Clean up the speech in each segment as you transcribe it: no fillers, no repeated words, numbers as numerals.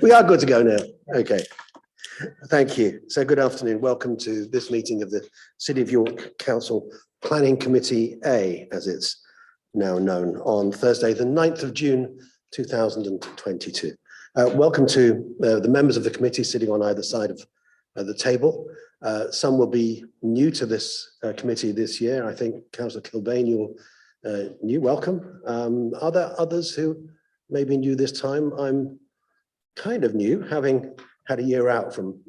We are good to go now. Okay. Thank you. So good afternoon. Welcome to this meeting of the City of York Council Planning Committee A, as it's now known, on Thursday, the 9th of June, 2022. Welcome to the members of the committee sitting on either side of the table. Some will be new to this committee this year. I think Councillor Kilbane, you're new. Welcome. Are there others who may be new this time? I'm kind of new, having had a year out from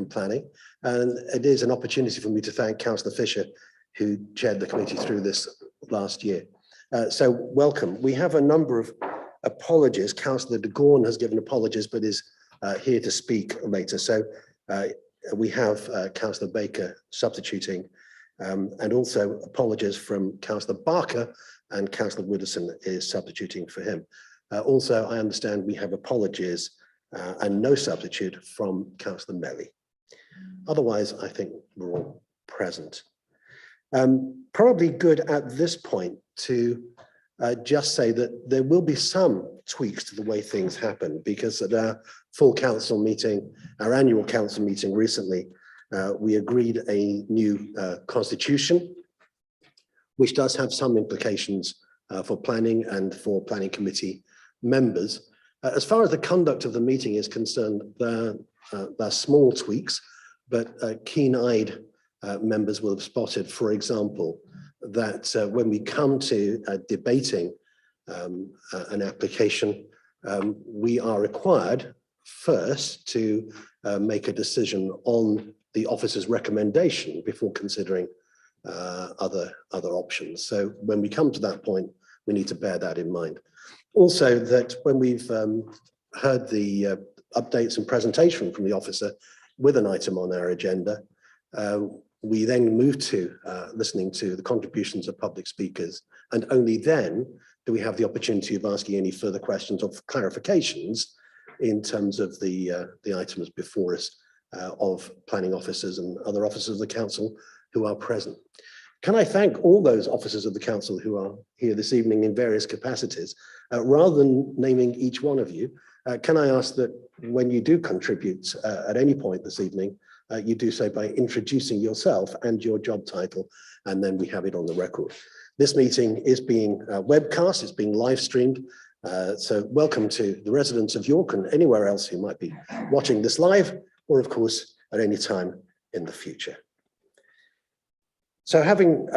planning, and it is an opportunity for me to thank Councillor Fisher, who chaired the committee through this last year. So welcome. We have a number of apologies. Councillor de Gorn has given apologies, but is here to speak later. So we have Councillor Baker substituting, and also apologies from Councillor Barker, and Councillor Wooderson is substituting for him. Also, I understand we have apologies and no substitute from Councillor Melly. Otherwise, I think we're all present. Probably good at this point to just say that there will be some tweaks to the way things happen, because at our full council meeting, our annual council meeting recently, we agreed a new constitution, which does have some implications for planning and for planning committee members. As far as the conduct of the meeting is concerned, there are small tweaks, but keen-eyed members will have spotted, for example, that when we come to debating an application, we are required first to make a decision on the officer's recommendation before considering other options. So when we come to that point, we need to bear that in mind. Also, that when we've heard the updates and presentation from the officer with an item on our agenda, we then move to listening to the contributions of public speakers, and only then do we have the opportunity of asking any further questions or clarifications in terms of the items before us of planning officers and other officers of the council who are present. Can I thank all those officers of the council who are here this evening in various capacities? Rather than naming each one of you, can I ask that when you do contribute at any point this evening, you do so by introducing yourself and your job title, and then we have it on the record. This meeting is being webcast, it's being live streamed, so welcome to the residents of York and anywhere else who might be watching this live, or of course at any time in the future. So having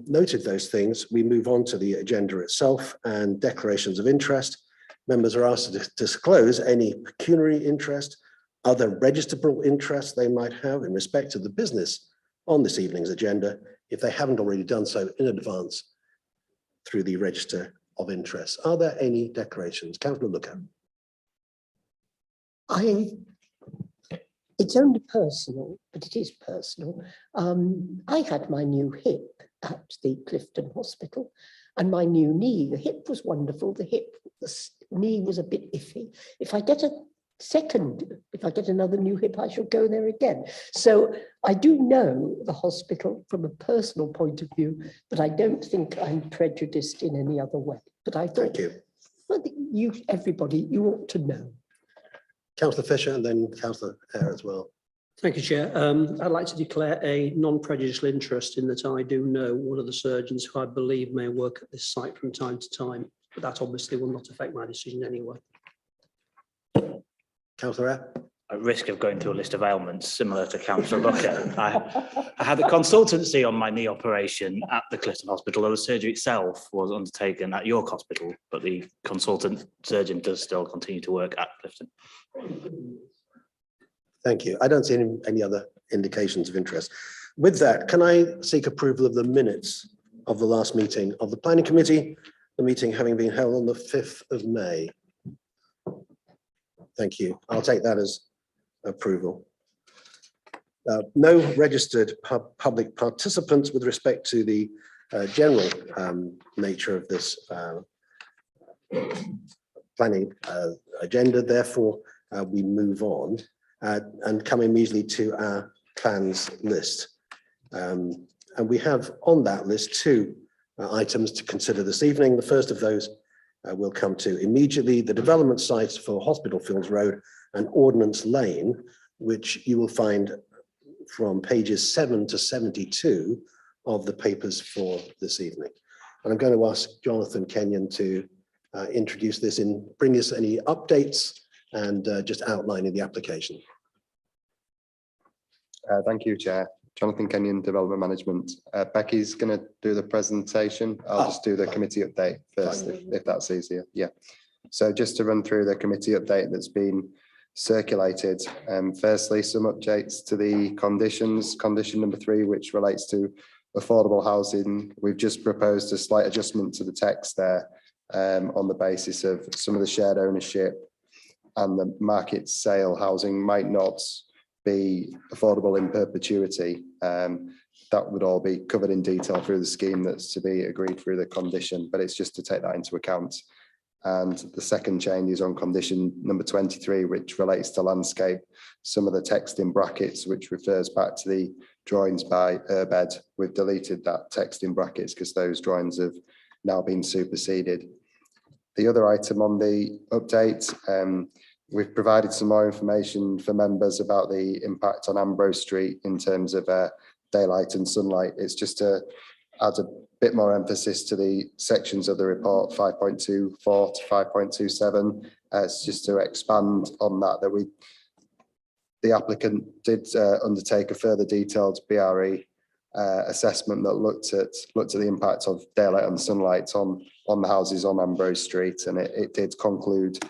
noted those things, we move on to the agenda itself and declarations of interest. Members are asked to disclose any pecuniary interest, other registrable interests they might have in respect to the business on this evening's agenda, if they haven't already done so in advance through the register of interest. Are there any declarations? Councillor Looker. It's only personal, but it is personal. I had my new hip at the Clifton hospital, and my new knee. The hip was wonderful. The knee was a bit iffy. If I get another new hip, I shall go there again. So I do know the hospital from a personal point of view, but I don't think I'm prejudiced in any other way. But I thought, well, everybody, you ought to know. Councillor Fisher and then Councillor Eyre as well. Thank you, Chair. I'd like to declare a non-prejudicial interest in that I do know one of the surgeons who I believe may work at this site from time to time, but that obviously will not affect my decision anyway. Councillor Eyre. At risk of going through a list of ailments similar to Councillor Bucket, I had a consultancy on my knee operation at the Clifton Hospital, though the surgery itself was undertaken at York Hospital, but the consultant surgeon does still continue to work at Clifton. Thank you. I don't see any other indications of interest. With that, can I seek approval of the minutes of the last meeting of the Planning Committee, the meeting having been held on the 5th of May? Thank you. I'll take that as approval. No registered public participants with respect to the general nature of this planning agenda. Therefore, we move on and come immediately to our plans list. And we have on that list two items to consider this evening. The first of those we'll come to immediately the development sites for Hospital Fields Road and Ordnance Lane, which you will find from pages 7 to 72 of the papers for this evening. And I'm going to ask Jonathan Kenyon to introduce this and bring us any updates and just outlining the application. Thank you, Chair. Jonathan Kenyon, Development Management. Becky's going to do the presentation. I'll just do the committee update first, if that's easier. Yeah. So just to run through the committee update that's been circulated. Firstly, some updates to the conditions. Condition number 3, which relates to affordable housing. We've just proposed a slight adjustment to the text there on the basis of some of the shared ownership and the market sale housing might not be affordable in perpetuity. That would all be covered in detail through the scheme that's to be agreed through the condition, but it's just to take that into account. And the second change is on condition number 23, which relates to landscape. Some of the text in brackets, which refers back to the drawings by Urbed. We've deleted that text in brackets because those drawings have now been superseded. The other item on the update, we've provided some more information for members about the impact on Ambrose Street in terms of daylight and sunlight. It's just to add a bit more emphasis to the sections of the report 5.24 to 5.27. It's just to expand on that the applicant did undertake a further detailed BRE assessment that looked at the impact of daylight and sunlight on the houses on Ambrose Street, and it did conclude.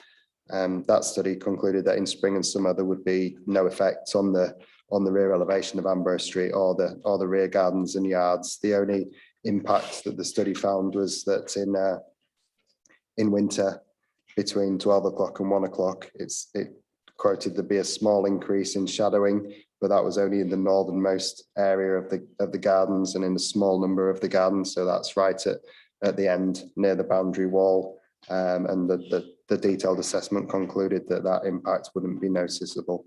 That study concluded that in spring and summer there would be no effect on the rear elevation of Ambrose Street or the rear gardens and yards. The only impact that the study found was that in winter between 12 o'clock and 1 o'clock, it quoted there'd be a small increase in shadowing, but that was only in the northernmost area of the gardens and in a small number of the gardens. So that's right at the end near the boundary wall. And the detailed assessment concluded that impact wouldn't be noticeable.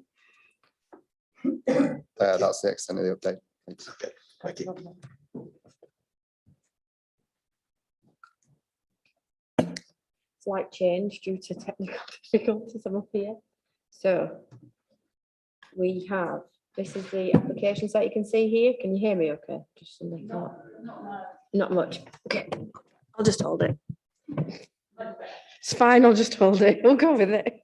That's the extent of the update. Thanks. Okay, thank you. Slight change due to technical difficulties. I'm up here. So we have, this is the applications that you can see here. Can you hear me okay? Just something. Not much. Okay, I'll just hold it. It's fine, I'll just hold it. We'll go with it.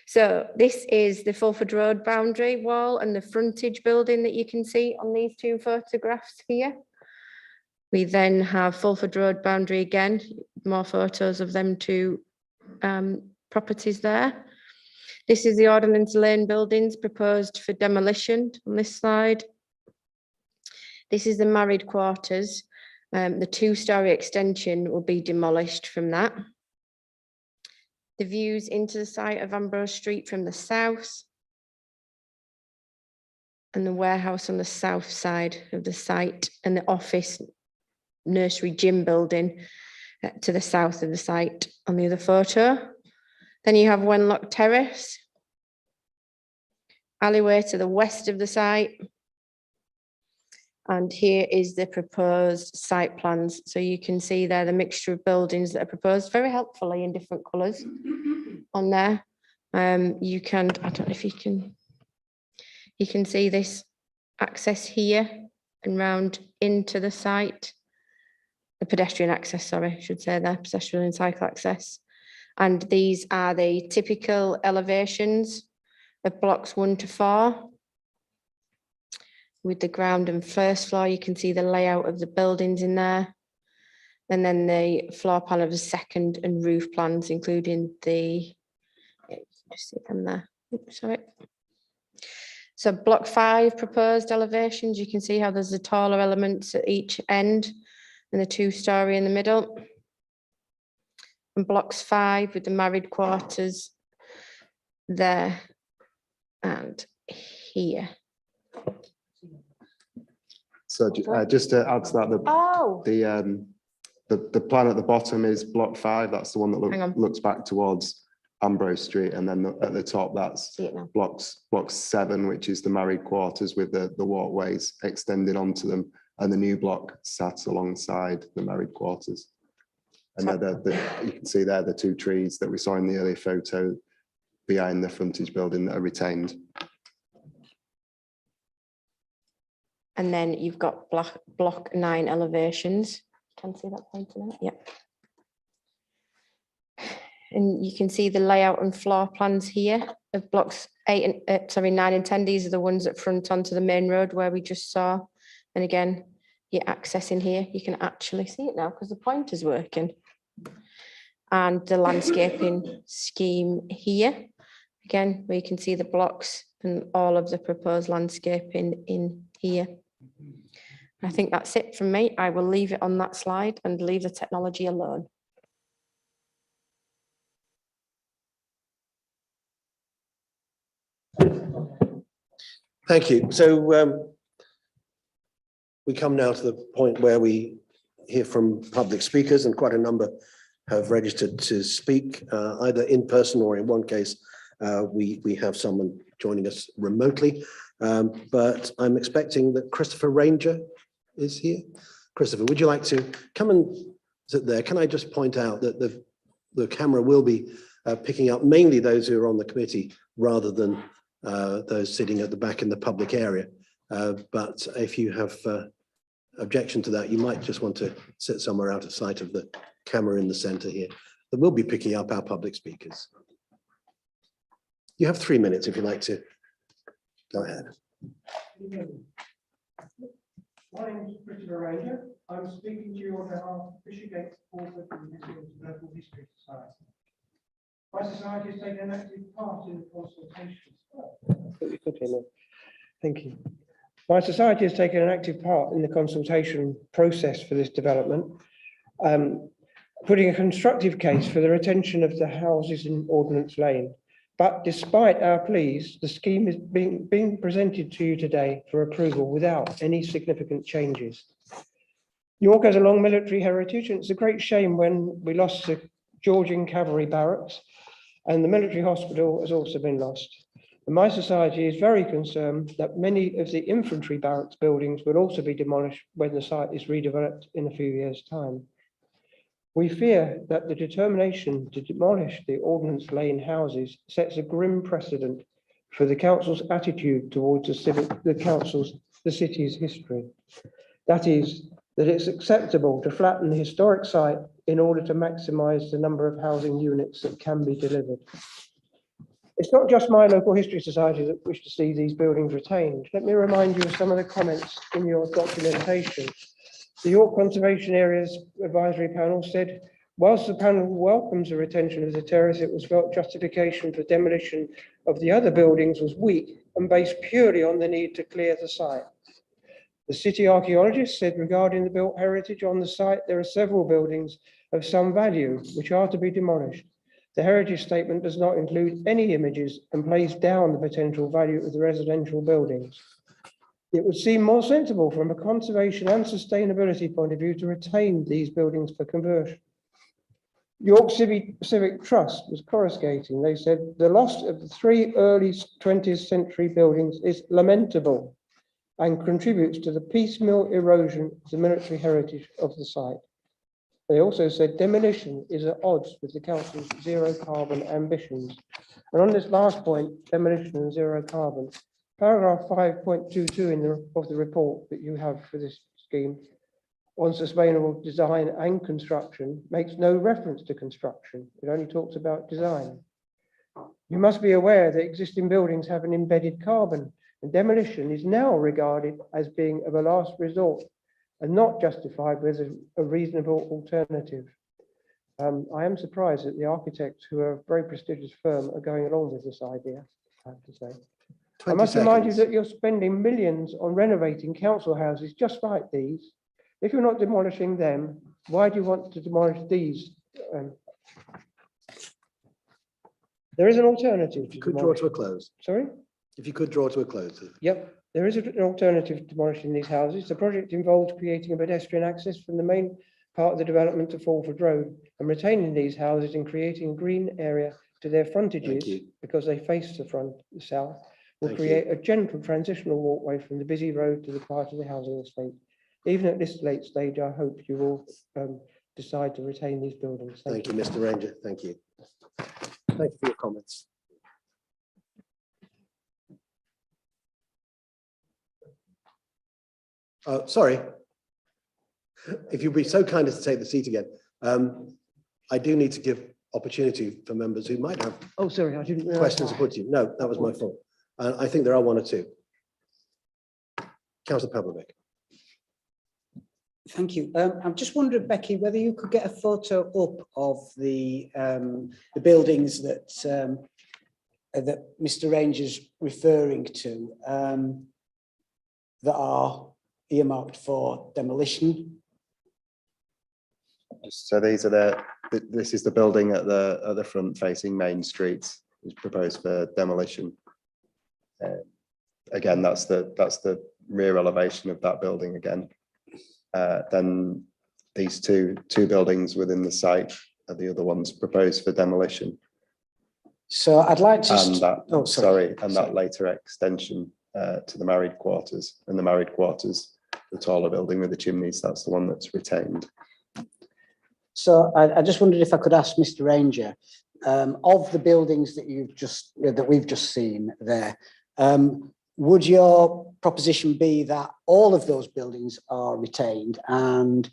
So this is the Fulford Road boundary wall and the frontage building that you can see on these 2 photographs here. We then have Fulford Road boundary again, more photos of them 2 properties there. This is the Ordnance Lane buildings proposed for demolition on this slide. This is the married quarters. The 2-story extension will be demolished from that. The views into the site of Ambrose Street from the south. And the warehouse on the south side of the site, and the office nursery gym building to the south of the site on the other photo. Then you have Wenlock Terrace, alleyway to the west of the site. And here is the proposed site plans. So you can see there the mixture of buildings that are proposed very helpfully in different colours on there. You can, I don't know if you can see this access here and round into the site. The pedestrian access, sorry, I should say there, pedestrian and cycle access. And these are the typical elevations of blocks 1 to 4. With the ground and first floor, you can see the layout of the buildings in there. And then the floor plan of the second and roof plans, including the, just see them there, oops, sorry. So block 5 proposed elevations, you can see how there's the taller elements at each end and the 2-story in the middle. And blocks 5 with the married quarters there and here. So just to add to that, the plan at the bottom is block 5. That's the one that looks back towards Ambrose Street, and then at the top that's block 7, which is the married quarters with the walkways extended onto them, and the new block sat alongside the married quarters. And you can see there the two trees that we saw in the earlier photo behind the frontage building that are retained. And then you've got block 9 elevations. Can see that pointing out? Yeah. And you can see the layout and floor plans here of blocks 9 and 10. These are the ones that front onto the main road where we just saw. And again, you're accessing here. You can actually see it now because the pointer's working. And the landscaping scheme here, again, where you can see the blocks and all of the proposed landscaping in here. I think that's it from me. I will leave it on that slide and leave the technology alone. Thank you. So we come now to the point where we hear from public speakers, and quite a number have registered to speak, either in person or in one case, we have someone joining us remotely. But I'm expecting that Christopher Ranger is here. Christopher, would you like to come and sit there? Can I just point out that the camera will be picking up mainly those who are on the committee rather than those sitting at the back in the public area. But if you have objection to that, you might just want to sit somewhere out of sight of the camera in the center here. That will be picking up our public speakers. You have 3 minutes if you'd like to go ahead. My name is Christopher Ranger. I'm speaking to you on behalf of Bishopgate Author for the Museum's Local History Society. My society has taken an active part in the consultation. Thank you. My society has taken an active part in the consultation process for this development, putting a constructive case for the retention of the houses in Ordnance Lane. But despite our pleas, the scheme is being presented to you today for approval without any significant changes. York has a long military heritage, and it's a great shame when we lost the Georgian Cavalry Barracks, and the military hospital has also been lost. And my society is very concerned that many of the infantry barracks buildings will also be demolished when the site is redeveloped in a few years' time. We fear that the determination to demolish the Ordnance Lane houses sets a grim precedent for the council's attitude towards the city's history. That is, that it's acceptable to flatten the historic site in order to maximise the number of housing units that can be delivered. It's not just my local history society that wish to see these buildings retained. Let me remind you of some of the comments in your documentation. The York Conservation Areas Advisory Panel said, whilst the panel welcomes the retention of the terrace, it was felt justification for demolition of the other buildings was weak and based purely on the need to clear the site. The city archaeologist said regarding the built heritage on the site, there are several buildings of some value which are to be demolished. The heritage statement does not include any images and plays down the potential value of the residential buildings. It would seem more sensible from a conservation and sustainability point of view to retain these buildings for conversion. York Civic Trust was coruscating. They said the loss of the 3 early 20th century buildings is lamentable and contributes to the piecemeal erosion of the military heritage of the site. They also said demolition is at odds with the council's zero carbon ambitions. And on this last point, demolition and zero carbon, paragraph 5.22 of the report that you have for this scheme on sustainable design and construction makes no reference to construction. It only talks about design. You must be aware that existing buildings have an embedded carbon, and demolition is now regarded as being of a last resort and not justified with a reasonable alternative. I am surprised that the architects, who are a very prestigious firm, are going along with this idea, I have to say. I must remind you that you're spending millions on renovating council houses just like these. If you're not demolishing them, why do you want to demolish these? There is an alternative. If you could draw to a close. Sorry? If you could draw to a close. Yep, there is an alternative to demolishing these houses. The project involves creating a pedestrian access from the main part of the development to Fulford Road and retaining these houses and creating a green area to their frontages because they face the south will create a gentle transitional walkway from the busy road to the part of the housing estate. even at this late stage, I hope you will decide to retain these buildings. Thank you, Mr. Ranger. Thank you. Thank you for your comments. Sorry. If you'd be so kind as to take the seat again. I do need to give opportunity for members who might have Oh, sorry, I didn't realise questions to that. put to you. No, that was my fault. I think there are one or two. Councillor Bluebeck. Thank you. I'm just wondering, Becky, whether you could get a photo up of the buildings that that Mr. Ranger's referring to that are earmarked for demolition. So these are this is the building at the front facing Main Street is proposed for demolition. Again, that's the rear elevation of that building again. Then these two buildings within the site are the other ones proposed for demolition. So I'd like to. And that, Oh, sorry. that later extension to the married quarters, and the married quarters, the taller building with the chimneys, that's the one that's retained. So I just wondered if I could ask Mr. Ranger, of the buildings that we've just seen there, would your proposition be that all of those buildings are retained? And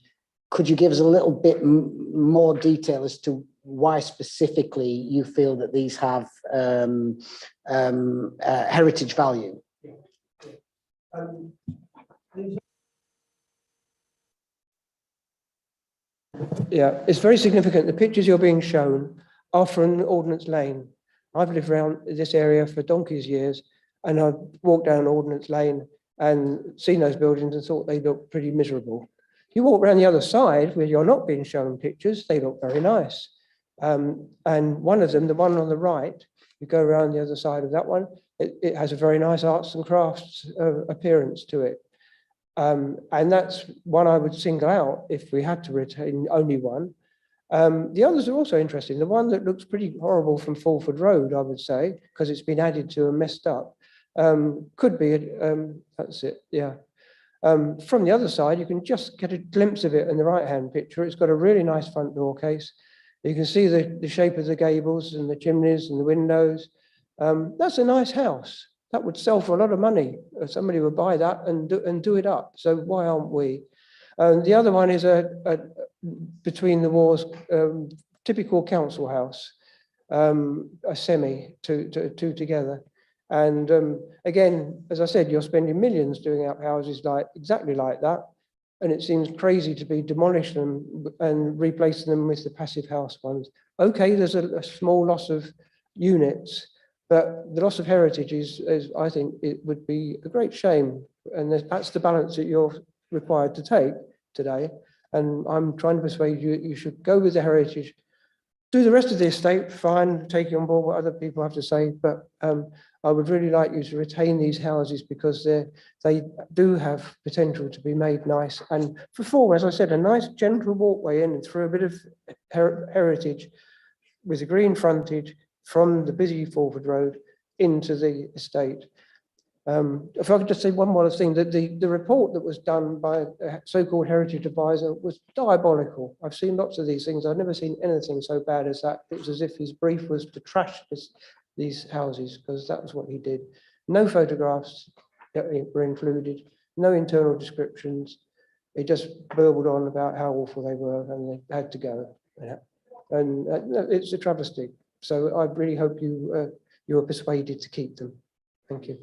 could you give us a little bit more detail as to why specifically you feel that these have heritage value? Yeah, it's very significant. The pictures you're being shown are from Ordnance Lane. I've lived around this area for donkey's years, and I've walked down Ordnance Lane and seen those buildings and thought they look pretty miserable. You walk around the other side where you're not being shown pictures, they look very nice. And one of them, the one on the right, you go around the other side of that one, it has a very nice arts and crafts appearance to it. And that's one I would single out if we had to retain only one. The others are also interesting. The one that looks pretty horrible from Fulford Road, I would say, because it's been added to and messed up, could be, that's it, yeah. From the other side, you can just get a glimpse of it in the right-hand picture. It's got a really nice front door case. You can see the shape of the gables and the chimneys and the windows. That's a nice house. That would sell for a lot of money. Somebody would buy that and do it up. So why aren't we? The other one is a between the wars typical council house, a semi, two together. And again, as I said, you're spending millions doing up houses exactly like that. And it seems crazy to be demolishing them and replacing them with the passive house ones. Okay, there's a small loss of units, but the loss of heritage is I think it would be a great shame. And that's the balance that you're required to take today. And I'm trying to persuade you, you should go with the heritage, do the rest of the estate, fine, taking on board what other people have to say. But I would really like you to retain these houses because they do have potential to be made nice. And for as I said, a nice gentle walkway in and through a bit of heritage with a green frontage from the busy Fulford Road into the estate. If I could just say one more thing, that the report that was done by a so-called heritage advisor was diabolical. I've seen lots of these things. I've never seen anything so bad as that. It was as if his brief was to trash these houses, because that was what he did. No photographs were included, no internal descriptions. He just burbled on about how awful they were and they had to go. Yeah. And it's a travesty. So I really hope you are persuaded to keep them. Thank you.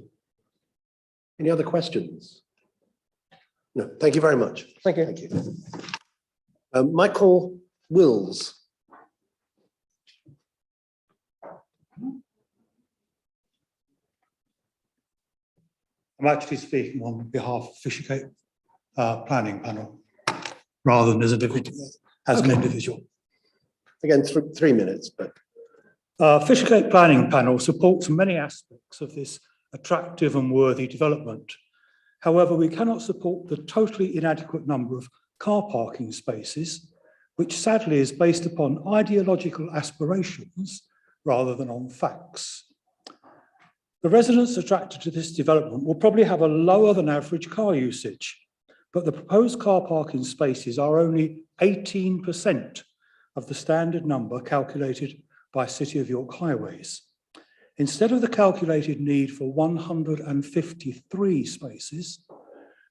Any other questions? No, thank you very much. Thank you. Thank you. Michael Wills. I'm actually speaking on behalf of Fishergate Planning Panel, rather than as an individual. Again, 3 minutes, but. Fishergate Planning Panel supports many aspects of this attractive and worthy development. However, we cannot support the totally inadequate number of car parking spaces, which sadly is based upon ideological aspirations rather than on facts. The residents attracted to this development will probably have a lower than average car usage, but the proposed car parking spaces are only 18% of the standard number calculated by City of York Highways. Instead of the calculated need for 153 spaces,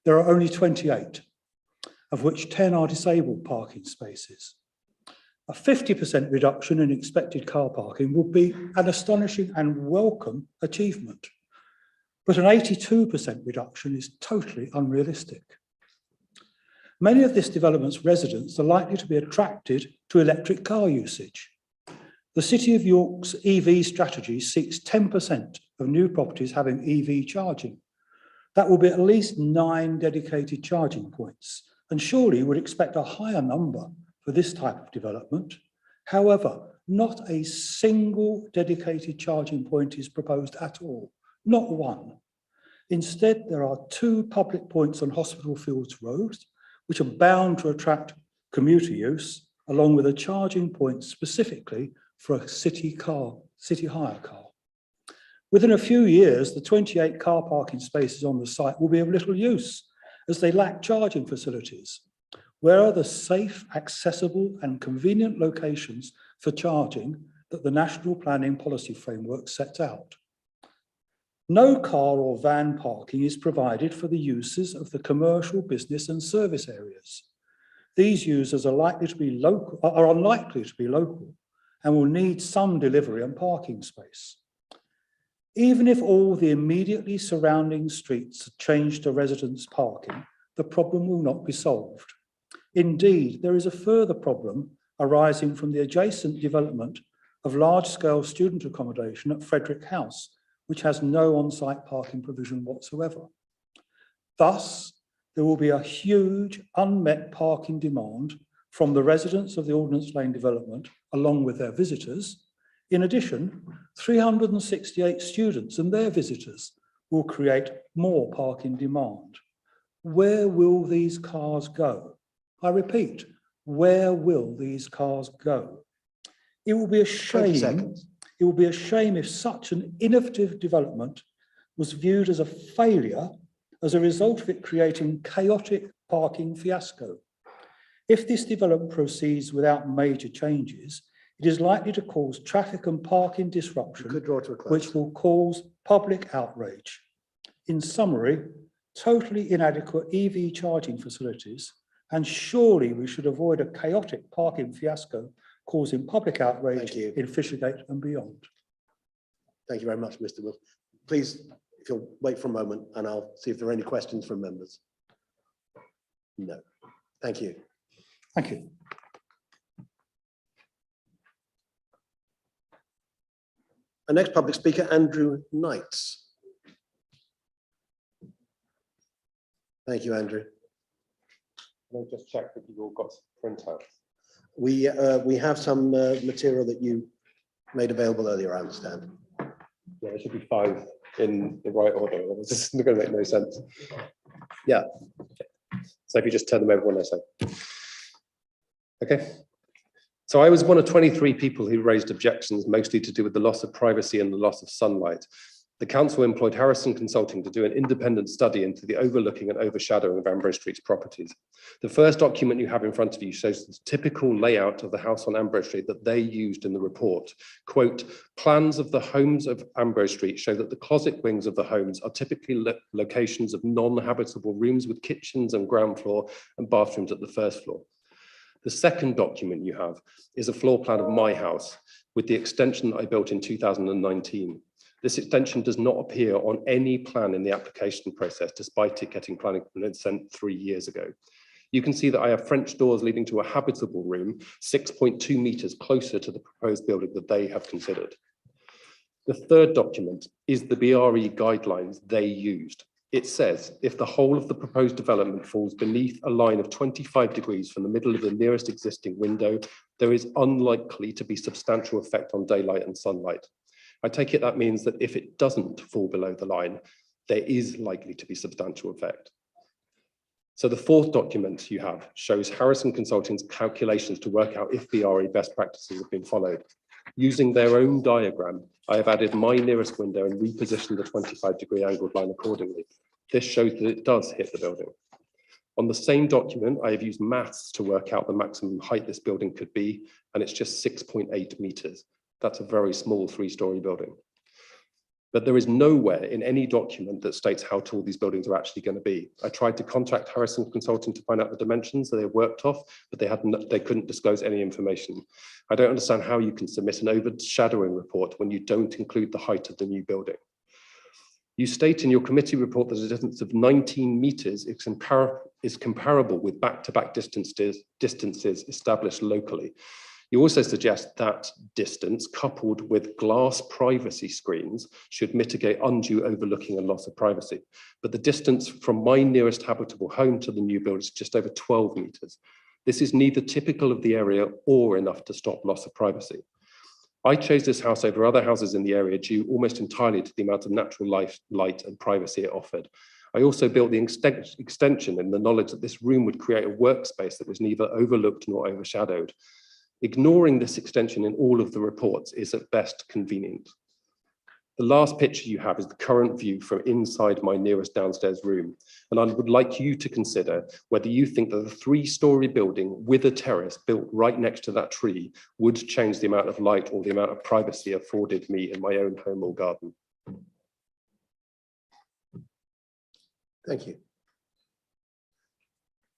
there are only 28, of which 10 are disabled parking spaces. A 50% reduction in expected car parking would be an astonishing and welcome achievement, but an 82% reduction is totally unrealistic. Many of this development's residents are likely to be attracted to electric car usage. The City of York's EV strategy seeks 10% of new properties having EV charging. That will be at least 9 dedicated charging points, and surely you would expect a higher number for this type of development. However, not a single dedicated charging point is proposed at all, not one. Instead, there are 2 public points on Hospital Fields Road, which are bound to attract commuter use, along with a charging point specifically for a city hire car. Within a few years, the 28 car parking spaces on the site will be of little use, as they lack charging facilities. Where are the safe, accessible and convenient locations for charging that the National Planning Policy Framework sets out? No car or van parking is provided for the uses of the commercial, business and service areas. These users are unlikely to be local and will need some delivery and parking space. Even if all the immediately surrounding streets are changed to residence parking, the problem will not be solved. Indeed, there is a further problem arising from the adjacent development of large-scale student accommodation at Frederick House, which has no on-site parking provision whatsoever. Thus, there will be a huge unmet parking demand from the residents of the Ordnance Lane development, along with their visitors. In addition, 368 students and their visitors will create more parking demand. Where will these cars go? I repeat, where will these cars go? It will be a shame. It will be a shame if such an innovative development was viewed as a failure as a result of it creating chaotic parking fiasco. If this development proceeds without major changes, it is likely to cause traffic and parking disruption, which will cause public outrage. In summary, totally inadequate EV charging facilities, and surely we should avoid a chaotic parking fiasco causing public outrage in Fishergate and beyond. Thank you very much, Mr. Will. Please, if you'll wait for a moment and I'll see if there are any questions from members. No. Thank you. Thank you. Our next public speaker, Andrew Knights. Thank you, Andrew. Can I just check that you've all got printouts? We have some material that you made available earlier, I understand. Yeah, there should be 5 in the right order. This is going to make no sense. Yeah. So if you just turn them over when I say. Okay. So I was one of 23 people who raised objections, mostly to do with the loss of privacy and the loss of sunlight. The council employed Harrison Consulting to do an independent study into the overlooking and overshadowing of Ambrose Street's properties. The first document you have in front of you shows the typical layout of the house on Ambrose Street that they used in the report. Quote, plans of the homes of Ambrose Street show that the closet wings of the homes are typically locations of non-habitable rooms with kitchens and ground floor and bathrooms at the first floor. The second document you have is a floor plan of my house with the extension that I built in 2019. This extension does not appear on any plan in the application process, despite it getting planning consent 3 years ago. You can see that I have French doors leading to a habitable room 6.2 meters closer to the proposed building that they have considered. The third document is the BRE guidelines they used. It says, if the whole of the proposed development falls beneath a line of 25 degrees from the middle of the nearest existing window, there is unlikely to be substantial effect on daylight and sunlight. I take it that means that if it doesn't fall below the line, there is likely to be substantial effect. So the fourth document you have shows Harrison Consulting's calculations to work out if BRE best practices have been followed. Using their own diagram, I have added my nearest window and repositioned the 25-degree angled line accordingly. This shows that it does hit the building. On the same document, I have used maths to work out the maximum height this building could be, and it's just 6.8 meters. That's a very small 3-story building. But there is nowhere in any document that states how tall these buildings are actually going to be. I tried to contact Harrison Consulting to find out the dimensions that they worked off, but they couldn't disclose any information. I don't understand how you can submit an overshadowing report when you don't include the height of the new building. You state in your committee report that a distance of 19 meters is comparable with back-to-back distances established locally. You also suggest that distance, coupled with glass privacy screens, should mitigate undue overlooking and loss of privacy. But the distance from my nearest habitable home to the new build is just over 12 meters. This is neither typical of the area or enough to stop loss of privacy. I chose this house over other houses in the area due almost entirely to the amount of natural light and privacy it offered. I also built the extension in the knowledge that this room would create a workspace that was neither overlooked nor overshadowed. Ignoring this extension in all of the reports is at best convenient. The last picture you have is the current view from inside my nearest downstairs room. And I would like you to consider whether you think that a 3-story building with a terrace built right next to that tree would change the amount of light or the amount of privacy afforded me in my own home or garden. Thank you.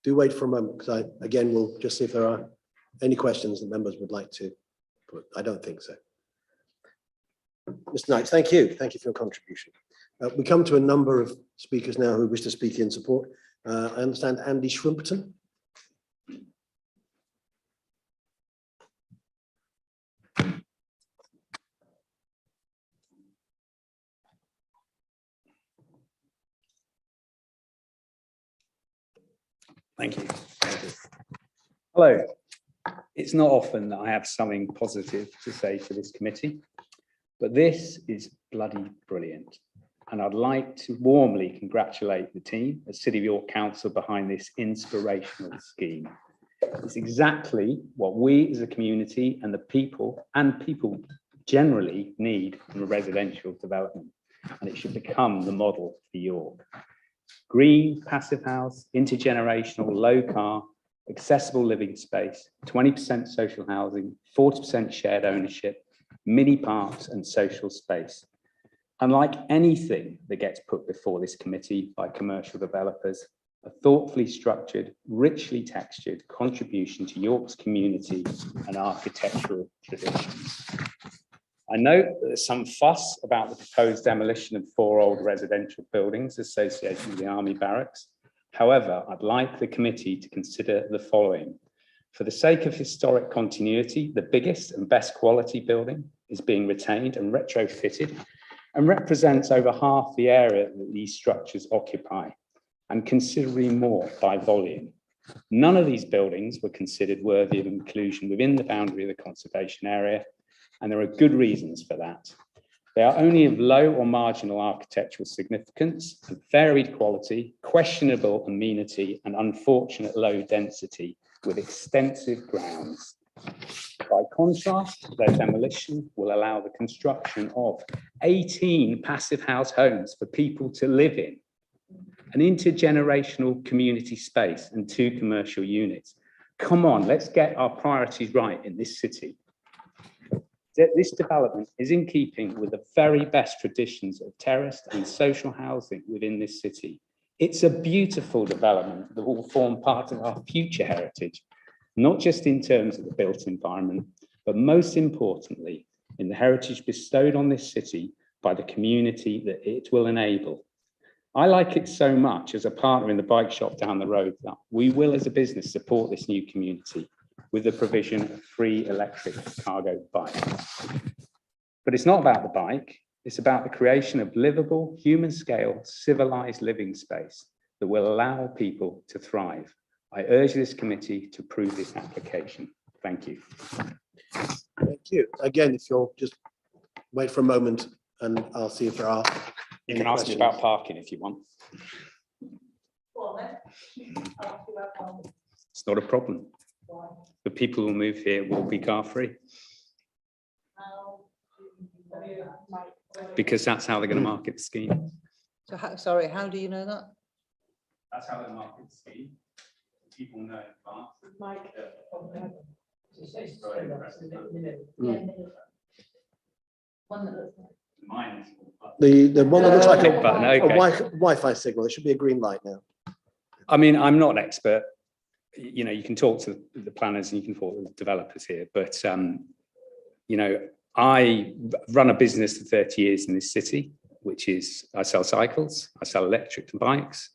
Do wait for a moment, because again, we'll just see if there are any questions that members would like to put. I don't think so. Mr. Knight, thank you. Thank you for your contribution. We come to a number of speakers now who wish to speak in support. I understand Andy Shrimpton. Thank you. Hello. It's not often that I have something positive to say to this committee, but this is bloody brilliant. And I'd like to warmly congratulate the team at City of York Council behind this inspirational scheme. It's exactly what we as a community and the people generally need from a residential development. And it should become the model for York. Green, passive house, intergenerational, low car, accessible living space, 20% social housing, 40% shared ownership, mini parks and social space. Unlike anything that gets put before this committee by commercial developers, a thoughtfully structured, richly textured contribution to York's community and architectural traditions. I note that there's some fuss about the proposed demolition of 4 old residential buildings associated with the Army Barracks. However, I'd like the committee to consider the following. For the sake of historic continuity, the biggest and best quality building is being retained and retrofitted and represents over half the area that these structures occupy, and considerably more by volume. None of these buildings were considered worthy of inclusion within the boundary of the conservation area, and there are good reasons for that. They are only of low or marginal architectural significance, of varied quality, questionable amenity, and unfortunate low density with extensive grounds. By contrast, their demolition will allow the construction of 18 passive house homes for people to live in, an intergenerational community space, and 2 commercial units. Come on, let's get our priorities right in this city. This development is in keeping with the very best traditions of terraced and social housing within this city. It's a beautiful development that will form part of our future heritage, not just in terms of the built environment, but most importantly, in the heritage bestowed on this city by the community that it will enable. I like it so much as a partner in the bike shop down the road that we will as a business support this new community with the provision of free electric cargo bikes. But it's not about the bike, it's about the creation of livable, human scale, civilized living space that will allow people to thrive. I urge this committee to approve this application. Thank you. Thank you. Again, if you'll just wait for a moment and I'll see if there are. You can ask me about parking if you want. It's not a problem. The people who move here will be car free. Because that's how they're going to market the scheme. So, sorry, how do you know that? That's how they market the scheme. people know in advance. Mine is. The one that looks like Click button, a okay. Wi-Fi signal, there should be a green light now. I mean, I'm not an expert. You know, you can talk to the planners and you can talk to the developers here, but you know, I run a business for 30 years in this city, which is I sell cycles, I sell electric bikes.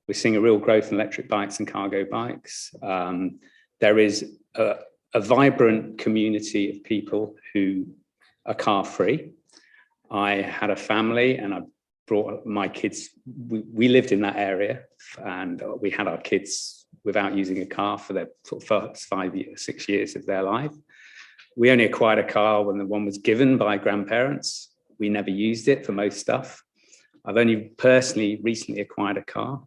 We're seeing a real growth in electric bikes and cargo bikes. There is a vibrant community of people who are car free. I had a family and I brought my kids, we lived in that area and we had our kids without using a car for their first 6 years of their life. We only acquired a car when the one was given by grandparents. We never used it for most stuff. I've only personally recently acquired a car.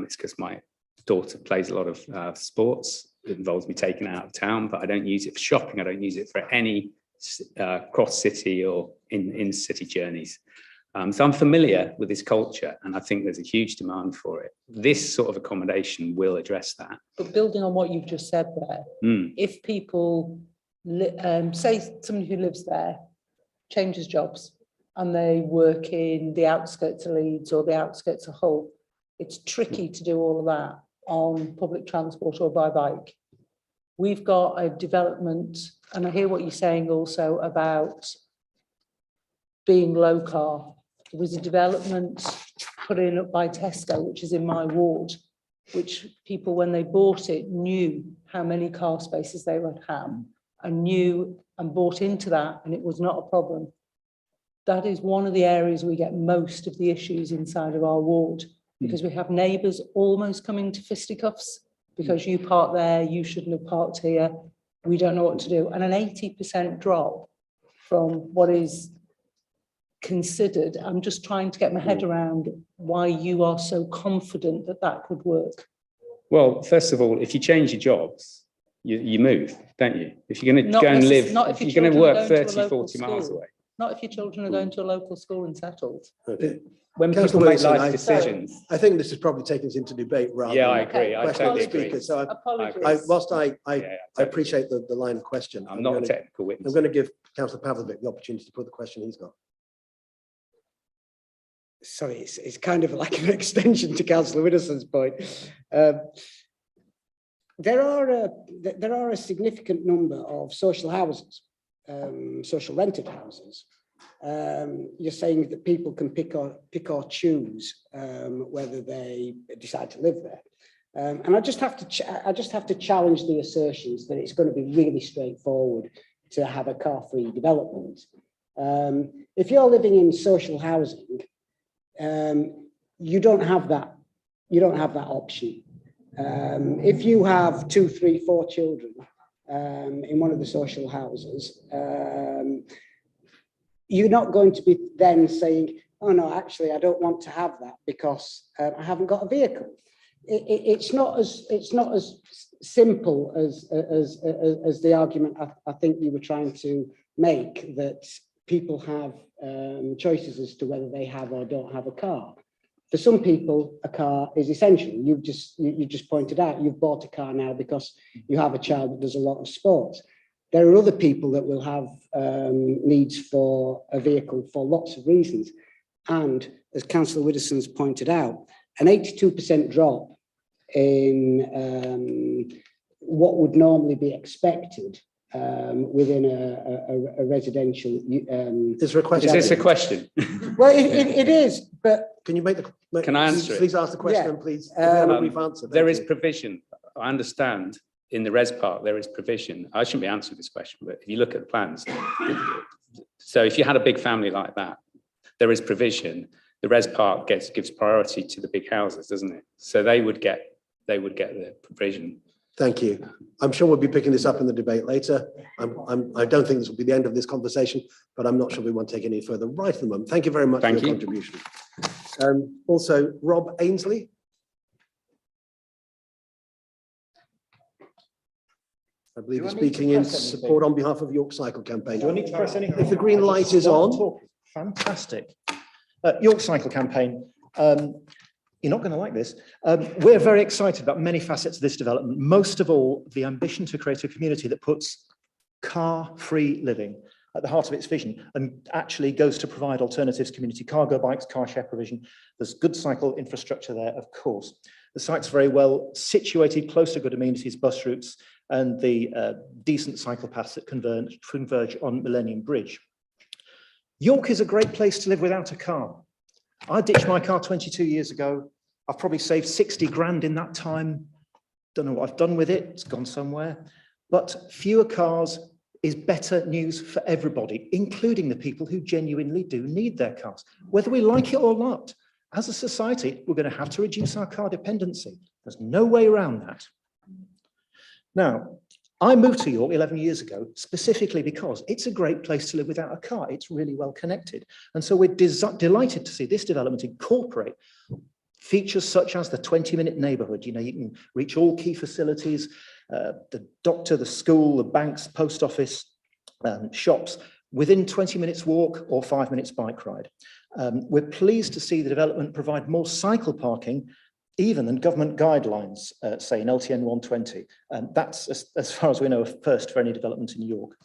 It's because my daughter plays a lot of sports. It involves me taking her out of town, but I don't use it for shopping. I don't use it for any cross city or in city journeys. So I'm familiar with this culture and I think there's a huge demand for it. This sort of accommodation will address that. But building on what you've just said there, if people, say somebody who lives there changes jobs and they work in the outskirts of Leeds or the outskirts of Hull, it's tricky to do all of that on public transport or by bike. We've got a development, and I hear what you're saying also about being low car. There was a development put in up by Tesco, which is in my ward, which people, when they bought it, knew how many car spaces they would have and knew and bought into that, and it was not a problem. That is one of the areas we get most of the issues inside of our ward, because we have neighbours almost coming to fisticuffs because you park there, you shouldn't have parked here, we don't know what to do. And an 80% drop from what is considered, I'm just trying to get my head around why you are so confident that that could work. Well, first of all, if you change your jobs, you move, don't you? If you're going to go and live, if you're going to work 30, 40 miles away. Not if your children are going to a local school and settled. Okay. When Councillor people make Wilson, life decisions. I think this is probably taking us into debate rather Yeah, than I agree. I question totally the speaker. agree. So Apologies. whilst I Totally. appreciate the line of question, I'm not a technical I'm witness. going to give Councillor Pavlovic the opportunity to put the question he's got. Sorry, it's kind of like an extension to Councillor Widdowson's point. There are a significant number of social houses, social rented houses. You're saying that people can pick or choose whether they decide to live there. And I just have to challenge the assertions that it's going to be really straightforward to have a car-free development. If you're living in social housing, you don't have that. You don't have that option. If you have 2, 3, 4 children in one of the social houses, you're not going to be then saying, "Oh no, actually, I don't want to have that because I haven't got a vehicle." It's not as simple as the argument I think you were trying to make, that people have choices as to whether they have or don't have a car. For some people, a car is essential. You just pointed out you've bought a car now because you have a child that does a lot of sports. There are other people that will have needs for a vehicle for lots of reasons. And as Councillor Widdowson's pointed out, an 82% drop in what would normally be expected within a residential. Is there a question? Is this a question? Well, it is, but can you make the? Can I answer it? Please ask the question, Yeah. and please. Give me a brief answer. There Thank is you. provision. I understand in the res park, there is provision. I shouldn't be answering this question, but if you look at the plans, so if you had a big family like that, there is provision. The res park gives priority to the big houses, doesn't it? So they would get the provision. Thank you. I'm sure we'll be picking this up in the debate later. I don't think this will be the end of this conversation, but I'm not sure we want to take any further right at the moment. Thank you very much for your contribution. Also, Rob Ainsley. I believe you're speaking in support on behalf of York Cycle Campaign. Do I need to press anything? If the green light is on. Fantastic. York Cycle Campaign. You're not going to like this. We're very excited about many facets of this development. Most of all, the ambition to create a community that puts car-free living at the heart of its vision and actually goes to provide alternatives, community cargo bikes, car share provision. There's good cycle infrastructure there, of course. The site's very well situated, close to good amenities, bus routes, and the decent cycle paths that converge on Millennium Bridge. York is a great place to live without a car. I ditched my car 22 years ago. I've probably saved 60 grand in that time. Don't know what I've done with it. It's gone somewhere. But fewer cars is better news for everybody, including the people who genuinely do need their cars. Whether we like it or not, as a society, we're going to have to reduce our car dependency. There's no way around that. Now, I moved to York 11 years ago, specifically because it's a great place to live without a car. It's really well connected. And so we're delighted to see this development incorporate features such as the 20-minute neighborhood. You know, you can reach all key facilities, the doctor, the school, the banks, post office, shops, within 20 minutes walk or 5 minutes bike ride. We're pleased to see the development provide more cycle parking even than government guidelines say in LTN 120. That's, as far as we know, a first for any development in York.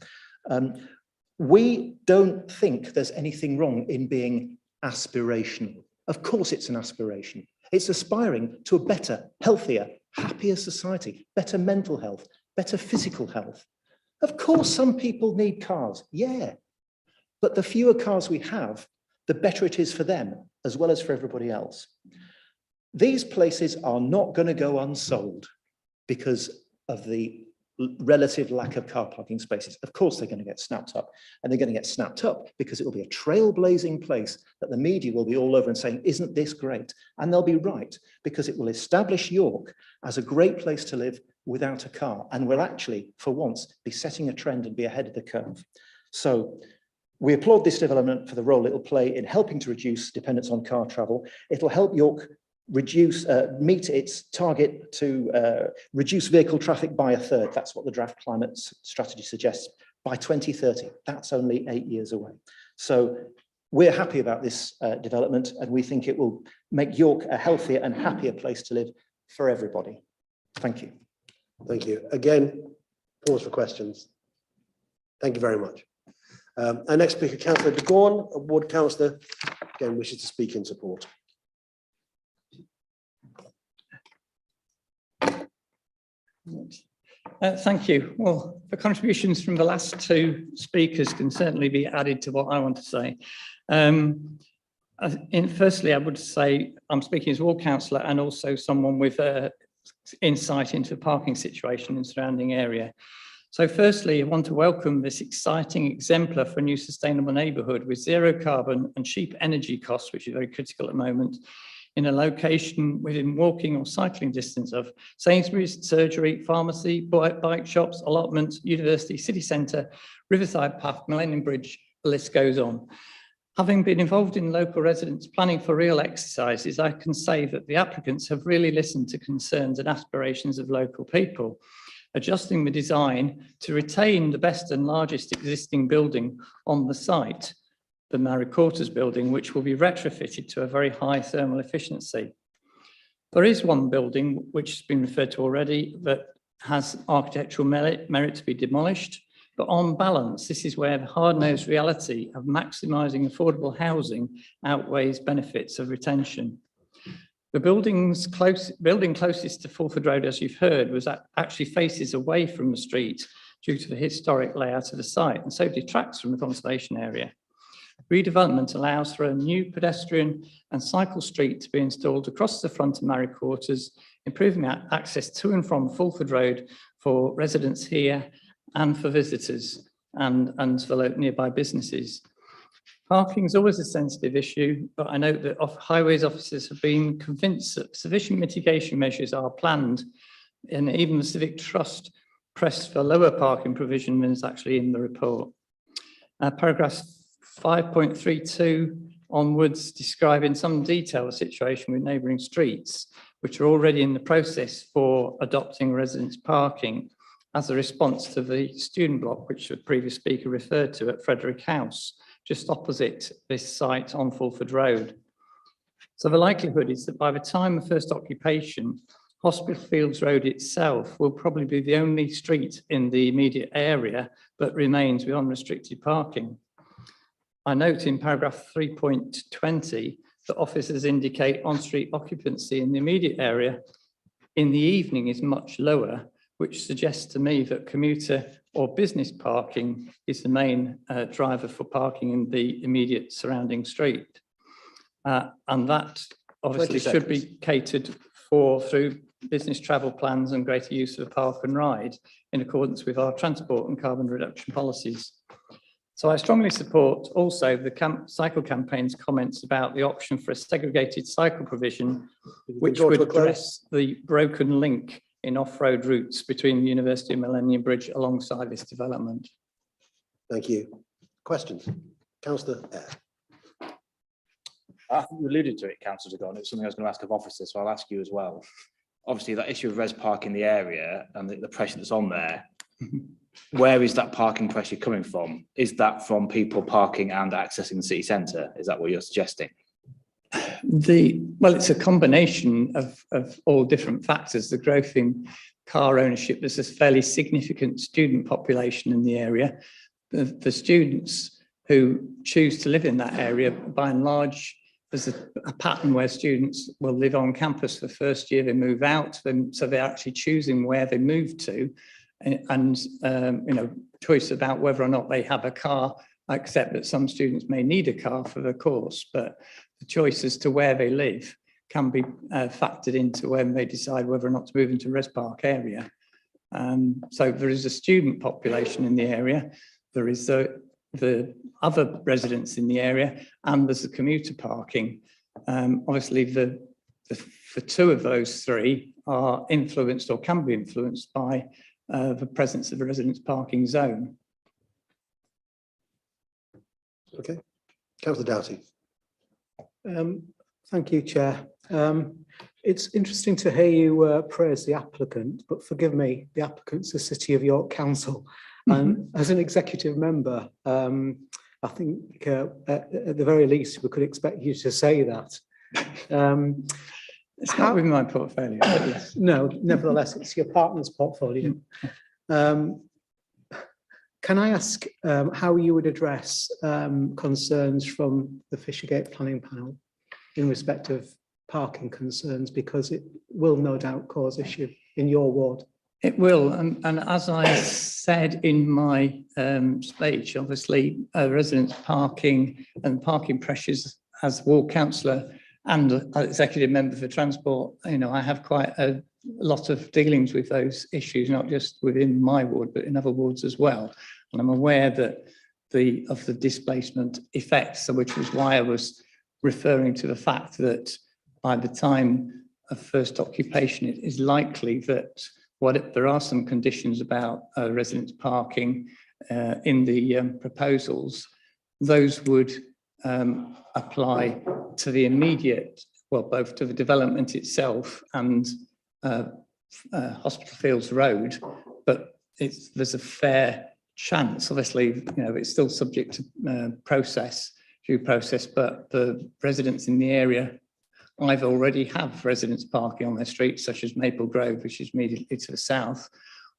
We don't think there's anything wrong in being aspirational. Of course it's an aspiration. It's aspiring to a better, healthier, happier society, better mental health, better physical health. Of course some people need cars, yeah. But the fewer cars we have, the better it is for them, as well as for everybody else. These places are not going to go unsold because of the relative lack of car parking spaces. Of course, they're going to get snapped up, and they're going to get snapped up because it will be a trailblazing place that the media will be all over and saying, isn't this great? And they'll be right, because it will establish York as a great place to live without a car, and will actually, for once, be setting a trend and be ahead of the curve. So we applaud this development for the role it will play in helping to reduce dependence on car travel. It'll help York meet its target to reduce vehicle traffic by 1/3. That's what the draft climate strategy suggests, by 2030. That's only 8 years away. So we're happy about this development, and we think it will make York a healthier and happier place to live for everybody. Thank you. Thank you. Again, pause for questions. Thank you very much. Our next speaker, Councillor de Gorn, a ward councillor, again wishes to speak in support. Thank you. Well, the contributions from the last two speakers can certainly be added to what I want to say. Firstly, I would say I'm speaking as ward councillor and also someone with insight into the parking situation in the surrounding area. So firstly, I want to welcome this exciting exemplar for a new sustainable neighbourhood with zero carbon and cheap energy costs, which is very critical at the moment, in a location within walking or cycling distance of Sainsbury's, surgery, pharmacy, bike shops, allotments, university, city centre, Riverside Path, Millennium Bridge, the list goes on. Having been involved in local residents planning for real exercises, I can say that the applicants have really listened to concerns and aspirations of local people, adjusting the design to retain the best and largest existing building on the site, the Married Quarters building, which will be retrofitted to a very high thermal efficiency. There is one building which has been referred to already that has architectural merit to be demolished, but on balance, this is where the hard-nosed reality of maximising affordable housing outweighs benefits of retention. The building closest to Fulford Road, as you've heard, actually faces away from the street due to the historic layout of the site, and so detracts from the conservation area. Redevelopment allows for a new pedestrian and cycle street to be installed across the front of Married Quarters, improving access to and from Fulford Road for residents here and for visitors and for nearby businesses. Parking is always a sensitive issue, but I note that highways officers have been convinced that sufficient mitigation measures are planned, and even the Civic Trust pressed for lower parking provision than is actually in the report. Paragraph 5.32 onwards describe in some detail the situation with neighbouring streets, which are already in the process for adopting residents' parking as a response to the student block, which the previous speaker referred to at Frederick House, just opposite this site on Fulford Road. So the likelihood is that by the time of first occupation, Hospital Fields Road itself will probably be the only street in the immediate area that remains with unrestricted parking. I note in paragraph 3.20 that officers indicate on-street occupancy in the immediate area in the evening is much lower, which suggests to me that commuter or business parking is the main driver for parking in the immediate surrounding street. And that obviously should be catered for through business travel plans and greater use of park and ride in accordance with our transport and carbon reduction policies. So I strongly support also the cycle campaign's comments about the option for a segregated cycle provision, which would address the broken link in off-road routes between the University and Millennium Bridge alongside this development. Thank you. Questions? Councillor Eyre. I think you alluded to it, Councillor Dagon. It's something I was going to ask of officers, so I'll ask you as well. Obviously, that issue of res park in the area and the pressure that's on there, where is that parking pressure coming from? Is that from people parking and accessing the city centre? Is that what you're suggesting? Well, it's a combination of all different factors. The growth in car ownership, there's a fairly significant student population in the area. The students who choose to live in that area, by and large, there's a pattern where students will live on campus for the first year, they move out, so they're actually choosing where they move to, and choice about whether or not they have a car. I accept that some students may need a car for the course, but the choice as to where they live can be factored into when they decide whether or not to move into Res Park area. So there is a student population in the area, there is the other residents in the area, and there's the commuter parking. Obviously, the two of those three are influenced or can be influenced by the presence of a residence parking zone. Okay. Councillor Doughty. Thank you, Chair. It's interesting to hear you praise the applicant, but forgive me, the applicant's the City of York Council. And as an executive member, I think at the very least we could expect you to say that. It's not within my portfolio. Yes. No, nevertheless, it's your partner's portfolio. Can I ask how you would address concerns from the Fishergate Planning Panel in respect of parking concerns, because it will no doubt cause issue in your ward? It will, and as I said in my speech, obviously residents parking and parking pressures as ward councillor and executive member for transport, I have quite a lot of dealings with those issues, not just within my ward, but in other wards as well. And I'm aware that of the displacement effects, which was why I was referring to the fact that by the time of first occupation, it is likely that there are some conditions about residents parking in the proposals. Those would apply to the immediate, well, both to the development itself and Hospital Fields Road, but there's a fair chance, obviously, it's still subject to due process, but the residents in the area either already have residents parking on their streets, such as Maple Grove, which is immediately to the south,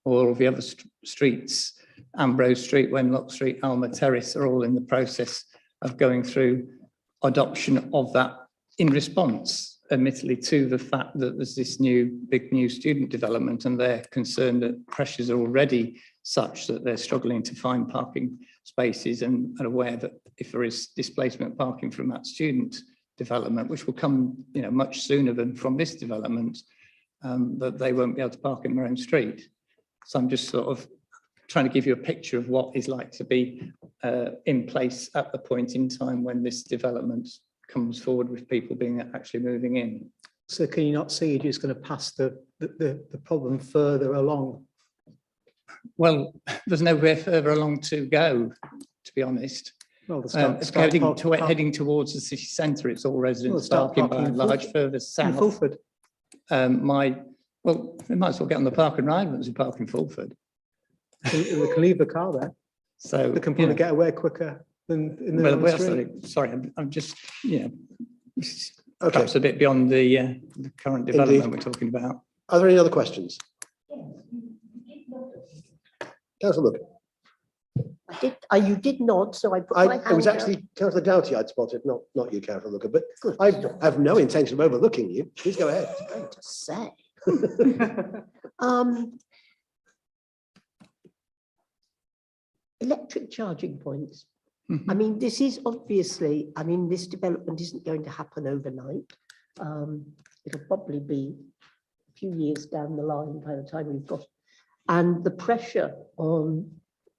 or all of the other streets, Ambrose Street, Wenlock Street, Alma Terrace, are all in the process of going through adoption of that in response, admittedly, to the fact that there's this big new student development, and they're concerned that pressures are already such that they're struggling to find parking spaces, and are aware that if there is displacement parking from that student development, which will come much sooner than from this development, that they won't be able to park in their own street. So I'm just sort of trying to give you a picture of what is like to be in place at the point in time when this development comes forward, with people being actually moving in. So can you not see you're just going to pass the problem further along? Well, there's nowhere further along to go, to be honest. Well, heading towards the city centre, it's all residents parking by and large. Further south, Fulford. They might as well get on the park and ride once you park in Fulford. They can leave the car there, so they can probably get away quicker than in the street. Sorry, I'm just perhaps a bit beyond the current development we're talking about. Are there any other questions? Councillor Look. You did nod, so I put my hand It was down. actually Councillor Doughty I'd spotted, not you, Councillor Looker, but I have no intention of overlooking you. Please go ahead. Going to say. Electric charging points. I mean, this is obviously, I mean, this development isn't going to happen overnight. It'll probably be a few years down the line by the time we've got, and the pressure on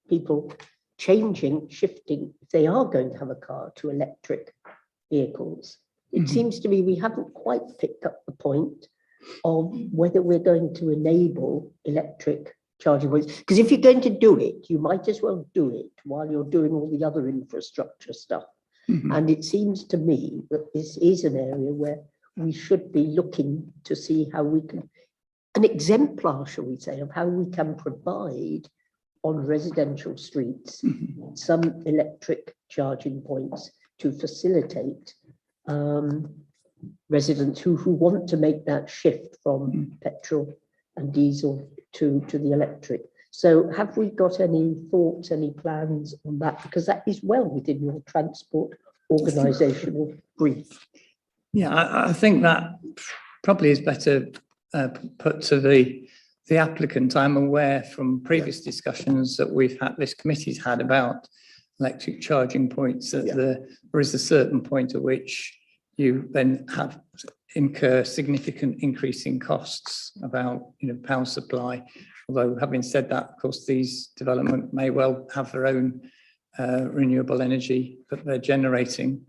people shifting, if they are going to have a car, to electric vehicles. It seems to me we haven't quite picked up the point of whether we're going to enable electric charging points. Because if you're going to do it, you might as well do it while you're doing all the other infrastructure stuff. And it seems to me that this is an area where we should be looking to see how we can, an exemplar, shall we say, of how we can provide on residential streets some electric charging points to facilitate residents who want to make that shift from petrol and diesel to the electric. So have we got any thoughts, any plans on that? Because that is well within your transport organisational brief. Yeah, I think that probably is better put to the applicant. I'm aware from previous discussions that this committee's had about electric charging points that there is a certain point at which you then incur significant increase in costs about power supply. Although having said that, of course, these development may well have their own renewable energy that they're generating.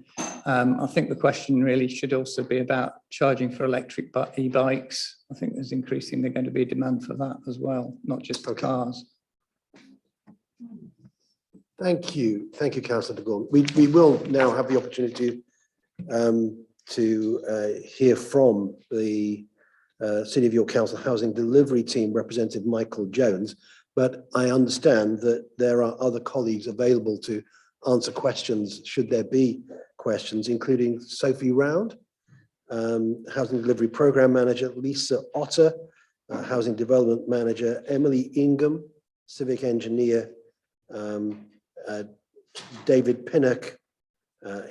I think the question really should also be about charging for electric e-bikes. I think there's increasingly going to be a demand for that as well, not just for cars. Thank you, Councillor de Gorn. We will now have the opportunity to hear from the City of York Council Housing Delivery Team Representative Michael Jones, but I understand that there are other colleagues available to answer questions, should there be questions, including Sophie Round, Housing Delivery Programme Manager, Lisa Otter, Housing Development Manager, Emily Ingham, Civic Engineer, David Pinnock,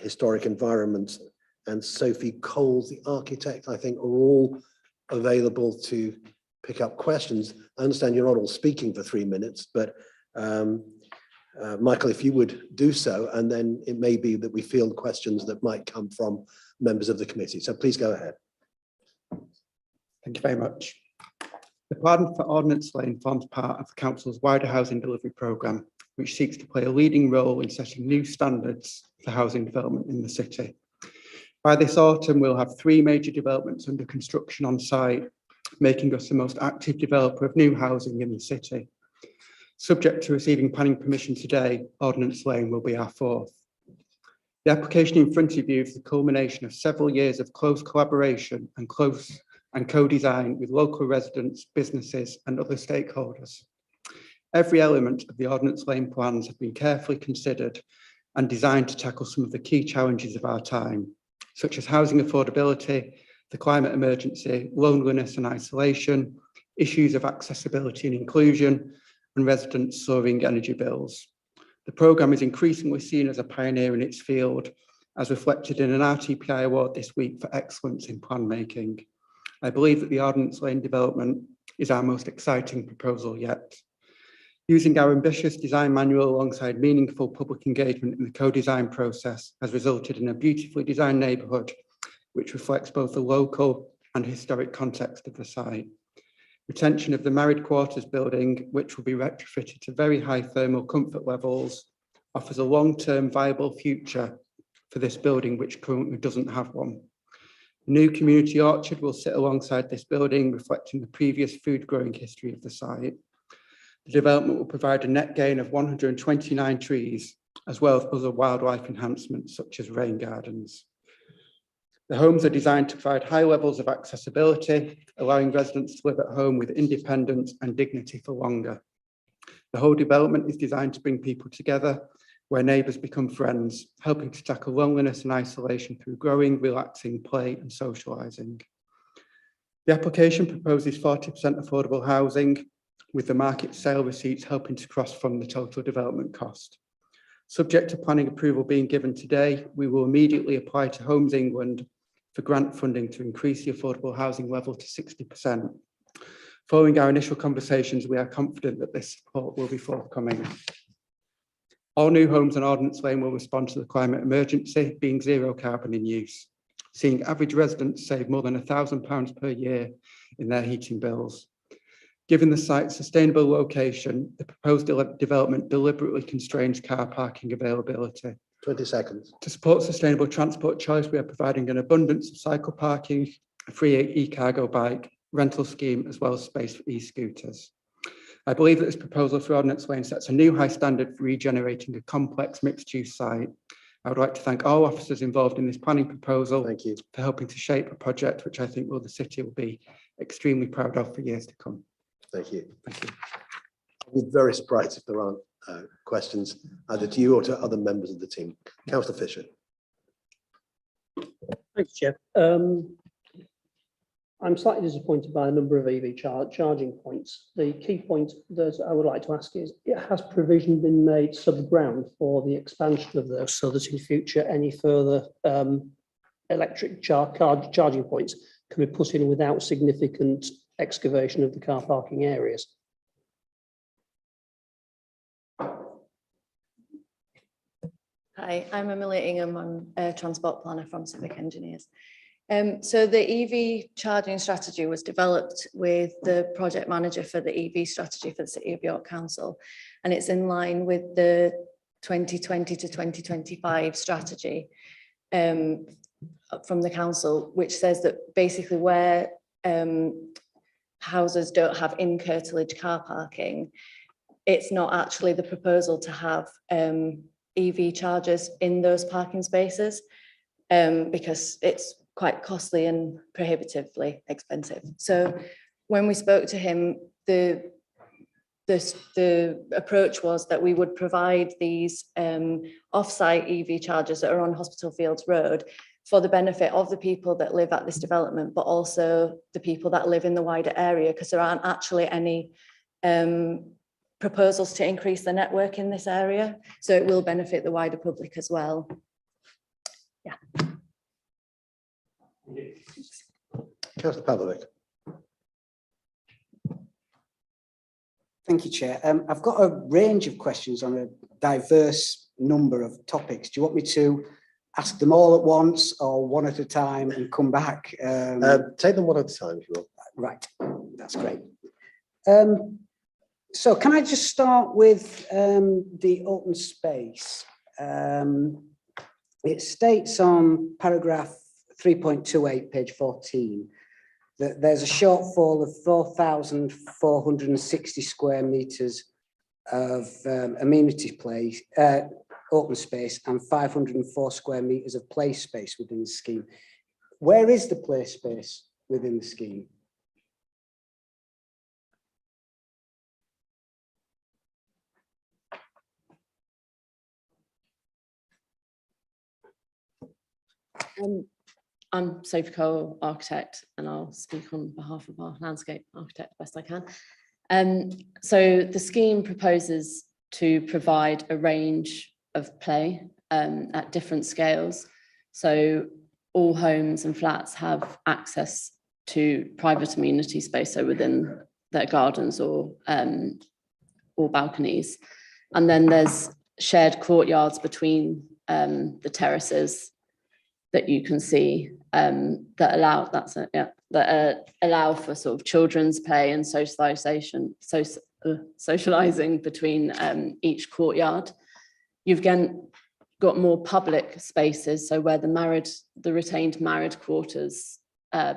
Historic Environment, and Sophie Coles, the architect, I think, are all available to pick up questions. I understand you're not all speaking for 3 minutes, but Michael, if you would do so, and then it may be that we field questions that might come from members of the committee. So please go ahead. Thank you very much. The plan for Ordnance Lane forms part of the Council's wider housing delivery programme, which seeks to play a leading role in setting new standards for housing development in the city. By this autumn, we'll have 3 major developments under construction on site, making us the most active developer of new housing in the city. Subject to receiving planning permission today, Ordnance Lane will be our 4th. The application in front of you is the culmination of several years of close collaboration and co-design with local residents, businesses and other stakeholders. Every element of the Ordnance Lane plans have been carefully considered and designed to tackle some of the key challenges of our time, such as housing affordability, the climate emergency, loneliness and isolation, issues of accessibility and inclusion, and residents' soaring energy bills. The programme is increasingly seen as a pioneer in its field, as reflected in an RTPI award this week for excellence in plan making. I believe that the Ordnance Lane development is our most exciting proposal yet. Using our ambitious design manual alongside meaningful public engagement in the co-design process has resulted in a beautifully designed neighbourhood, which reflects both the local and historic context of the site. Retention of the married quarters building, which will be retrofitted to very high thermal comfort levels, offers a long-term viable future for this building, which currently doesn't have one. The new community orchard will sit alongside this building, reflecting the previous food growing history of the site. The development will provide a net gain of 129 trees, as well as other wildlife enhancements such as rain gardens. The homes are designed to provide high levels of accessibility, allowing residents to live at home with independence and dignity for longer. The whole development is designed to bring people together where neighbours become friends, helping to tackle loneliness and isolation through growing, relaxing, play and socialising. The application proposes 40% affordable housing, with the market sale receipts helping to cross-fund the total development cost. Subject to planning approval being given today, we will immediately apply to Homes England for grant funding to increase the affordable housing level to 60%. Following our initial conversations, we are confident that this support will be forthcoming. All new homes on Ordnance Lane will respond to the climate emergency, being zero carbon in use, seeing average residents save more than £1,000 per year in their heating bills. Given the site's sustainable location, the proposed development deliberately constrains car parking availability. 20 seconds. To support sustainable transport choice, we are providing an abundance of cycle parking, a free e-cargo bike, rental scheme, as well as space for e-scooters. I believe that this proposal for Ordnance Lane sets a new high standard for regenerating a complex mixed-use site. I would like to thank all officers involved in this planning proposal. Thank you for helping to shape a project which I think the city will be extremely proud of for years to come. Thank you. Thank you. I'd be very surprised if there aren't questions either to you or to other members of the team. Councillor Fisher. Thanks, Chair. I'm slightly disappointed by the number of EV charging points. The key point that I would like to ask is, has provision been made sub-ground for the expansion of those so that in future any further electric charging points can be put in without significant excavation of the car parking areas? Hi, I'm Amelia Ingham. I'm a transport planner from Civic Engineers. So the EV charging strategy was developed with the project manager for the EV strategy for the City of York Council, and it's in line with the 2020 to 2025 strategy from the council, which says that basically where houses don't have in-curtilage car parking, it's not actually the proposal to have EV chargers in those parking spaces because it's quite costly and prohibitively expensive. So when we spoke to him, the approach was that we would provide these off-site EV chargers that are on Hospital Fields Road for the benefit of the people that live at this development, but also the people that live in the wider area, because there aren't actually any proposals to increase the network in this area. So it will benefit the wider public as well. Yeah. Councillor Pavlovic. Thank you, Chair. I've got a range of questions on a diverse number of topics. Do you want me to ask them all at once or one at a time and come back? Take them one at a time, if you will. Right, that's great. So can I just start with the open space? It states on paragraph 3.28, page 14, that there's a shortfall of 4,460 square metres of amenity place, open space, and 504 square metres of play space within the scheme. Where is the play space within the scheme? I'm Sophie Cole, architect, and I'll speak on behalf of our landscape architect best I can. So the scheme proposes to provide a range of play at different scales. So all homes and flats have access to private amenity space, so within their gardens or balconies. And then there's shared courtyards between the terraces that you can see that allow for sort of children's play and socialization, socializing between each courtyard. You've again got more public spaces, so where the retained married quarters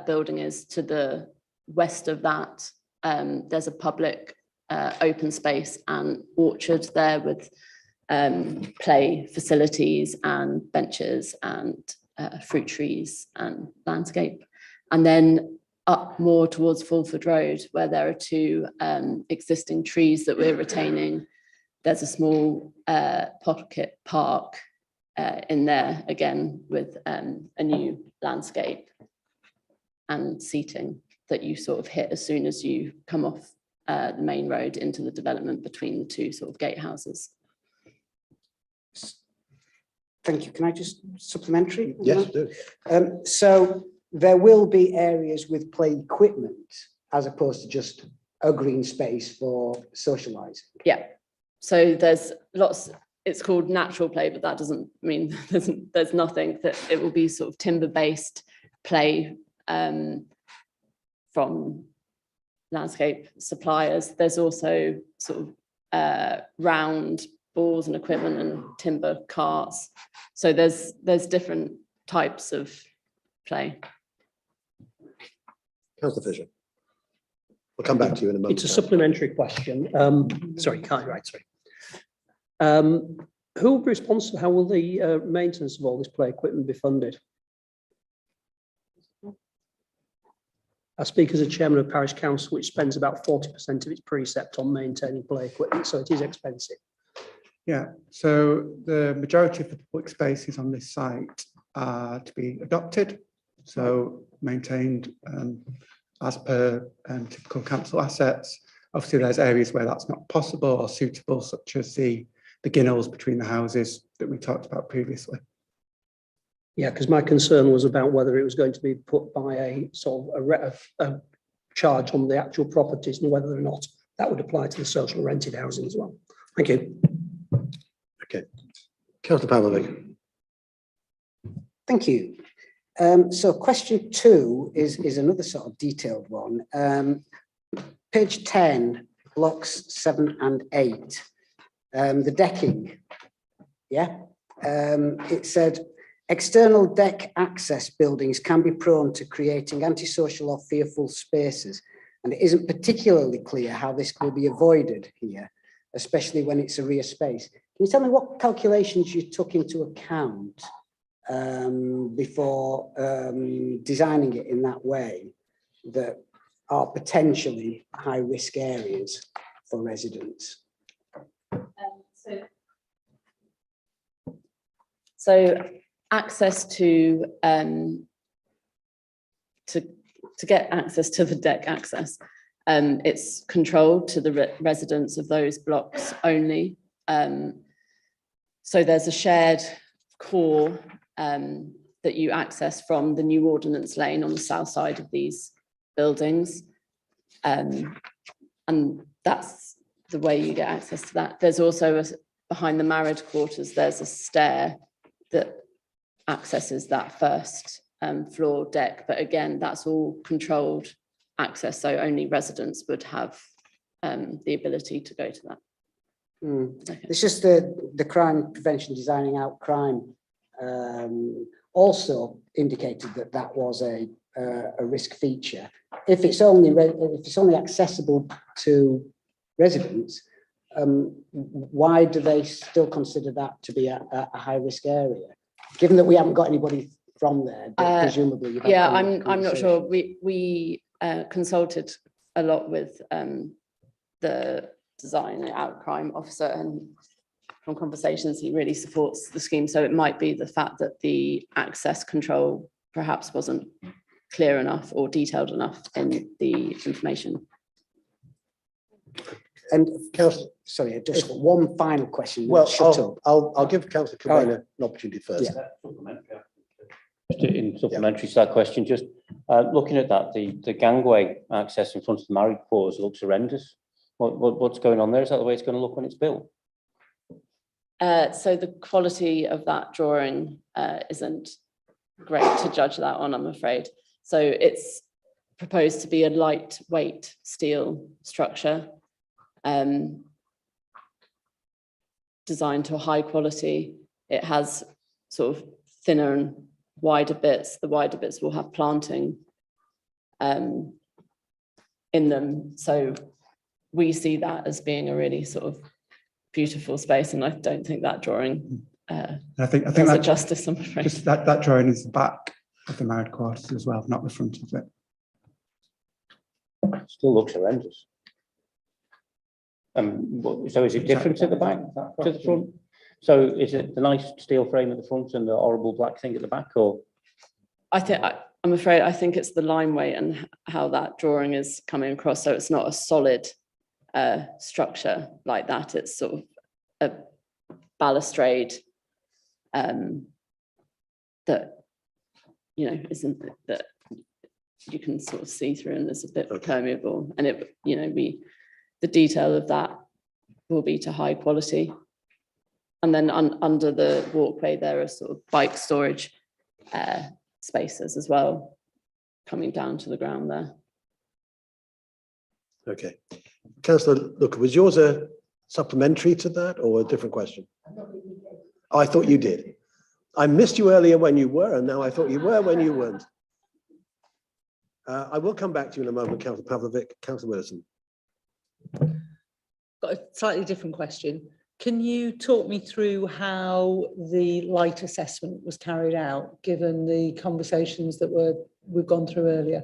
building is, to the west of that, there's a public open space and orchard there with play facilities and benches and fruit trees and landscape. And then up more towards Fulford Road, where there are two existing trees that we're retaining there's a small pocket park in there again with a new landscape and seating that you sort of hit as soon as you come off the main road into the development between the two sort of gatehouses. Thank you. Can I just supplementary? Yes, do. So there will be areas with play equipment as opposed to just a green space for socialising. Yeah. So there's lots, it's called natural play, but that doesn't mean there's nothing that it will be sort of timber-based play from landscape suppliers. There's also sort of round balls and equipment and timber carts. So there's different types of play. Councillor Fisher. We'll come back to you in a moment. It's a supplementary question. Sorry, can't right, sorry. Who will be responsible? How will the maintenance of all this play equipment be funded? I speak as a chairman of parish council, which spends about 40% of its precept on maintaining play equipment, so it is expensive. Yeah, so the majority of the public spaces on this site are to be adopted, so maintained as per typical council assets. Obviously, there's areas where that's not possible or suitable, such as the ginnels between the houses that we talked about previously. Yeah, because my concern was about whether it was going to be put by a sort of a charge on the actual properties and whether or not that would apply to the social rented housing as well. Thank you. Okay. Councillor Pavlovic. Thank you. So question 2 is another sort of detailed one. Page 10, blocks 7 and 8. The decking. Yeah. It said, external deck access buildings can be prone to creating antisocial or fearful spaces, and it isn't particularly clear how this will be avoided here, especially when it's a rear space. Can you tell me what calculations you took into account before designing it in that way that are potentially high-risk areas for residents? So access to get access to the deck access, it's controlled to the residents of those blocks only. So there's a shared core that you access from the new Ordnance lane on the south side of these buildings. And that's the way you get access to that. There's also behind the married quarters, there's a stair that accesses that first floor deck. But again, that's all controlled access. So only residents would have the ability to go to that. Okay. It's just the crime prevention designing out crime also indicated that that was a risk feature. If it's only accessible to residents, why do they still consider that to be a high risk area? Given that we haven't got anybody from there, presumably. Yeah, I'm not sure. We consulted a lot with the design out crime officer, and from conversations, he really supports the scheme. So it might be the fact that the access control perhaps wasn't clear enough or detailed enough in the information. And sorry, just one final question. Well, I'll give Councillor Cabana an opportunity first. Yeah. Just in supplementary to that question, just looking at that, the gangway access in front of the married quarters looks horrendous. What's going on there? Is that the way it's going to look when it's built? So the quality of that drawing isn't great to judge that on, I'm afraid. So it's proposed to be a lightweight steel structure, designed to a high quality. It has sort of thinner and wider bits. The wider bits will have planting in them. So we see that as being a really sort of beautiful space, and I don't think that drawing I think does that it justice, I'm afraid. Just that drawing is the back of the married quarters as well, not the front of it. Still looks horrendous. So is it different at the back to the front? So is it the nice steel frame at the front and the horrible black thing at the back, or? I'm afraid I think it's the line weight and how that drawing is coming across. So it's not a solid structure like that. It's sort of a balustrade that, you know, isn't that you can sort of see through, and it's a bit permeable. And it, you know, the detail of that will be to high quality. And then under the walkway, there are sort of bike storage spaces as well, coming down to the ground there. Okay. Councillor Looker, was yours a supplementary to that or a different question? Oh, I thought you did. I missed you earlier when you were, and now I thought you were when you weren't. I will come back to you in a moment, Councillor Pavlovic. Councillor Wilson. Got a slightly different question. Can you talk me through how the light assessment was carried out, given the conversations that we've gone through earlier?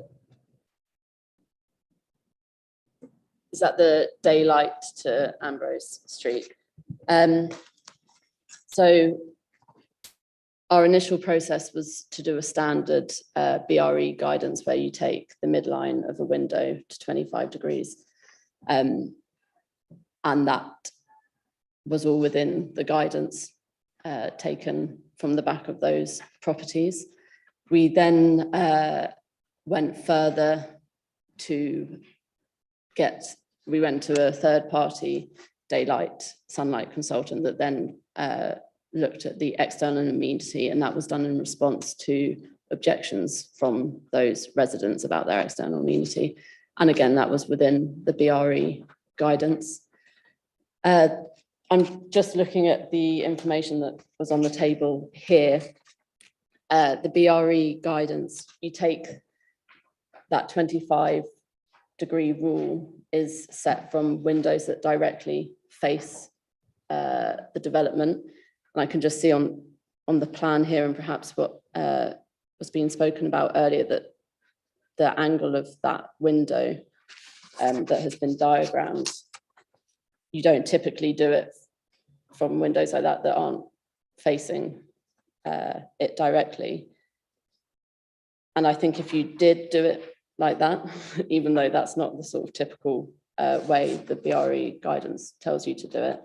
Is that the daylight to Ambrose Street? So our initial process was to do a standard BRE guidance where you take the midline of a window to 25 degrees. And that was all within the guidance taken from the back of those properties. We then went further to we went to a third party sunlight consultant that then looked at the external amenity, and that was done in response to objections from those residents about their external amenity. And again, that was within the BRE guidance. I'm just looking at the information that was on the table here. The BRE guidance, you take that 25-degree rule is set from windows that directly face the development. And I can just see on the plan here, and perhaps what was being spoken about earlier, that the angle of that window that has been diagrammed, you don't typically do it from windows like that aren't facing it directly. And I think if you did do it like that, even though that's not the sort of typical way the BRE guidance tells you to do it,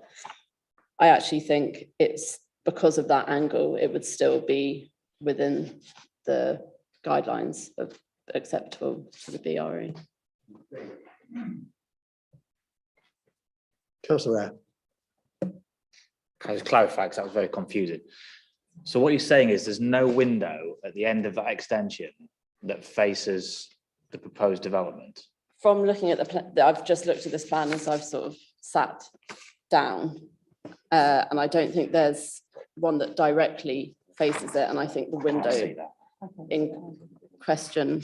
I actually think it's because of that angle, it would still be within the guidelines of acceptable to the BRE. Councillor Can I just clarify, because that was very confusing. So what you're saying is there's no window at the end of that extension that faces the proposed development? From looking at the plan, I've just looked at this plan as I've sort of sat down, and I don't think there's one that directly faces it. And I think the window in question,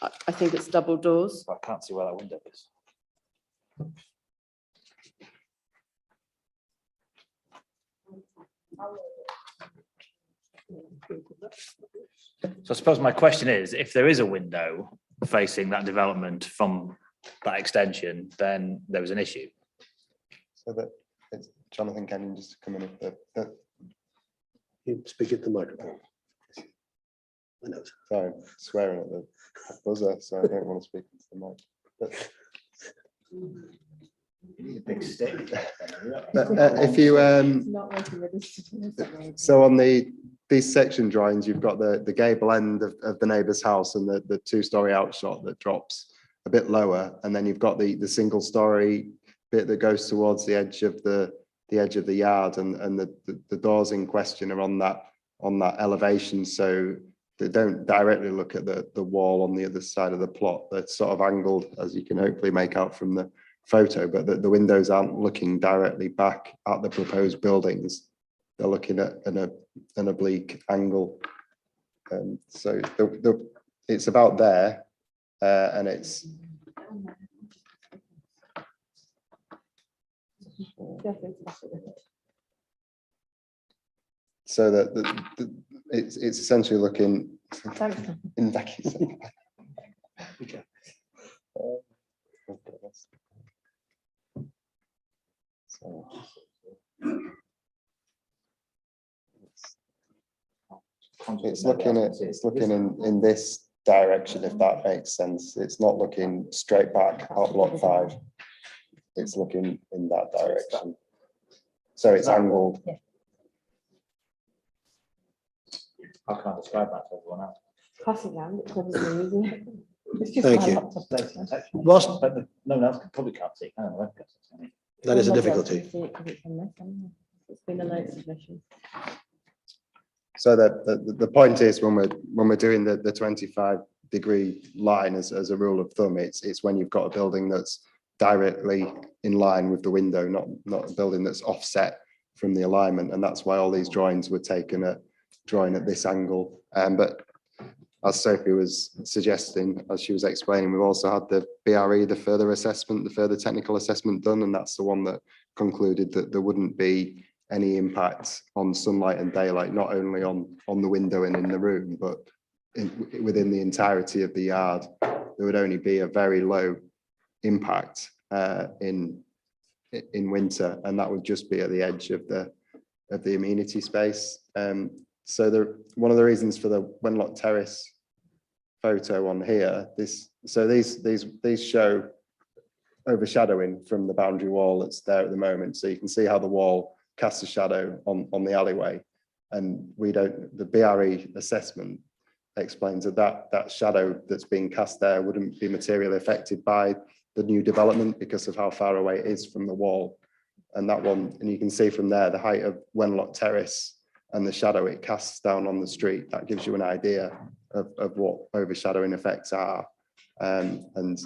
I think it's double doors. I can't see where that window is. So I suppose my question is, if there is a window facing that development from that extension, then there was an issue. So that it's Jonathan Kenyon just to come in. You speak at the microphone. I know. Sorry, I'm swearing at the buzzer, so I don't want to speak into the mic. But, you need a big stick. but if you so on these section drawings, you've got the gable end of the neighbour's house and the two-storey outshot that drops a bit lower, and then you've got the single-storey bit that goes towards the edge of the yard, and the doors in question are on that elevation, so they don't directly look at the wall on the other side of the plot. They're sort of angled, as you can hopefully make out from the photo, but the windows aren't looking directly back at the proposed buildings. They're looking at an oblique angle. So it's about there, and it's so that it's essentially looking in vacuum. It's looking in this direction, if that makes sense. It's not looking straight back at block 5. It's looking in that direction. So it's angled. I can't describe that to everyone else. Pass it down, it's probably easier. It's just Thank my you. laptop placement, actually. Whilst- But no one else probably can't see. I don't know. That is a difficulty. It's been a nice submission. So the point is when we're doing the 25-degree line as a rule of thumb, it's when you've got a building that's directly in line with the window, not a building that's offset from the alignment, and that's why all these drawings were taken at drawing at this angle. But as Sophie was suggesting, as she was explaining, we've also had the BRE, the further assessment, the further technical assessment done, and that's the one that concluded that there wouldn't be any impact on sunlight and daylight, not only on the window and in the room, but within the entirety of the yard. There would only be a very low impact in winter, and that would just be at the edge of the amenity space. So one of the reasons for the Wenlock Terrace photo on here, these show overshadowing from the boundary wall that's there at the moment. So you can see how the wall casts a shadow on the alleyway, and the BRE assessment explains that shadow that's being cast there wouldn't be materially affected by the new development because of how far away it is from the wall. And that one, and you can see from there the height of Wenlock Terrace and the shadow it casts down on the street. That gives you an idea of what overshadowing effects are. And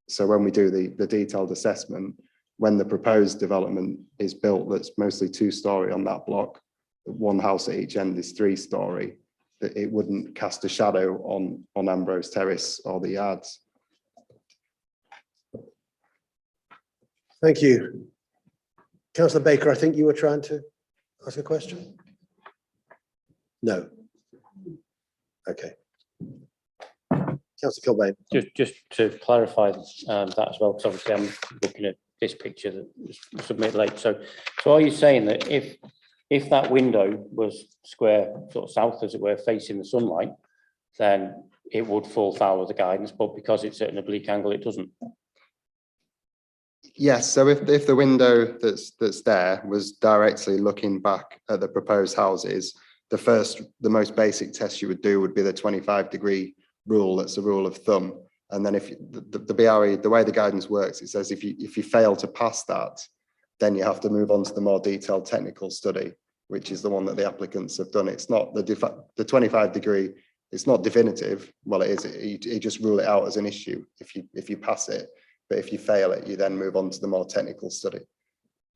so when we do the detailed assessment, when the proposed development is built, that's mostly 2-story on that block, one house at each end is 3-story, that it wouldn't cast a shadow on Ambrose Terrace or the yards. Thank you. Councillor Baker, I think you were trying to ask a question? No. Okay. Councillor Kilbane. Just to clarify that as well, because obviously I'm looking at this picture that was submitted late. So are you saying that if that window was square, sort of south as it were, facing the sunlight, then it would fall foul of the guidance, but because it's at an oblique angle, it doesn't? Yes, so if the window that's there was directly looking back at the proposed houses, the most basic test you would do would be the 25-degree rule. That's a rule of thumb. And then if the BRE, the way the guidance works, it says if you fail to pass that, then you have to move on to the more detailed technical study, which is the one that the applicants have done. It's not the 25-degree, it's not definitive. Well, it is, you just rule it out as an issue if you pass it. But if you fail it, you then move on to the more technical study,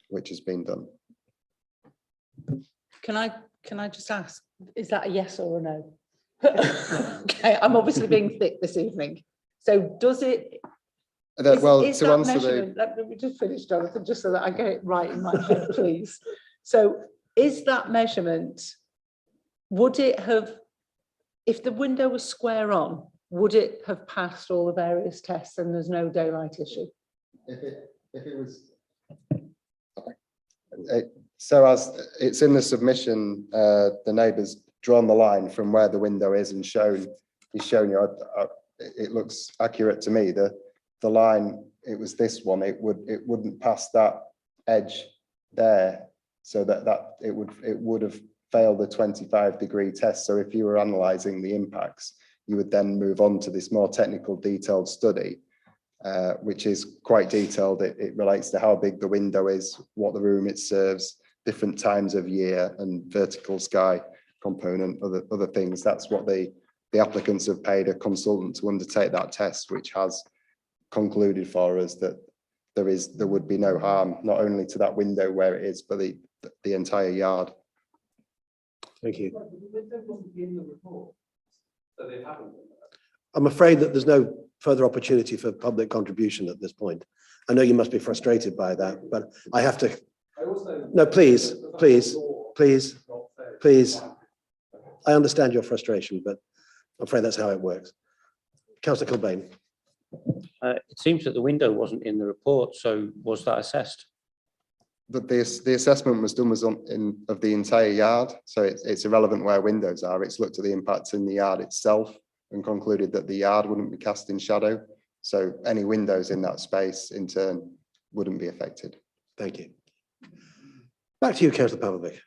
which has been done. Can I just ask, is that a yes or a no? Okay, I'm obviously being thick this evening. So does it? Well, is to that answer measurement, let me just finish, Jonathan, just so that I get it right in my head, please. So is that measurement, would it have, if the window was square on, would it have passed all the various tests and there's no daylight issue? If it was, so as it's in the submission, the neighbour's drawn the line from where the window is and he's shown you. It looks accurate to me. The line, it was this one. It wouldn't pass that edge there, so that it would have failed the 25-degree test. So if you were analysing the impacts, you would then move on to this more technical, detailed study, which is quite detailed. It relates to how big the window is, what the room it serves, different times of year, and vertical sky component, other things. That's what the applicants have paid a consultant to undertake that test, which has concluded for us that there would be no harm, not only to that window where it is, but the entire yard. Thank you. I'm afraid that there's no further opportunity for public contribution at this point. I know you must be frustrated by that, but I have to. No, please. I understand your frustration, but I'm afraid that's how it works. Councillor Kilbane. It seems that the window wasn't in the report, so was that assessed? But the assessment was done of the entire yard, so it's irrelevant where windows are. It's looked at the impacts in the yard itself and concluded that the yard wouldn't be cast in shadow. So any windows in that space in turn wouldn't be affected. Thank you. Back to you, Councillor Pavlovic.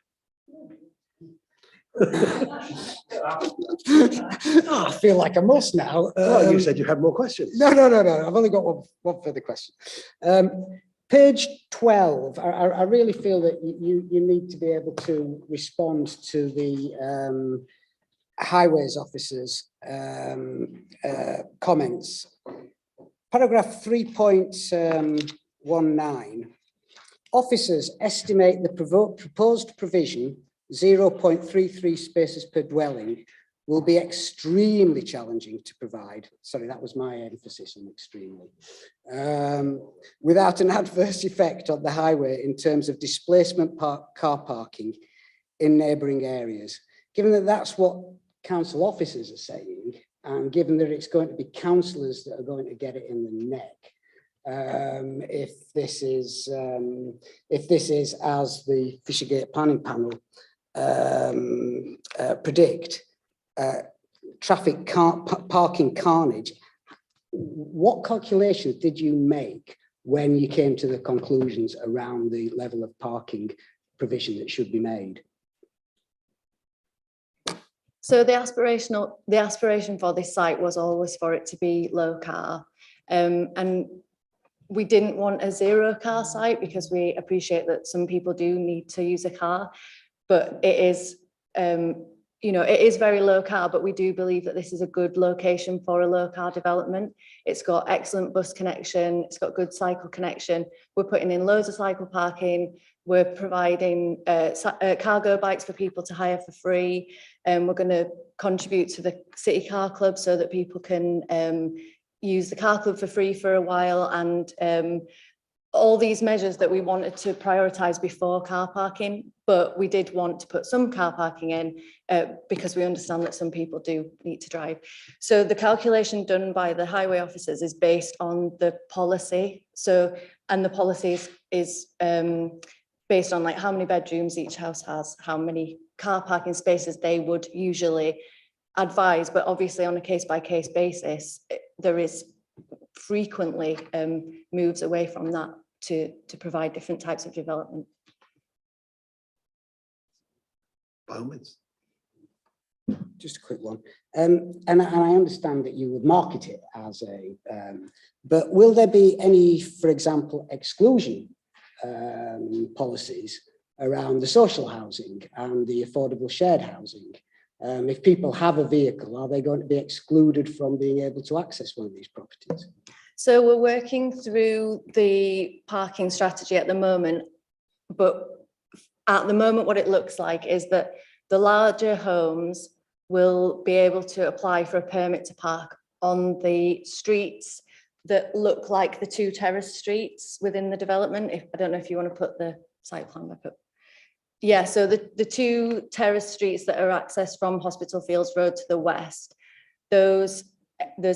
Oh, I feel like I must now. Well, you said you had more questions. No. I've only got one further question. Page 12, I really feel that you need to be able to respond to the highways officers' comments. Paragraph 3.19. Officers estimate the proposed provision 0.33 spaces per dwelling will be extremely challenging to provide. Sorry, that was my emphasis on extremely. Without an adverse effect on the highway in terms of displacement car parking in neighbouring areas. Given that that's what council officers are saying, and given that it's going to be councillors that are going to get it in the neck, if this is as the Fishergate Planning Panel predict, traffic parking carnage, what calculations did you make when you came to the conclusions around the level of parking provision that should be made? So the aspiration for this site was always for it to be low car, and we didn't want a zero car site because we appreciate that some people do need to use a car, but it is, it is very low car, but we do believe that this is a good location for a low car development. It's got excellent bus connection, it's got good cycle connection. We're putting in loads of cycle parking. We're providing cargo bikes for people to hire for free. We're going to contribute to the City Car Club so that people can use the car club for free for a while, and all these measures that we wanted to prioritise before car parking, but we did want to put some car parking in because we understand that some people do need to drive. So the calculation done by the highway officers is based on the policy. So, and the policy is based on like how many bedrooms each house has, how many car parking spaces they would usually advise, but obviously on a case-by-case basis, there is frequently moves away from that to provide different types of development. By all means. Just a quick one. And I understand that you would market it as a, but will there be any, for example, exclusion policies around the social housing and the affordable shared housing? If people have a vehicle, are they going to be excluded from being able to access one of these properties? So we're working through the parking strategy at the moment, but at the moment what it looks like is that the larger homes will be able to apply for a permit to park on the streets that look like the two terrace streets within the development. I don't know if you want to put the site plan back up. Yeah, so the two terrace streets that are accessed from Hospital Fields Road to the west, there's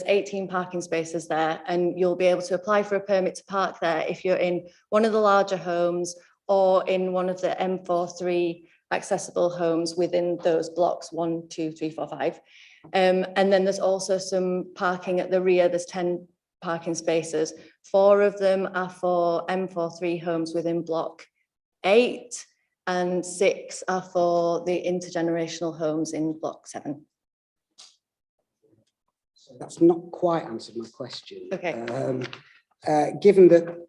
18 parking spaces there, and you'll be able to apply for a permit to park there if you're in one of the larger homes or in one of the M43 accessible homes within those blocks 1, 2, 3, 4, 5. And then there's also some parking at the rear. There's 10 parking spaces. 4 of them are for M43 homes within block 8. And 6 are for the intergenerational homes in block 7. So that's not quite answered my question. Okay. Given that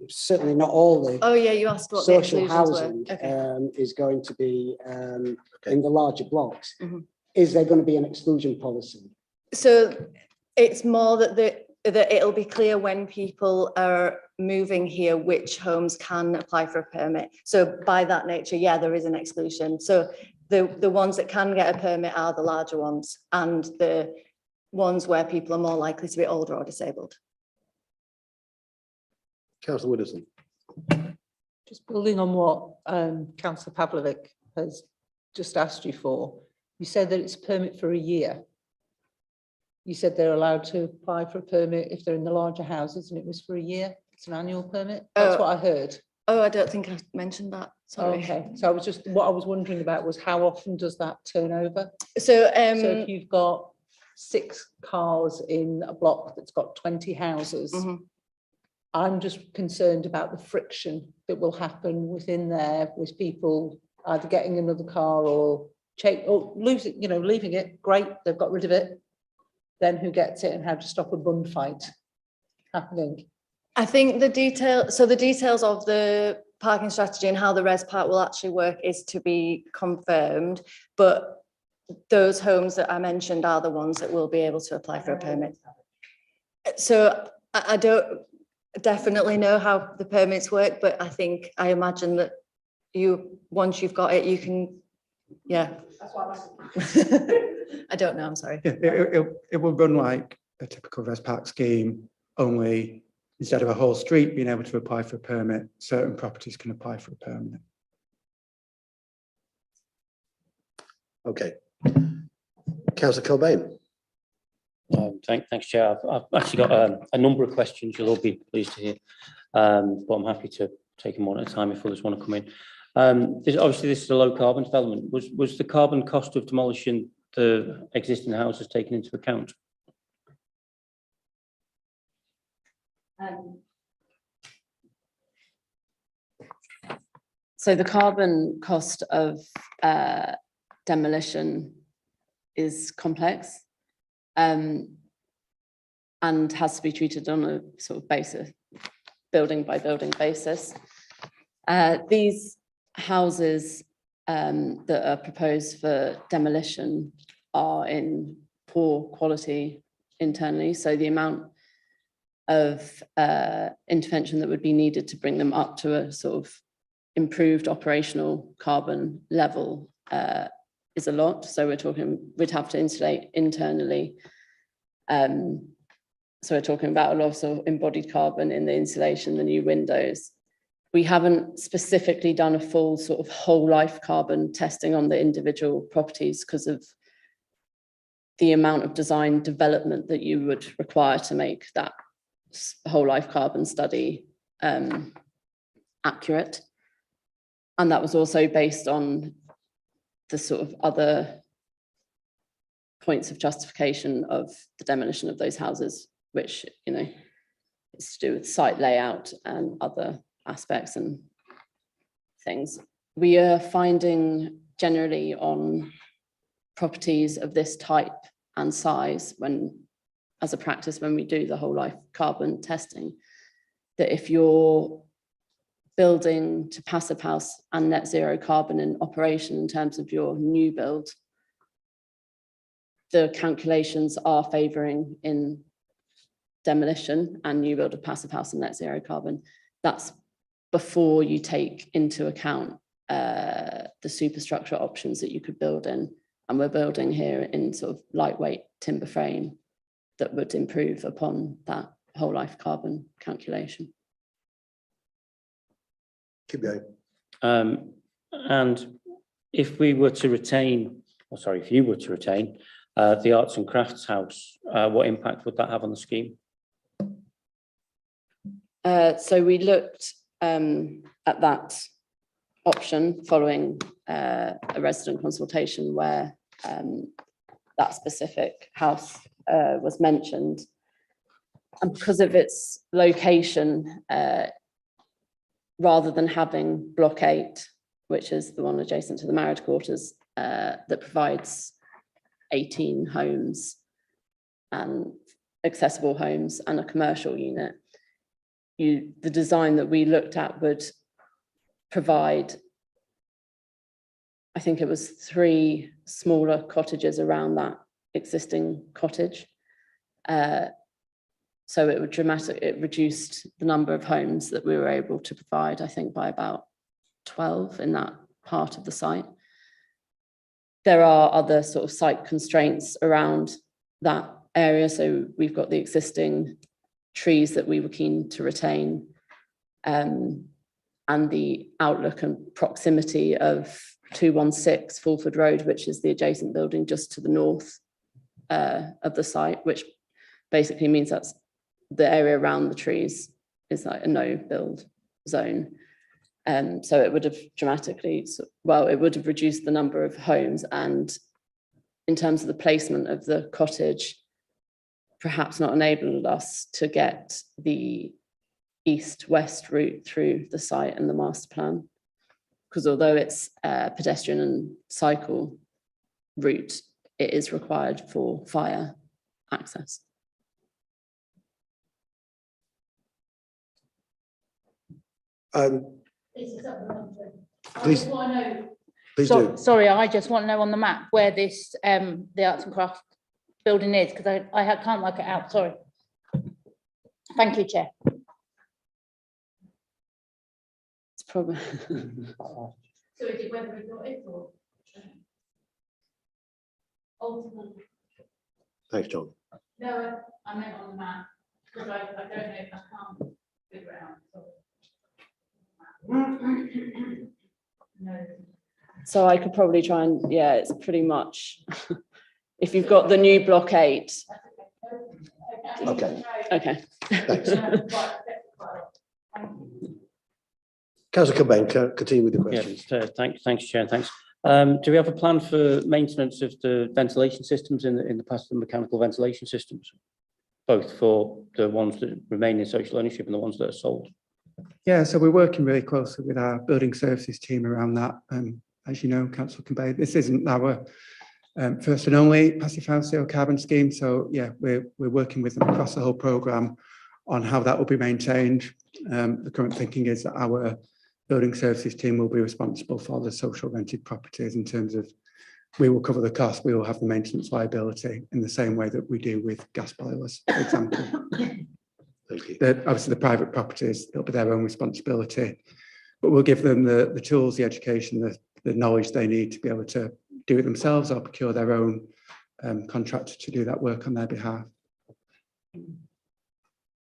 certainly not all the You asked what social the housing is going to be in the larger blocks. Is there going to be an exclusion policy? So it's more that it'll be clear when people are moving here which homes can apply for a permit. So by that nature, yeah, there is an exclusion. So the ones that can get a permit are the larger ones, and the ones where people are more likely to be older or disabled. Councillor Widdowson. Just building on what Councillor Pavlovic has just asked you for, you said that it's a permit for a year. You said they're allowed to apply for a permit if they're in the larger houses, and it was for a year. It's an annual permit. That's what I heard. Oh, I don't think I mentioned that. Sorry. Okay, so what I was wondering about was how often does that turn over? So, So if you've got 6 cars in a block that's got 20 houses, I'm just concerned about the friction that will happen within there with people either getting another car or losing, leaving it. Great, they've got rid of it. Then who gets it and how to stop a bun fight happening? I think the details of the parking strategy and how the res park will actually work is to be confirmed, but those homes that I mentioned are the ones that will be able to apply for a permit. So I don't definitely know how the permits work, but I imagine that once you've got it, you can, yeah. I don't know, I'm sorry. Yeah, it will run like a typical res park scheme, only instead of a whole street being able to apply for a permit, certain properties can apply for a permit. Okay. Councillor Kilbane. Thanks, Chair. I've actually got a number of questions you'll all be pleased to hear, but I'm happy to take them one at a time if others want to come in. Obviously, this is a low carbon development. Was the carbon cost of demolishing the existing houses taken into account? So the carbon cost of demolition is complex and has to be treated on a sort of basis, building by building basis. These houses that are proposed for demolition are in poor quality internally, so the amount of intervention that would be needed to bring them up to a sort of improved operational carbon level is a lot. So we'd have to insulate internally. So we're talking about a lot of sort of embodied carbon in the insulation, the new windows. We haven't specifically done a full sort of whole life carbon testing on the individual properties because of the amount of design development that you would require to make that whole life carbon study accurate. And that was also based on the sort of other points of justification of the demolition of those houses, which, is to do with site layout and other aspects and things. We are finding generally on properties of this type and size, as a practice, when we do the whole life carbon testing, that if you're building to passive house and net zero carbon in operation in terms of your new build, the calculations are favouring in demolition and new build of passive house and net zero carbon. That's before you take into account the superstructure options that you could build in. And we're building here in sort of lightweight timber frame that would improve upon that whole life carbon calculation. Keep going. And if we were to retain, if you were to retain the Arts and Crafts House, what impact would that have on the scheme? So we looked at that option following a resident consultation where that specific house was mentioned. And because of its location, rather than having Block 8, which is the one adjacent to the married quarters, that provides 18 homes and accessible homes and a commercial unit, the design that we looked at would provide, I think it was 3 smaller cottages around that existing cottage. So it would it reduced the number of homes that we were able to provide, I think, by about 12 in that part of the site. There are other sort of site constraints around that area. So we've got the existing trees that we were keen to retain, and the outlook and proximity of 216 Fulford Road, which is the adjacent building just to the north of the site, which basically means that's the area around the trees is like a no build zone. So it would have dramatically, well, it would have reduced the number of homes, and in terms of the placement of the cottage, perhaps not enabled us to get the east-west route through the site and the master plan. Because although it's a pedestrian and cycle route, it is required for fire access. Please, please do. Sorry, I just want to know on the map where this, the arts and crafts building is, because I can't work it out, sorry. Thank you, Chair. It's probably. So is it whether we got it or? Ultimately. Thanks, John. No, I meant on the map, because I don't know if I can't figure it out. No. So I could probably try and, yeah, it's pretty much, if you've got the new block 8. Okay. Okay. Thanks. Councillor Cobain, continue with the questions. Yeah, thanks, Chair, thanks. Do we have a plan for maintenance of the ventilation systems in the past, the mechanical ventilation systems, both for the ones that remain in social ownership and the ones that are sold? Yeah, so we're working really closely with our building services team around that. As you know, Councillor Cobain, this isn't our first and only passive house zero carbon scheme. So yeah, we're working with them across the whole programme on how that will be maintained. The current thinking is that our building services team will be responsible for the social rented properties in terms of we will cover the cost, we will have the maintenance liability in the same way that we do with gas boilers, for example. Thank you. Obviously the private properties, it'll be their own responsibility, but we'll give them the tools, the education, the knowledge they need to be able to do it themselves or procure their own contractor to do that work on their behalf.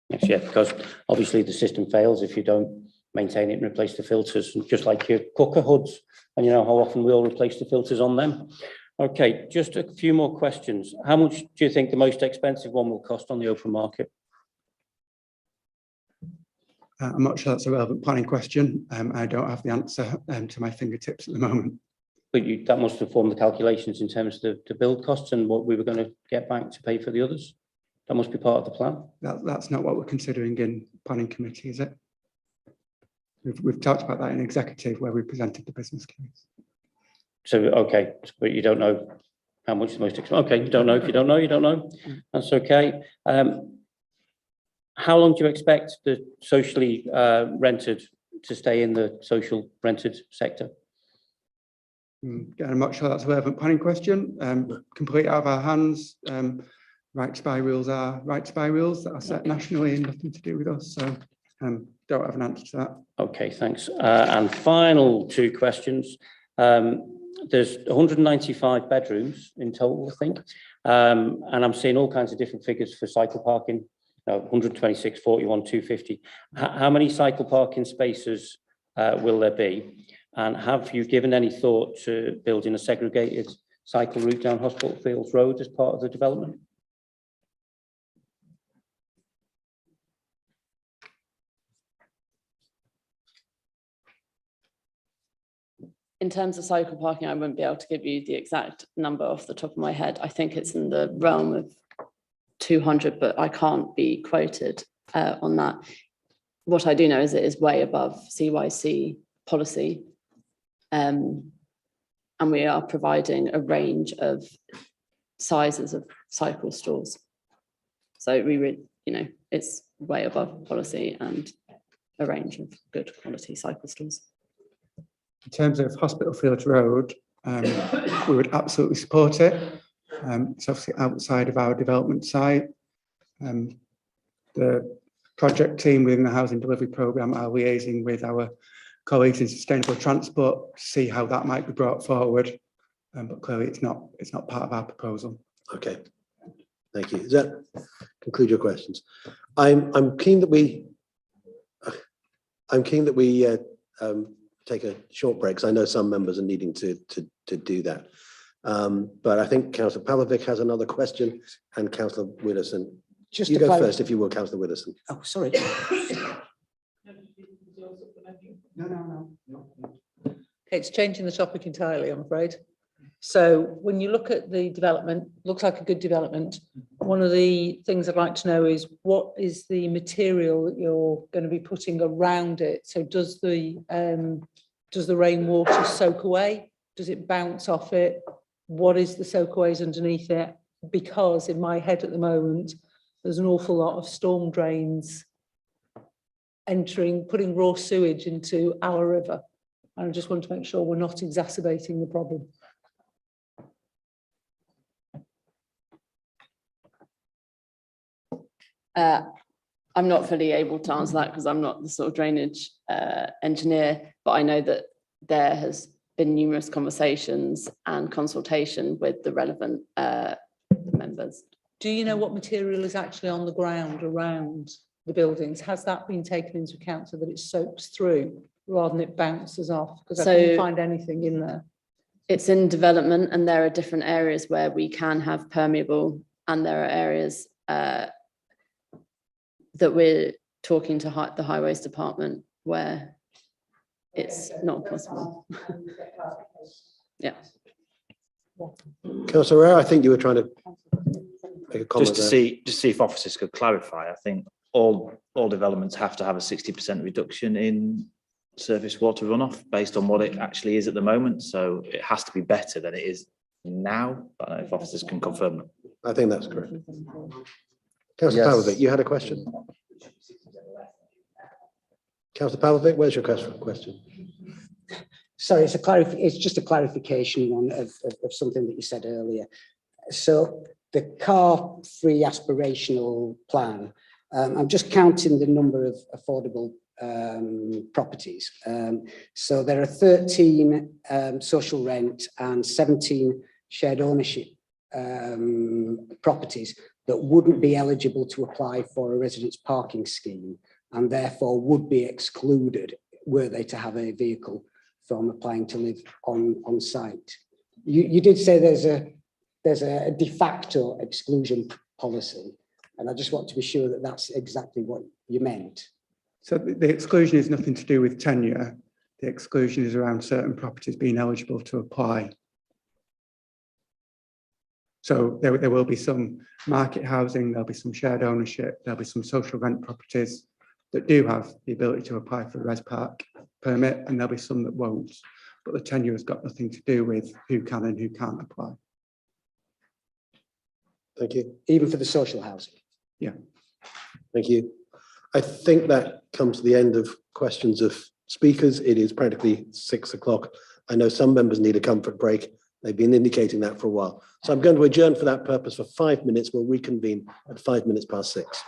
Yes, yeah, because obviously the system fails if you don't maintain it and replace the filters, just like your cooker hoods, and you know how often we all replace the filters on them. Okay, just a few more questions. How much do you think the most expensive one will cost on the open market? I'm not sure that's a relevant planning question. I don't have the answer to my fingertips at the moment. But that must inform the calculations in terms of the build costs and what we were going to get back to pay for the others. That must be part of the plan. That's not what we're considering in planning committee, is it? We've talked about that in executive where we presented the business case. So, okay, but you don't know how much the most expensive. Okay, you don't know. If you don't know, you don't know. That's okay. How long do you expect the socially rented to stay in the social rented sector? Again, I'm not sure that's a relevant planning question. Completely out of our hands. Right to buy rules are right to buy rules that are set nationally and nothing to do with us. So don't have an answer to that. Okay, thanks. And final two questions. There's 195 bedrooms in total, I think. And I'm seeing all kinds of different figures for cycle parking. 126, 41, 250. How many cycle parking spaces will there be? And have you given any thought to building a segregated cycle route down Hospital Fields Road as part of the development? In terms of cycle parking, I wouldn't be able to give you the exact number off the top of my head. I think it's in the realm of 200, but I can't be quoted on that. What I do know is it is way above CYC policy. And we are providing a range of sizes of cycle stores. So we would, you know, it's way above policy and a range of good quality cycle stores. In terms of Hospital Fields Road, we would absolutely support it. It's obviously outside of our development site. The project team within the housing delivery programme are liaising with our colleagues in sustainable transport to see how that might be brought forward. But clearly it's not part of our proposal. Okay, thank you. Does that conclude your questions? I'm keen that we take a short break, because I know some members are needing to do that. But I think Councillor Pavlovic has another question, and Councillor Widdowson. Just you go first, if you will, Councillor Widdowson. Oh, sorry. It's changing the topic entirely, I'm afraid. So when you look at the development, looks like a good development. One of the things I'd like to know is what is the material that you're going to be putting around it? So does the rainwater soak away? Does it bounce off it? What is the soakaways underneath it? Because in my head at the moment, there's an awful lot of storm drains putting raw sewage into our river. And I just want to make sure we're not exacerbating the problem. I'm not fully able to answer that because I'm not the sort of drainage engineer, but I know that there has been numerous conversations and consultation with the relevant members. Do you know what material is actually on the ground around the buildings? Has that been taken into account so that it soaks through rather than it bounces off? Because I couldn't find anything in there. It's in development and there are different areas where we can have permeable, and there are areas that we're talking to the highways department where it's not possible. Yeah. Councillor Rare, I think you were trying to make a comment Just to see if officers could clarify. I think all developments have to have a 60% reduction in surface water runoff based on what it actually is at the moment. So it has to be better than it is now. I don't know if officers can confirm that. I think that's correct. Councillor Pavlovic, you had a question? Councillor Pavlovic, where's your question? Sorry, it's just a clarification of something that you said earlier. So the car-free aspirational plan, I'm just counting the number of affordable properties. So there are 13 social rent and 17 shared ownership properties that wouldn't be eligible to apply for a residence parking scheme and therefore would be excluded were they to have a vehicle from applying to live on site. You did say there's a de facto exclusion policy, and I just want to be sure that that's exactly what you meant. So the exclusion is nothing to do with tenure. The exclusion is around certain properties being eligible to apply. So there will be some market housing, there'll be some shared ownership, there'll be some social rent properties that do have the ability to apply for a res park permit, and there'll be some that won't. But the tenure has got nothing to do with who can and who can't apply. Thank you. Even for the social housing? Yeah. Thank you. I think that comes to the end of questions of speakers. It is practically 6 o'clock. I know some members need a comfort break. They've been indicating that for a while. So I'm going to adjourn for that purpose for 5 minutes. We'll reconvene at 5 minutes past 6.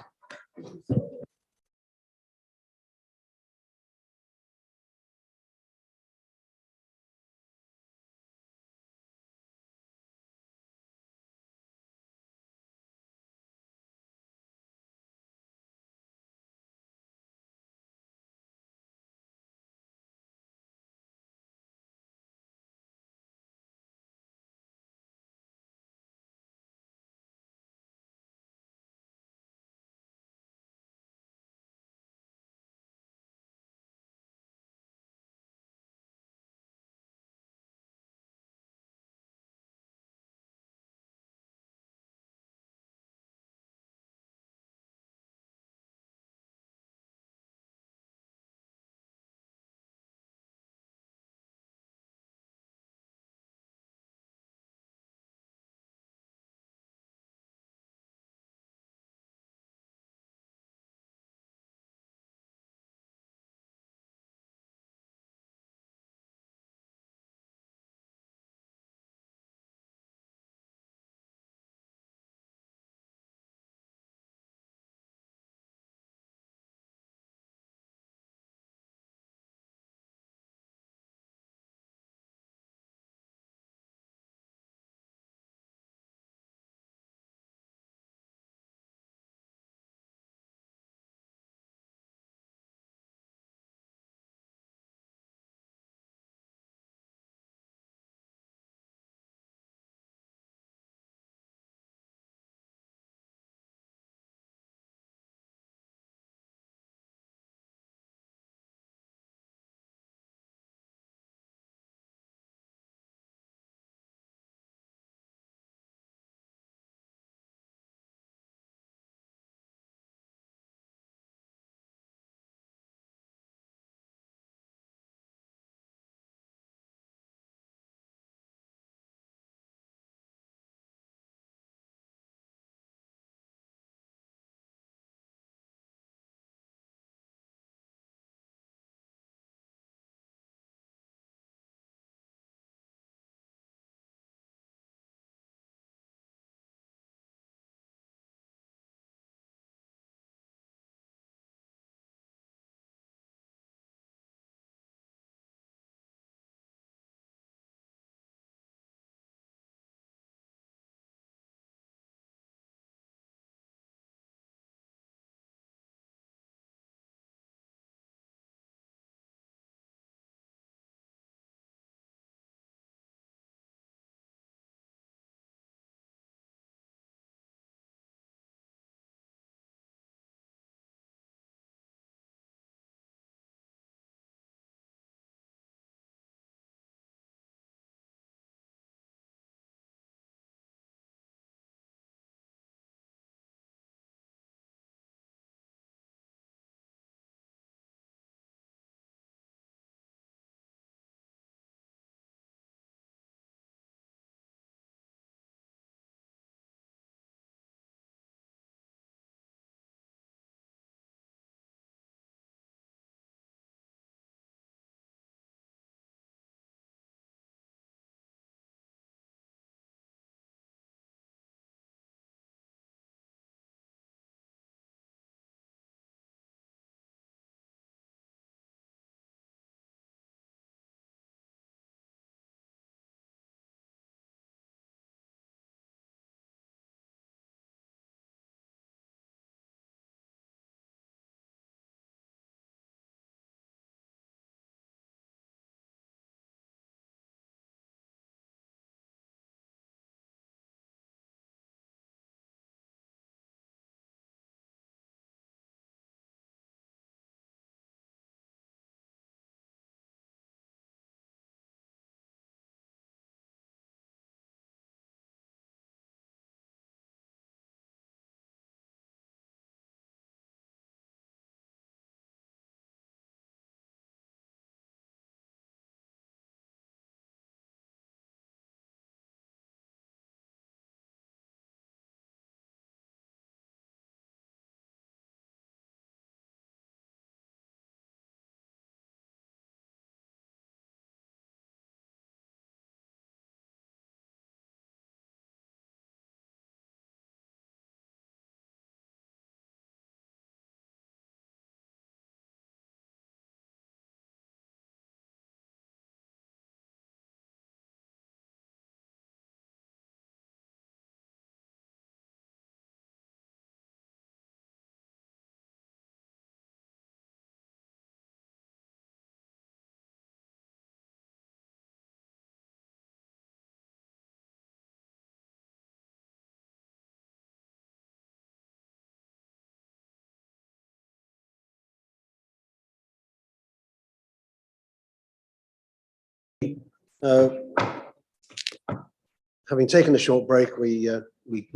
Having taken a short break, we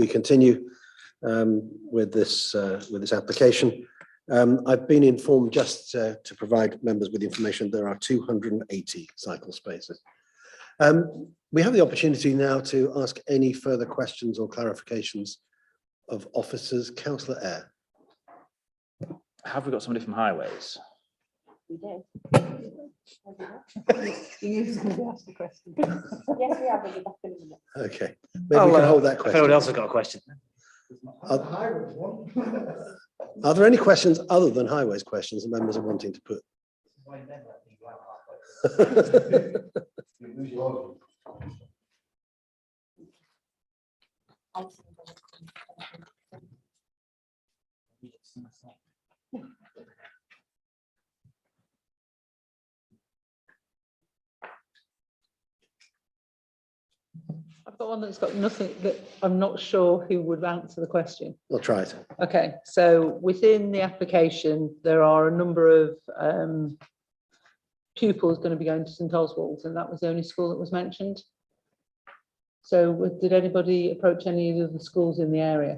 continue with this application. I've been informed, just to provide members with information, there are 280 cycle spaces. We have the opportunity now to ask any further questions or clarifications of officers. Councillor Eyre. Have we got somebody from Highways? We did. You're going to be asked a question. Yes, we have. We'll be back in a minute. Okay, maybe we can hold that If question. anyone else has got a question. Are there any questions other than Highways questions that members are wanting to put? I've got one that's got nothing, that I'm not sure who would answer the question. We'll try it. Okay, so within the application, there are a number of pupils going to be going to St Oswald's, and that was the only school that was mentioned. So did anybody approach any of the schools in the area?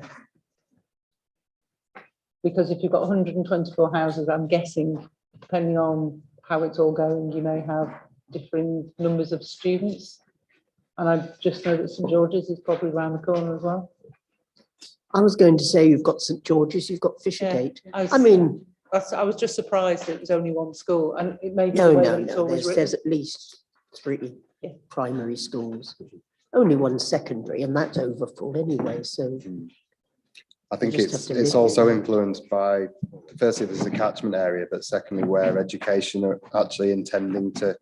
Because if you've got 124 houses, I'm guessing, depending on how it's all going, you may have differing numbers of students. And I just know that St George's is probably around the corner as well. I was going to say you've got St George's, you've got Fishergate. Yeah, I mean, I was just surprised that it was only one school, and it may be no, the way no, that it's no. always There's written. at least 3 primary schools. Only one secondary, and that's over full anyway. So I think you just have to it's live also with it. influenced by, firstly, there's a catchment area, but secondly, where education are actually intending to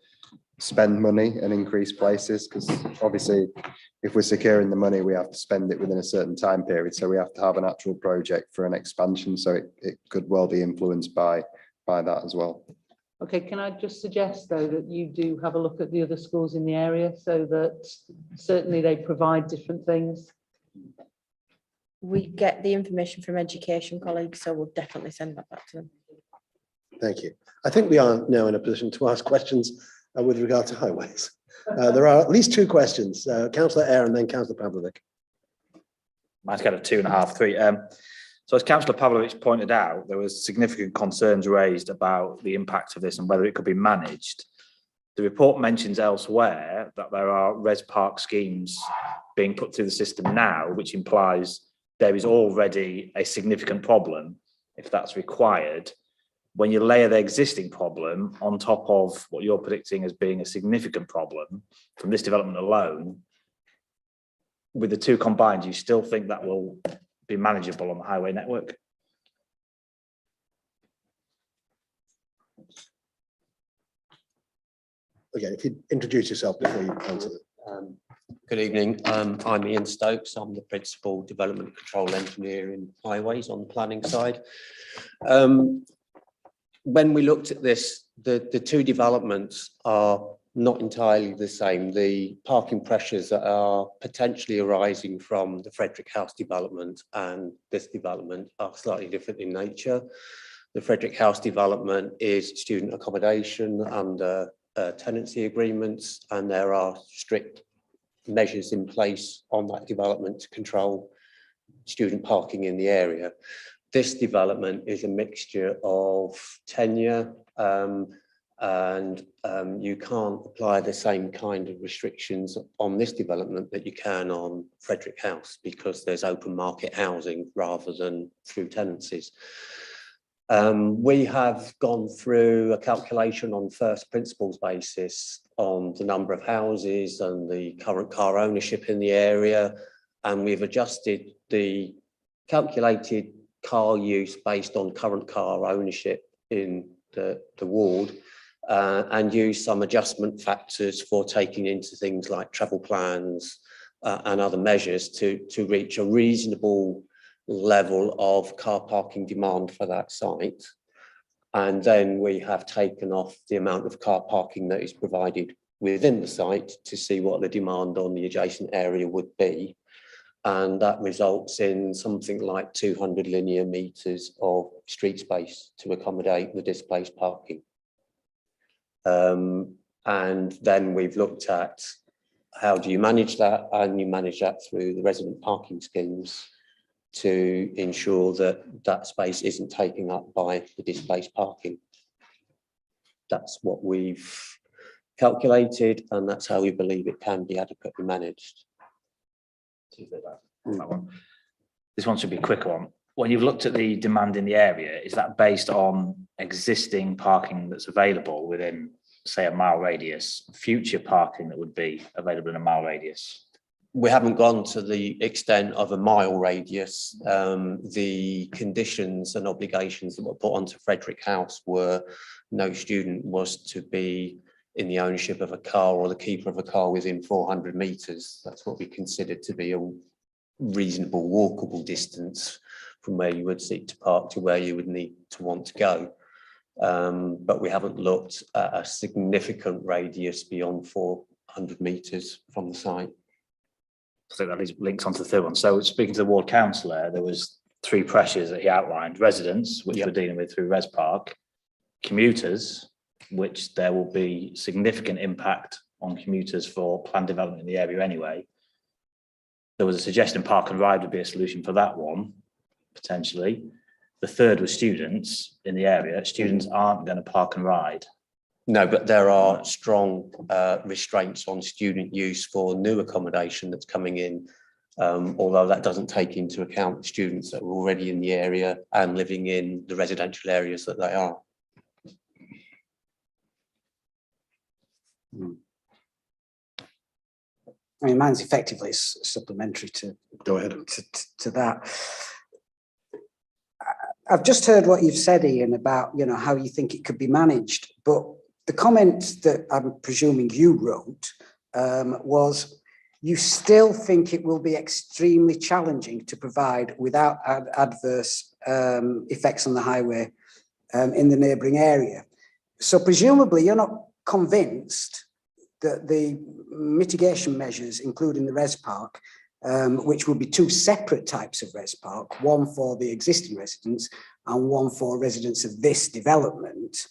spend money and increase places, because obviously if we're securing the money, we have to spend it within a certain time period. So we have to have an actual project for an expansion. So it could well be influenced by that as well. Okay, can I just suggest though that you do have a look at the other schools in the area, so that certainly they provide different things. We get the information from education colleagues, so we'll definitely send that back to them. Thank you. I think we are now in a position to ask questions with regard to Highways. There are at least 2 questions. Councillor Eyre and then Councillor Pavlovic. Mine's kind of 2.5, 3. So as Councillor Pavlovich pointed out, there was significant concerns raised about the impact of this and whether it could be managed. The report mentions elsewhere that there are res park schemes being put through the system now, which implies there is already a significant problem if that's required. When you layer the existing problem on top of what you're predicting as being a significant problem from this development alone, with the 2 combined, you still think that will be manageable on the highway network? Again, if you introduce yourself before you answer it. Good evening. I'm Ian Stokes. I'm the Principal Development Control Engineer in Highways on the planning side. When we looked at this, the 2 developments are not entirely the same. The parking pressures that are potentially arising from the Frederick House development and this development are slightly different in nature. The Frederick House development is student accommodation under tenancy agreements, and there are strict measures in place on that development to control student parking in the area. This development is a mixture of tenure and you can't apply the same kind of restrictions on this development that you can on Frederick House, because there's open market housing rather than through tenancies. We have gone through a calculation on first principles basis on the number of houses and the current car ownership in the area, and we've adjusted the calculated car use based on current car ownership in the ward, and use some adjustment factors for taking into things like travel plans and other measures to reach a reasonable level of car parking demand for that site. And then we have taken off the amount of car parking that is provided within the site to see what the demand on the adjacent area would be. And that results in something like 200 linear meters of street space to accommodate the displaced parking. And then we've looked at how do you manage that, and you manage that through the resident parking schemes to ensure that that space isn't taken up by the displaced parking. That's what we've calculated, and that's how we believe it can be adequately managed. This one should be a quick one. When you've looked at the demand in the area, is that based on existing parking that's available within, say, a mile radius, future parking that would be available in a mile radius? We haven't gone to the extent of a mile radius. The conditions and obligations that were put onto Frederick House were no student was to be in the ownership of a car or the keeper of a car within 400 metres. That's what we considered to be a reasonable walkable distance from where you would seek to park to where you would need to want to go. But we haven't looked at a significant radius beyond 400 metres from the site. So that links onto the third one. So speaking to the ward councillor, there was 3 pressures that he outlined: residents, which we're dealing with through Res Park; commuters, which there will be significant impact on commuters for planned development in the area anyway. There was a suggestion park and ride would be a solution for that one, potentially. The third was students in the area. Students aren't going to park and ride. No, but there are strong restraints on student use for new accommodation that's coming in, although that doesn't take into account students that are already in the area and living in the residential areas that they are. I mean, mine's effectively supplementary to go ahead to that. I've just heard what you've said, Ian, about how you think it could be managed, but the comment that I'm presuming you wrote was you still think it will be extremely challenging to provide without adverse effects on the highway in the neighbouring area. So presumably you're not convinced that the mitigation measures, including the Res Park, which will be 2 separate types of Res Park, one for the existing residents and one for residents of this development,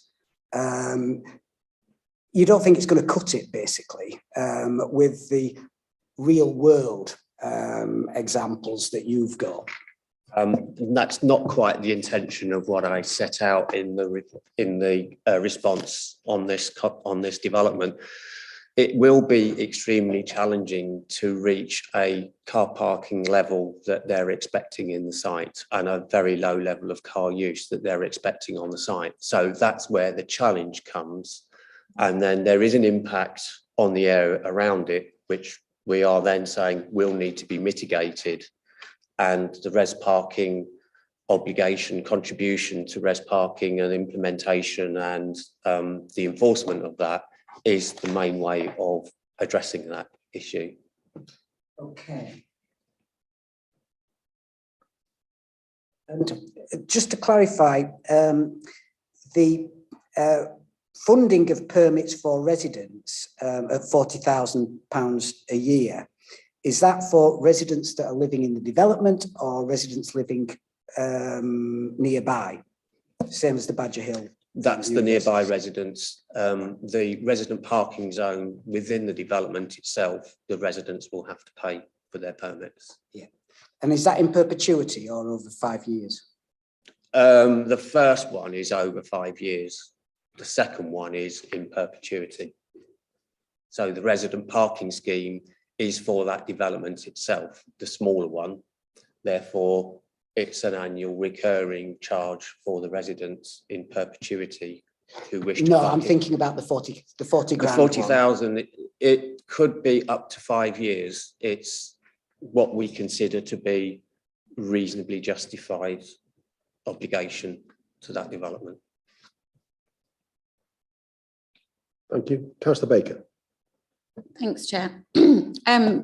you don't think it's going to cut it, basically, with the real world examples that you've got? That's not quite the intention of what I set out in the response on this development. It will be extremely challenging to reach a car parking level that they're expecting in the site and a very low level of car use that they're expecting on the site. So that's where the challenge comes. And then there is an impact on the area around it, which we are then saying will need to be mitigated. And the res parking obligation, contribution to res parking and implementation and the enforcement of that is the main way of addressing that issue. Okay. And just to clarify, the funding of permits for residents at £40,000 a year, is that for residents that are living in the development or residents living nearby? Same as the Badger Hill. That's the nearby residents. The resident parking zone within the development itself, the residents will have to pay for their permits. Yeah. And is that in perpetuity or over 5 years? The first one is over 5 years. The second one is in perpetuity. So the resident parking scheme is for that development itself, the smaller one. Therefore, it's an annual recurring charge for the residents in perpetuity who wish to. No, I'm thinking about the 40 grand. The 40,000, it could be up to 5 years. It's what we consider to be reasonably justified obligation to that development. Thank you. Councillor Baker. Thanks, Chair.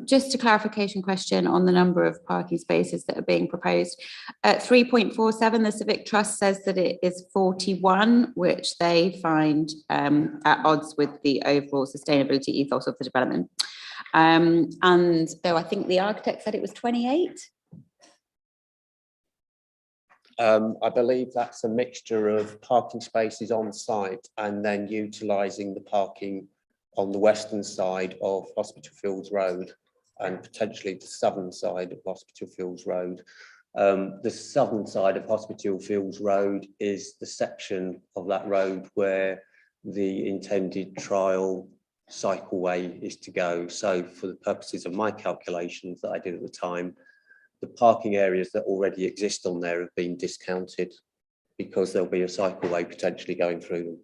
Just a clarification question on the number of parking spaces that are being proposed. At 3.47, the Civic Trust says that it is 41, which they find at odds with the overall sustainability ethos of the development. And though I think the architect said it was 28. I believe that's a mixture of parking spaces on site and then utilising the parking on the western side of Hospital Fields Road and potentially the southern side of Hospital Fields Road. The southern side of Hospital Fields Road is the section of that road where the intended trial cycleway is to go. So for the purposes of my calculations that I did at the time, the parking areas that already exist on there have been discounted because there'll be a cycleway potentially going through them.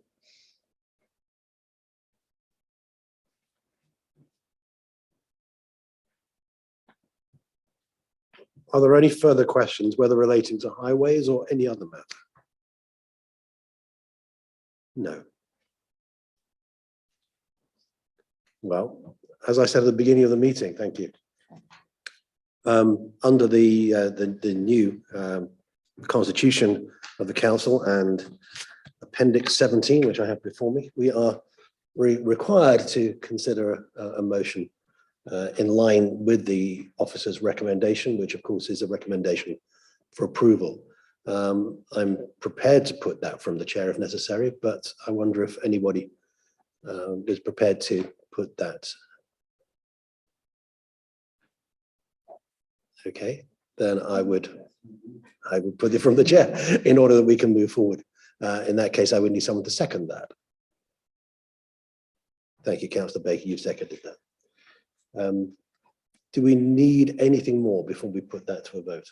Are there any further questions, whether relating to highways or any other matter? No. Well, as I said at the beginning of the meeting, thank you. Under the new constitution of the council and Appendix 17, which I have before me, we are required to consider a motion in line with the officer's recommendation, which of course is a recommendation for approval. I'm prepared to put that from the chair if necessary, but I wonder if anybody is prepared to put that. Okay, then I would put it from the chair in order that we can move forward. In that case, I would need someone to second that. Thank you, Councillor Baker, you've seconded that. Do we need anything more before we put that to a vote?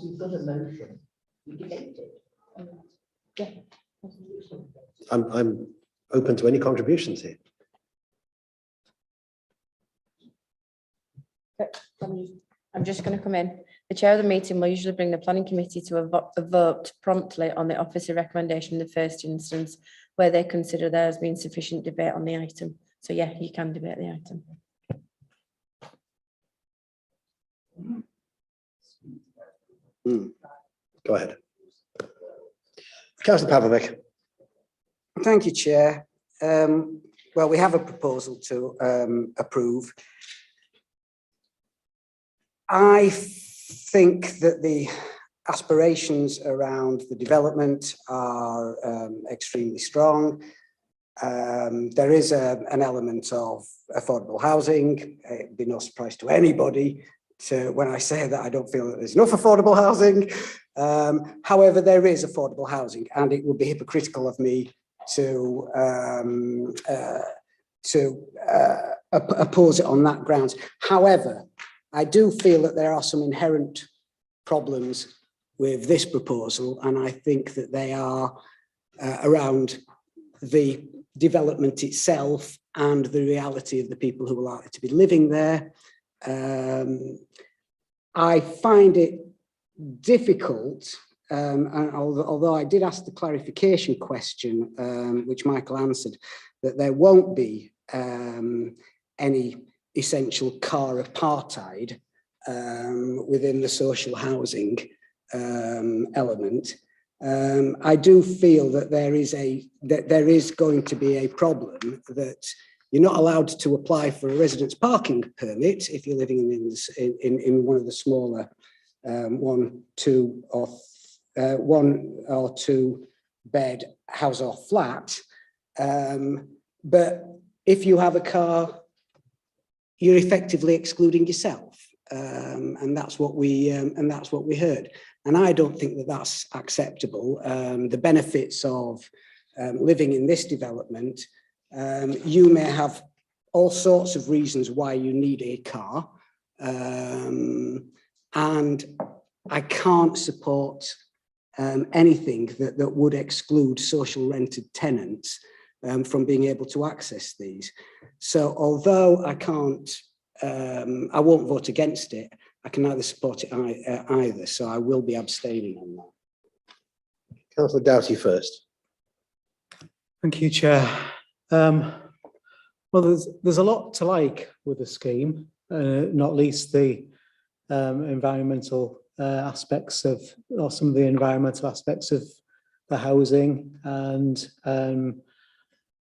You've got a motion. You debate it. I'm open to any contributions here. I'm just going to come in. The chair of the meeting will usually bring the planning committee to a vote promptly on the officer recommendation in the first instance, where they consider there has been sufficient debate on the item. So yeah, you can debate the item. Go ahead. Councillor Pavlovic. Thank you, Chair. Well, we have a proposal to approve. I think that the aspirations around the development are extremely strong. There is an element of affordable housing. It'd be no surprise to anybody when I say that I don't feel that there's enough affordable housing. However, there is affordable housing, and it would be hypocritical of me to oppose it on that grounds. However, I do feel that there are some inherent problems with this proposal, and I think that they are around the development itself and the reality of the people who are likely to be living there. I find it difficult, and although I did ask the clarification question, which Michael answered, that there won't be any essential car apartheid within the social housing element. I do feel that there is going to be a problem that you're not allowed to apply for a residence parking permit if you're living in one of the smaller one or two bed house or flat. But if you have a car, you're effectively excluding yourself, and that's what we heard. And I don't think that that's acceptable. The benefits of living in this development, you may have all sorts of reasons why you need a car, and I can't support anything that would exclude social rented tenants from being able to access these. So although I can't, I won't vote against it, I can neither support it either, so I will be abstaining on that. Councillor Doughty first. Thank you, Chair. Well, there's a lot to like with the scheme, not least the environmental aspects of, or some of the environmental aspects of the housing, and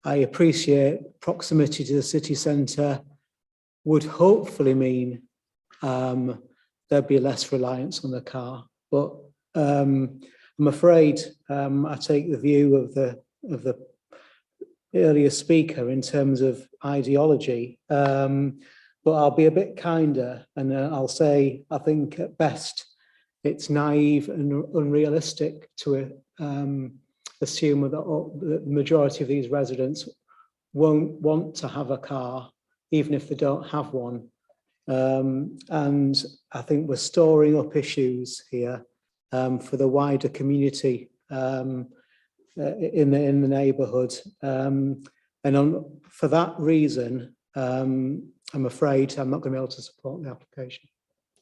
I appreciate proximity to the city centre would hopefully mean that there'd be less reliance on the car. But I'm afraid I take the view of the earlier speaker in terms of ideology, but I'll be a bit kinder and I'll say I think at best it's naive and unrealistic to assume that the majority of these residents won't want to have a car, even if they don't have one. And I think we're storing up issues here for the wider community in the neighbourhood. For that reason, I'm afraid I'm not going to be able to support the application.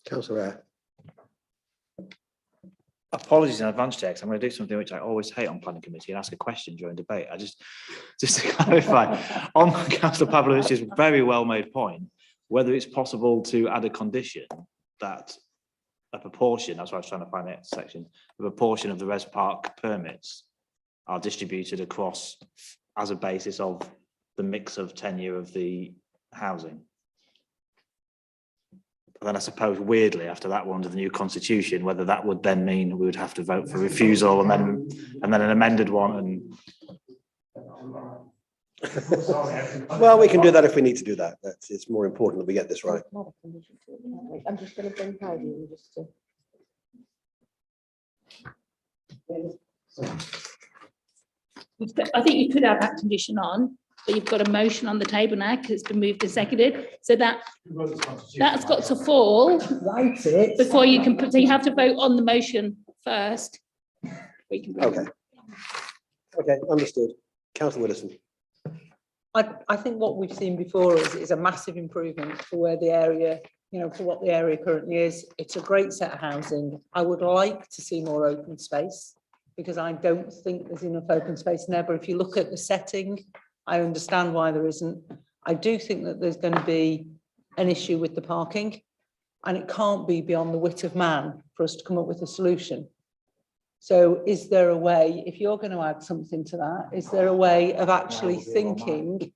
Councillor Eyre. Apologies in advance, Chair, 'cause I'm going to do something which I always hate on planning committee and ask a question during debate. I just to clarify on Councillor Pavlovich's very well made point, whether it's possible to add a condition that a proportion, that's why I was trying to find that section, a proportion of the res park permits are distributed across as a basis of the mix of tenure of the housing. And then I suppose weirdly after that one under the new constitution, whether that would then mean we would have to vote for refusal and then an amended one and well, we can do that if we need to do that. It's more important that we get this right. I'm just going to bring Heidi just to. I think you could have that condition on, but you've got a motion on the table now because it's been moved and seconded. So that's got to fall before you can put. So you have to vote on the motion first. Okay. Okay, understood. Councillor Willison. I think what we've seen before is a massive improvement for where the area, for what the area currently is. It's a great set of housing. I would like to see more open space because I don't think there's enough open space never. If you look at the setting, I understand why there isn't. I do think that there's going to be an issue with the parking, and it can't be beyond the wit of man for us to come up with a solution. So is there a way, if you're going to add something to that, is there a way of actually thinking,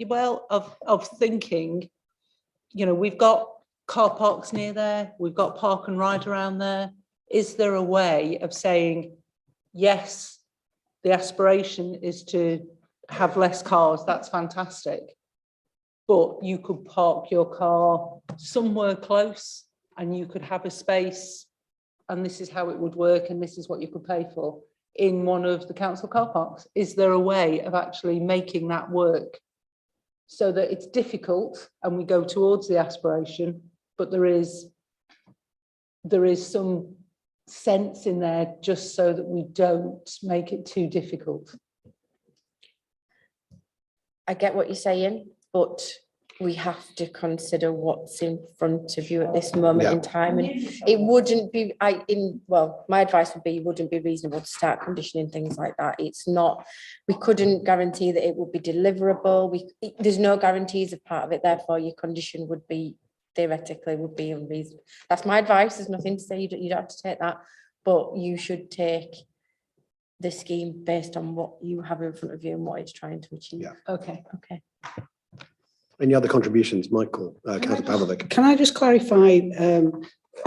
well, of thinking, we've got car parks near there, we've got park and ride around there. Is there a way of saying, yes, the aspiration is to have less cars, that's fantastic, but you could park your car somewhere close and you could have a space, and this is how it would work, and this is what you could pay for in one of the council car parks. Is there a way of actually making that work so that it's difficult and we go towards the aspiration, but there is some sense in there just so that we don't make it too difficult? I get what you're saying, but we have to consider what's in front of you at this moment in time, and it wouldn't be. My advice would be it wouldn't be reasonable to start conditioning things like that. It's not. We couldn't guarantee that it would be deliverable. There's no guarantees of part of it. Therefore, your condition would be theoretically unreasonable. That's my advice. There's nothing to say you don't have to take that, but you should take the scheme based on what you have in front of you and what it's trying to achieve. Yeah. Okay. Okay. Any other contributions, Michael, Councillor Pavlovic? Can I just clarify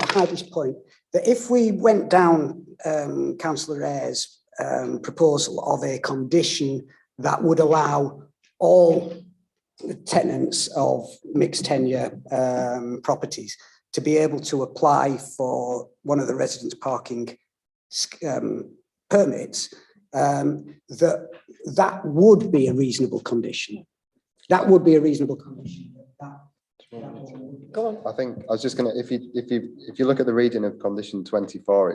Heidi's point that if we went down Councillor Eyre's proposal of a condition that would allow all tenants of mixed tenure properties to be able to apply for one of the residence parking permits, that would be a reasonable condition. That would be a reasonable condition. Go on. I think I was just going to, if you look at the reading of condition 24,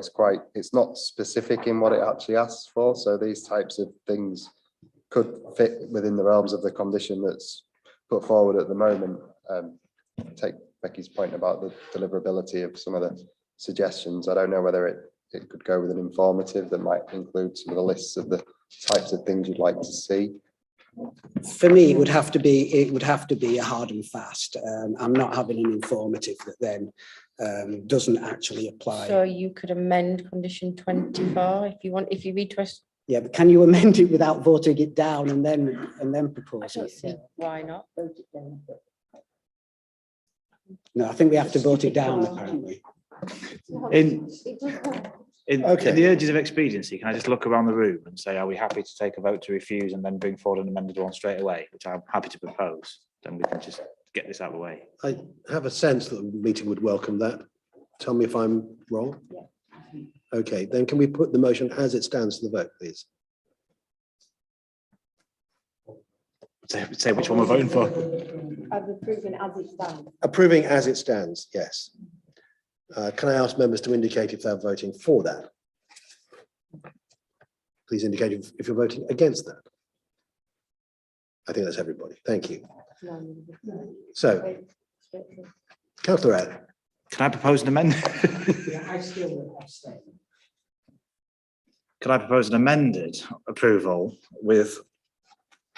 it's not specific in what it actually asks for. So these types of things could fit within the realms of the condition that's put forward at the moment. Take Becky's point about the deliverability of some of the suggestions. I don't know whether it could go with an informative that might include some of the lists of the types of things you'd like to see. For me, it would have to be a hard and fast. I'm not having an informative that then doesn't actually apply. So you could amend condition 24 if you want. If you read twist. Yeah, but can you amend it without voting it down and then propose I don't see why not. No, I think we have to vote it down, apparently. In the urges of expediency, can I just look around the room and say, are we happy to take a vote to refuse and then bring forward an amended one straight away, which I'm happy to propose? Then we can just get this out of the way. I have a sense that the meeting would welcome that. Tell me if I'm wrong. Okay, then can we put the motion as it stands to the vote, please? Say which one we're voting for. Approving as it stands. Approving as it stands, yes. Can I ask members to indicate if they're voting for that? Please indicate if you're voting against that. I think that's everybody. Thank you. So, Councillor Ed. Can I propose an amendment? I still abstain. Could I propose an amended approval with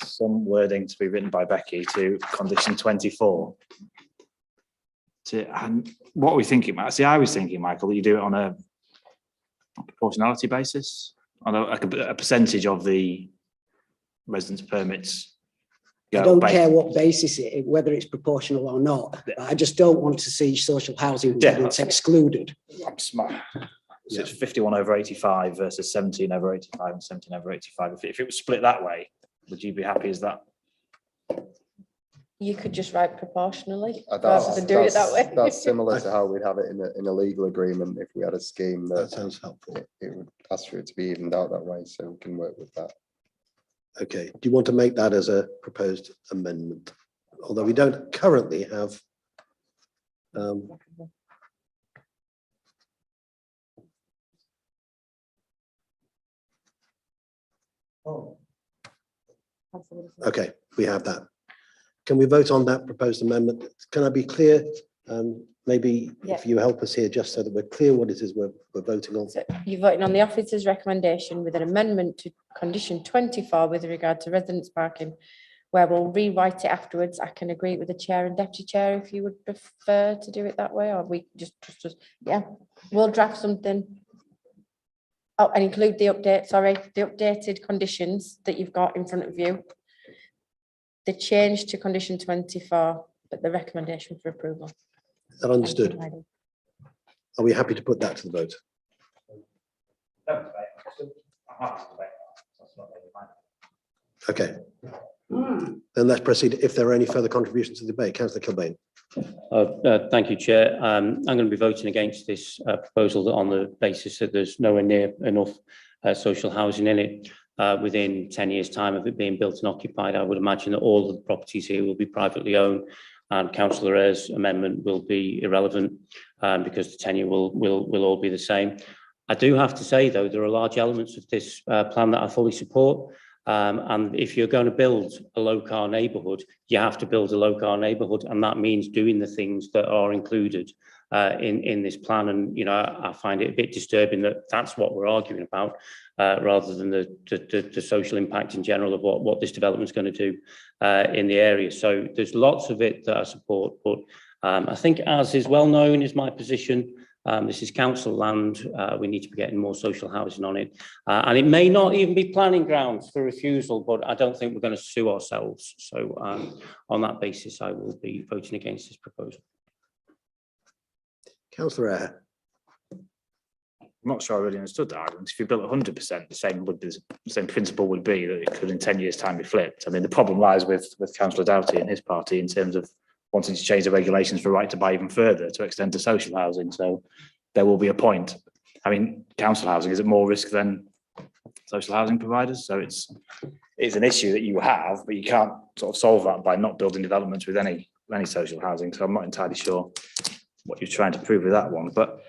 some wording to be written by Becky to condition 24? And what are we thinking, Matt? See, I was thinking, Michael, that you do it on a proportionality basis, on a percentage of the residence permits. I don't care what basis it, whether it's proportional or not. I just don't want to see social housing tenants excluded. I'm smart. So it's 51/85 versus 17/85 and 17/85. If it was split that way, would you be happy as that? You could just write proportionally rather than doing it that way. That's similar to how we'd have it in a legal agreement if we had a scheme that sounds helpful. It would ask for it to be evened out that way, so we can work with that. Okay, do you want to make that as a proposed amendment? Although we don't currently have okay, we have that. Can we vote on that proposed amendment? Can I be clear? Maybe if you help us here, just so that we're clear what it is we're voting on. So you're voting on the officer's recommendation with an amendment to condition 24 with regard to residence parking, where we'll rewrite it afterwards. I can agree with the chair and deputy chair if you would prefer to do it that way, or we just yeah, we'll draft something. Oh, and include the updated conditions that you've got in front of you. The change to condition 24, but the recommendation for approval. Is that understood? Are we happy to put that to the vote? Okay. Then let's proceed. If there are any further contributions to the debate, Councillor Kilbane. Thank you, Chair. I'm going to be voting against this proposal on the basis that there's nowhere near enough social housing in it. Within 10 years' time of it being built and occupied, I would imagine that all of the properties here will be privately owned, and Councillor Ayres' amendment will be irrelevant because the tenure will all be the same. I do have to say, though, there are large elements of this plan that I fully support. And if you're going to build a low-car neighbourhood, you have to build a low-car neighbourhood, and that means doing the things that are included in this plan. And I find it a bit disturbing that that's what we're arguing about, rather than the social impact in general of what this development is going to do in the area. So there's lots of it that I support, but I think, as is well known, is my position. This is council land. We need to be getting more social housing on it. And it may not even be planning grounds for refusal, but I don't think we're going to sue ourselves. So on that basis, I will be voting against this proposal. Councillor Ayre. I'm not sure I really understood that argument. If you built 100%, the same principle would be that it could in 10 years' time be flipped. I mean, the problem lies with Councillor Doughty and his party in terms of wanting to change the regulations for right to buy even further to extend to social housing. So there will be a point. I mean, council housing is at more risk than social housing providers. So it's an issue that you have, but you can't sort of solve that by not building developments with any social housing. So I'm not entirely sure what you're trying to prove with that one. But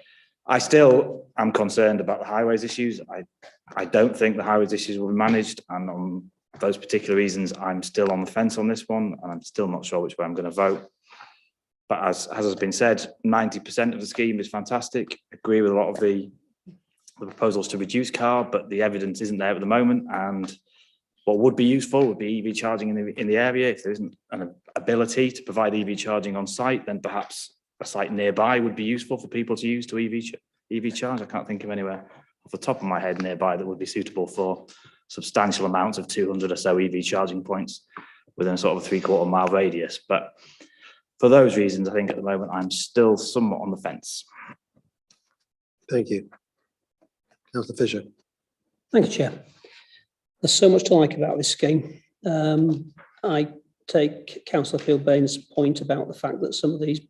I still am concerned about the highways issues. I don't think the highways issues will be managed, and on those particular reasons, I'm still on the fence on this one, and I'm still not sure which way I'm going to vote. But as has been said, 90% of the scheme is fantastic. I agree with a lot of the proposals to reduce car, but the evidence isn't there at the moment. And what would be useful would be EV charging in the area. If there isn't an ability to provide EV charging on site, then perhaps a site nearby would be useful for people to use to EV charge. I can't think of anywhere off the top of my head nearby that would be suitable for substantial amounts of 200 or so EV charging points within a sort of a 3/4 mile radius. But for those reasons, I think at the moment I'm still somewhat on the fence. Thank you. Councillor Fisher. Thank you, Chair. There's so much to like about this scheme. I take Councillor Kilbane's point about the fact that some of these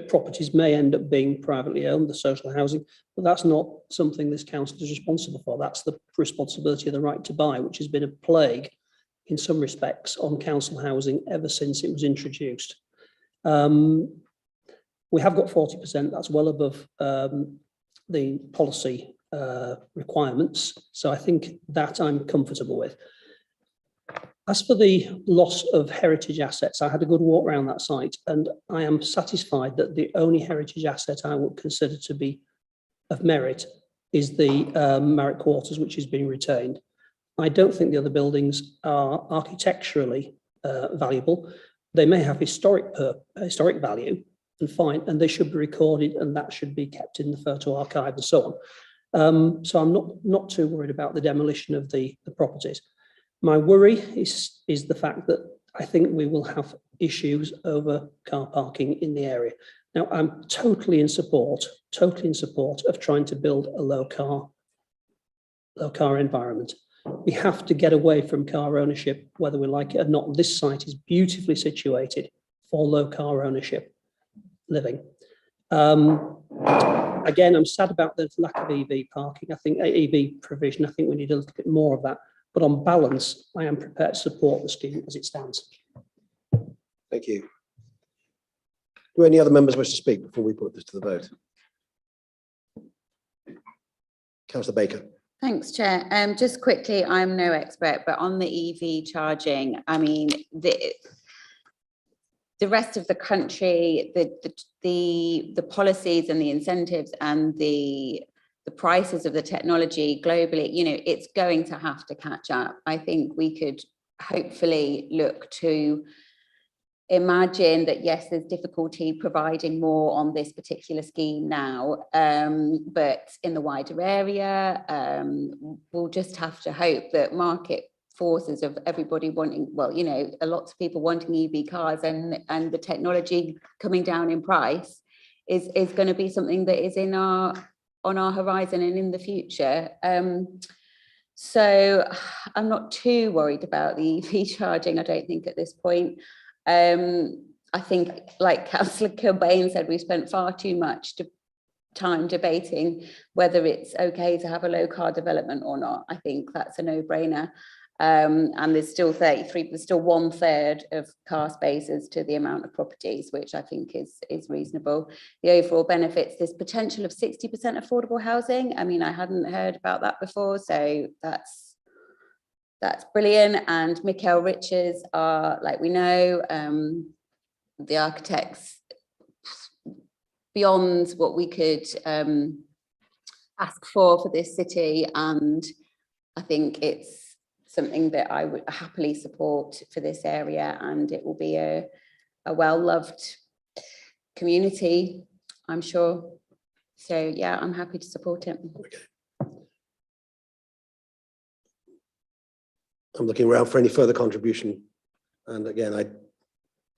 properties may end up being privately owned, the social housing, but that's not something this council is responsible for. That's the responsibility of the right to buy, which has been a plague in some respects on council housing ever since it was introduced. We have got 40%, that's well above the policy requirements. So I think that I'm comfortable with. As for the loss of heritage assets, I had a good walk around that site and I am satisfied that the only heritage asset I would consider to be of merit is the Marriott Quarters, which is being retained. I don't think the other buildings are architecturally valuable. They may have historic value and fine, and they should be recorded and that should be kept in the photo archive and so on. So I'm not too worried about the demolition of the properties. My worry is the fact that I think we will have issues over car parking in the area. Now, I'm totally in support of trying to build a low car environment. We have to get away from car ownership, whether we like it or not. This site is beautifully situated for low car ownership living. Again, I'm sad about the lack of EV parking. I think EV provision, I think we need a little bit more of that. But on balance, I am prepared to support the scheme as it stands. Thank you. Do any other members wish to speak before we put this to the vote? Councillor Baker. Thanks, Chair. Just quickly, I'm no expert, but on the EV charging, I mean, the rest of the country, the policies and the incentives and the prices of the technology globally, you know, it's going to have to catch up. I think we could hopefully look to imagine that, yes, there's difficulty providing more on this particular scheme now, but in the wider area, we'll just have to hope that market forces of everybody wanting, well, you know, a lot of people wanting EV cars and the technology coming down in price is going to be something that is on our horizon and in the future. So I'm not too worried about the EV charging, I don't think, at this point. I think, like Councillor Kilbane said, we've spent far too much time debating whether it's okay to have a low car development or not. I think that's a no-brainer. And there's still 33, there's still 1/3 of car spaces to the amount of properties, which I think is reasonable. The overall benefits, there's potential of 60% affordable housing. I mean, I hadn't heard about that before, so that's brilliant. And Michael Riches are, like we know, the architects beyond what we could ask for this city, and I think it's something that I would happily support for this area, and it will be a well-loved community, I'm sure. So yeah, I'm happy to support it. I'm looking around for any further contribution, and again, I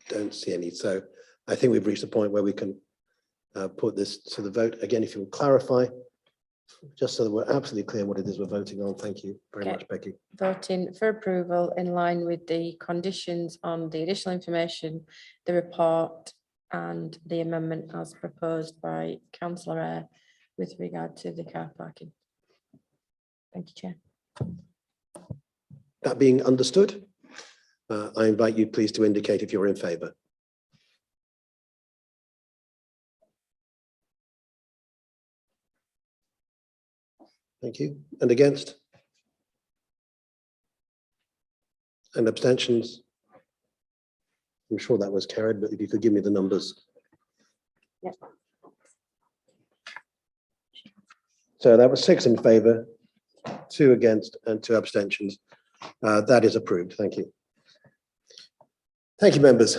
don't see any. So I think we've reached the point where we can put this to the vote. Again, if you will clarify, just so that we're absolutely clear what it is we're voting on. Thank you very much, Becky. Voting for approval in line with the conditions on the additional information, the report and the amendment as proposed by Councillor Eyre with regard to the car parking. Thank you, Chair. That being understood, I invite you please to indicate if you're in favour. Thank you. And against? And abstentions? I'm sure that was carried, but if you could give me the numbers. Yep. So that was 6 in favour, 2 against and 2 abstentions. That is approved. Thank you. Thank you, members.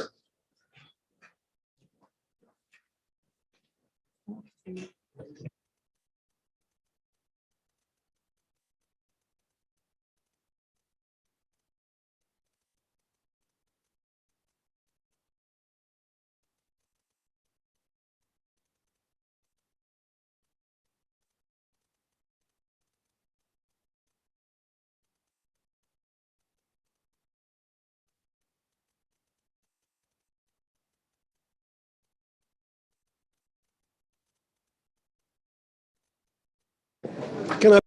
Can I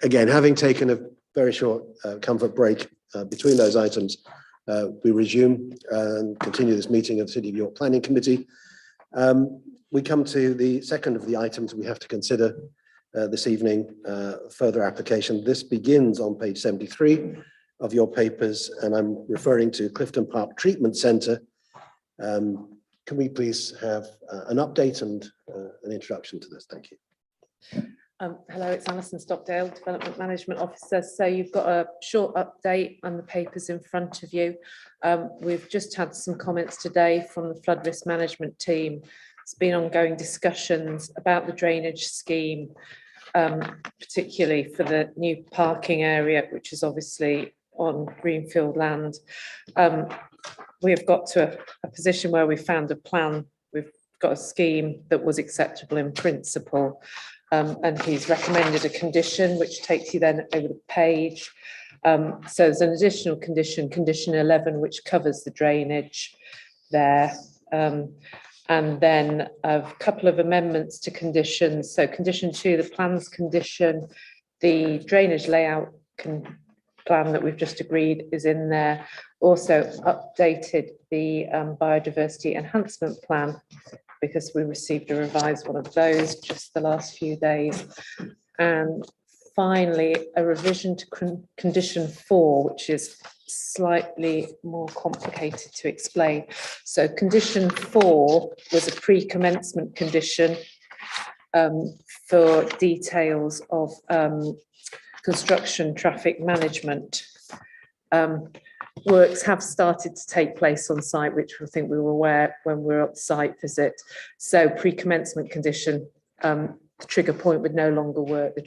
Again, having taken a very short comfort break between those items, we resume and continue this meeting of the City of York Planning Committee. We come to the second of the items we have to consider this evening, further application. This begins on page 73 of your papers, and I'm referring to Clifton Park Treatment Centre. Can we please have an update and an introduction to this? Thank you. Hello, it's Alison Stockdale, Development Management Officer. So you've got a short update on the papers in front of you. We've just had some comments today from the flood risk management team. There's been ongoing discussions about the drainage scheme, particularly for the new parking area, which is obviously on greenfield land. We have got to a position where we found a plan. We've got a scheme that was acceptable in principle. And he's recommended a condition which takes you then over the page. So there's an additional condition, condition 11, which covers the drainage there. And then a couple of amendments to conditions. So condition 2, the plans condition, the drainage layout plan that we've just agreed is in there. Also updated the biodiversity enhancement plan, because we received a revised one of those just the last few days. And finally, a revision to condition 4, which is slightly more complicated to explain. So condition 4 was a pre-commencement condition for details of construction traffic management. Works have started to take place on site, which I think we were aware when we were at the site visit. So pre-commencement condition, the trigger point would no longer work. The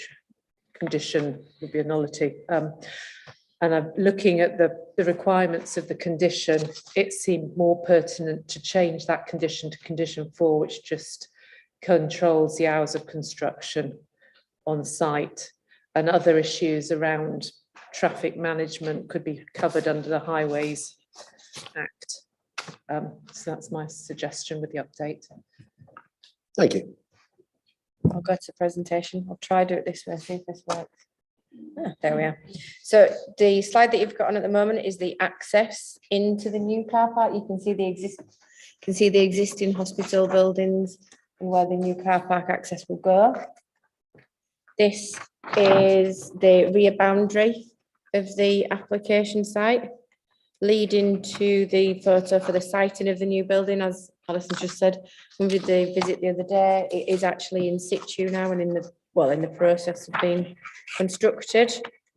condition would be a nullity. And I'm looking at the requirements of the condition. It seemed more pertinent to change that condition to condition 4, which just controls the hours of construction on site, and other issues around traffic management could be covered under the Highways Act. So that's my suggestion with the update. Thank you. I'll go to presentation. I'll try to do it this way, see if this works. There we are. So the slide that you've got on at the moment is the access into the new car park. You can see the existing hospital buildings and where the new car park access will go. This is the rear boundary of the application site, leading to the photo for the siting of the new building. As Alison just said, we did the visit the other day. It is actually in situ now and in the process of being constructed.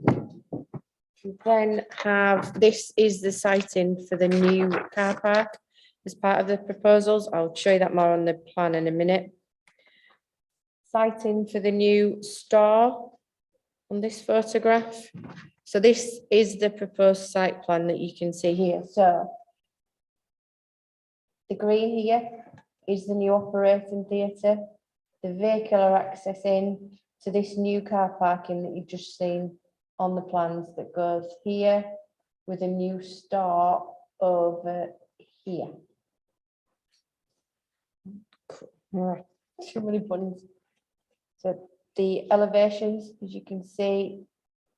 We then have, this is the siting for the new car park as part of the proposals. I'll show you that more on the plan in a minute. Siting for the new store on this photograph. So this is the proposed site plan that you can see here. So the green here is the new operating theatre, the vehicular access in to this new car parking that you've just seen on the plans that goes here with a new store over here. Too many buttons. So the elevations, as you can see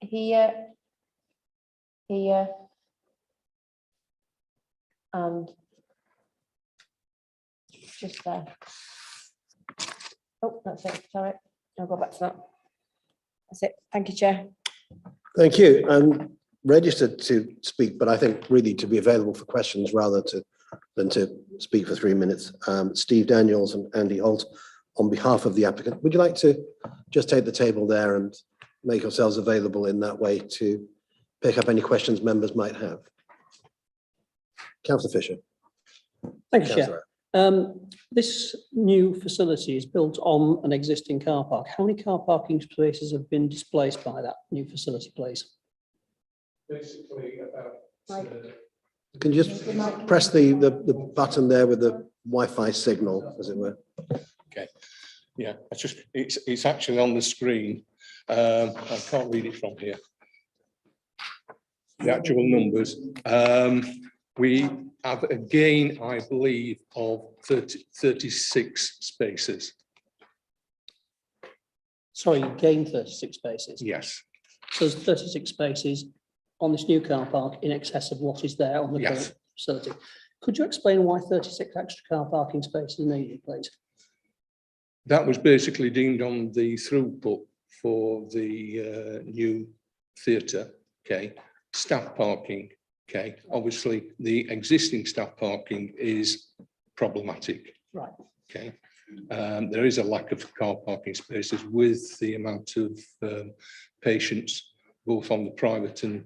here, here, and just there. Oh, that's it, sorry. I'll go back to that. That's it. Thank you, Chair. Thank you. I'm registered to speak, but I think really to be available for questions rather than to speak for 3 minutes. Steve Daniels and Andy Holt on behalf of the applicant. Would you like to just take the table there and make yourselves available in that way to pick up any questions members might have? Councillor Fisher. Thank you, Chair. This new facility is built on an existing car park. How many car parking spaces have been displaced by that new facility, please? Basically about... Can you just press the button there with the Wi-Fi signal, as it were? Okay. Yeah, it's actually on the screen. I can't read it from here. The actual numbers. We have a gain, I believe, of 36 spaces. Sorry, you gained 36 spaces. Yes, So there's 36 spaces on this new car park in excess of what is there on the Yes. current facility. Could you explain why 36 extra car parking spaces are needed, please? that was basically deemed on the throughput for the new theatre, okay, staff parking, okay. Obviously, the existing staff parking is problematic. Right. Okay, there is a lack of car parking spaces with the amount of patients, both on the private and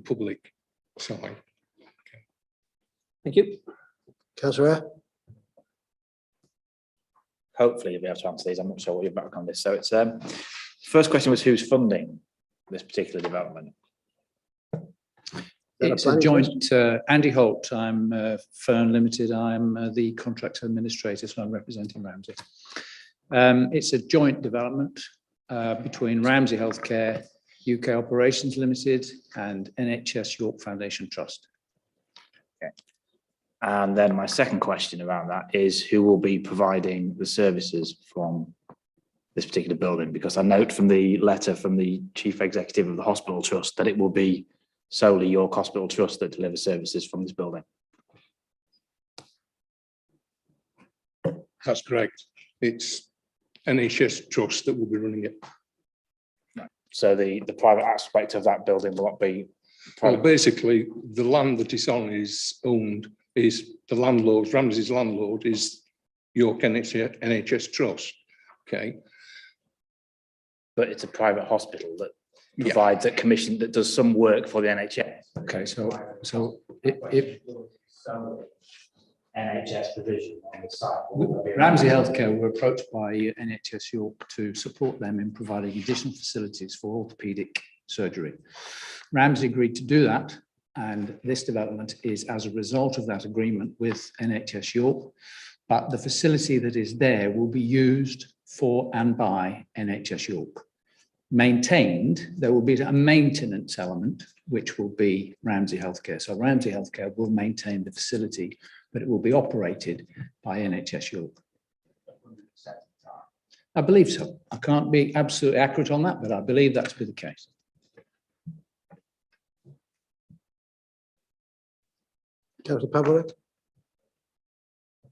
public side. Thank you. Councillor, Hopefully you'll be able to answer these. I'm not sure what your background is. So it's first question was who's funding this particular development? It's a joint, Andy Holt, I'm FULM Limited, I'm the contractor administrator, so I'm representing Ramsey. It's a joint development between Ramsey Healthcare, UK Operations Limited and NHS York Foundation Trust. Okay. And then my second question around that is who will be providing the services from this particular building? Because I note from the letter from the Chief Executive of the Hospital Trust that it will be solely York Hospital Trust that delivers services from this building. That's correct. It's NHS Trust that will be running it. So the private aspect of that building will not be. Well, basically, the land that it's on is owned, is the landlord, Ramsey's landlord is York NHS Trust, okay? But it's a private hospital that provides that commission, that does some work for the NHS. Okay, so if NHS provision on the site. Ramsey Healthcare were approached by NHS York to support them in providing additional facilities for orthopaedic surgery. Ramsey agreed to do that, and this development is as a result of that agreement with NHS York, but the facility that is there will be used for and by NHS York. Maintained, there will be a maintenance element, which will be Ramsey Healthcare. So Ramsey Healthcare will maintain the facility, but it will be operated by NHS York. I believe so. I can't be absolutely accurate on that, but I believe that to be the case. Councillor Pavlik.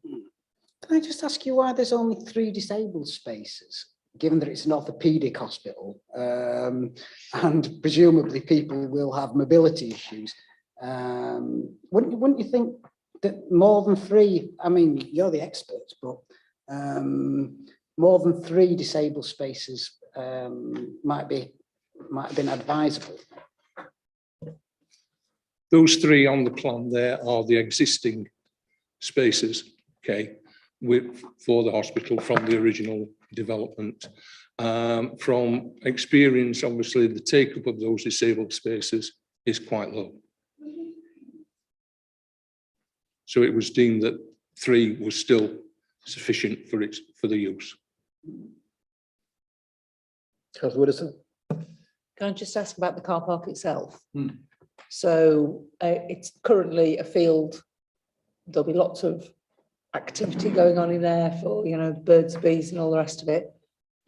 Can I just ask you why there's only 3 disabled spaces, given that it's an orthopaedic hospital, and presumably people will have mobility issues? Wouldn't you think that more than 3, I mean, you're the experts, but more than 3 disabled spaces might have been advisable? Those 3 on the plan there are the existing spaces, okay, for the hospital from the original development. From experience, obviously, the take-up of those disabled spaces is quite low. So it was deemed that 3 was still sufficient for the use. Councillor Widdowson. Can I just ask about the car park itself? So it's currently a field. There'll be lots of activity going on in there for, you know, birds, bees and all the rest of it.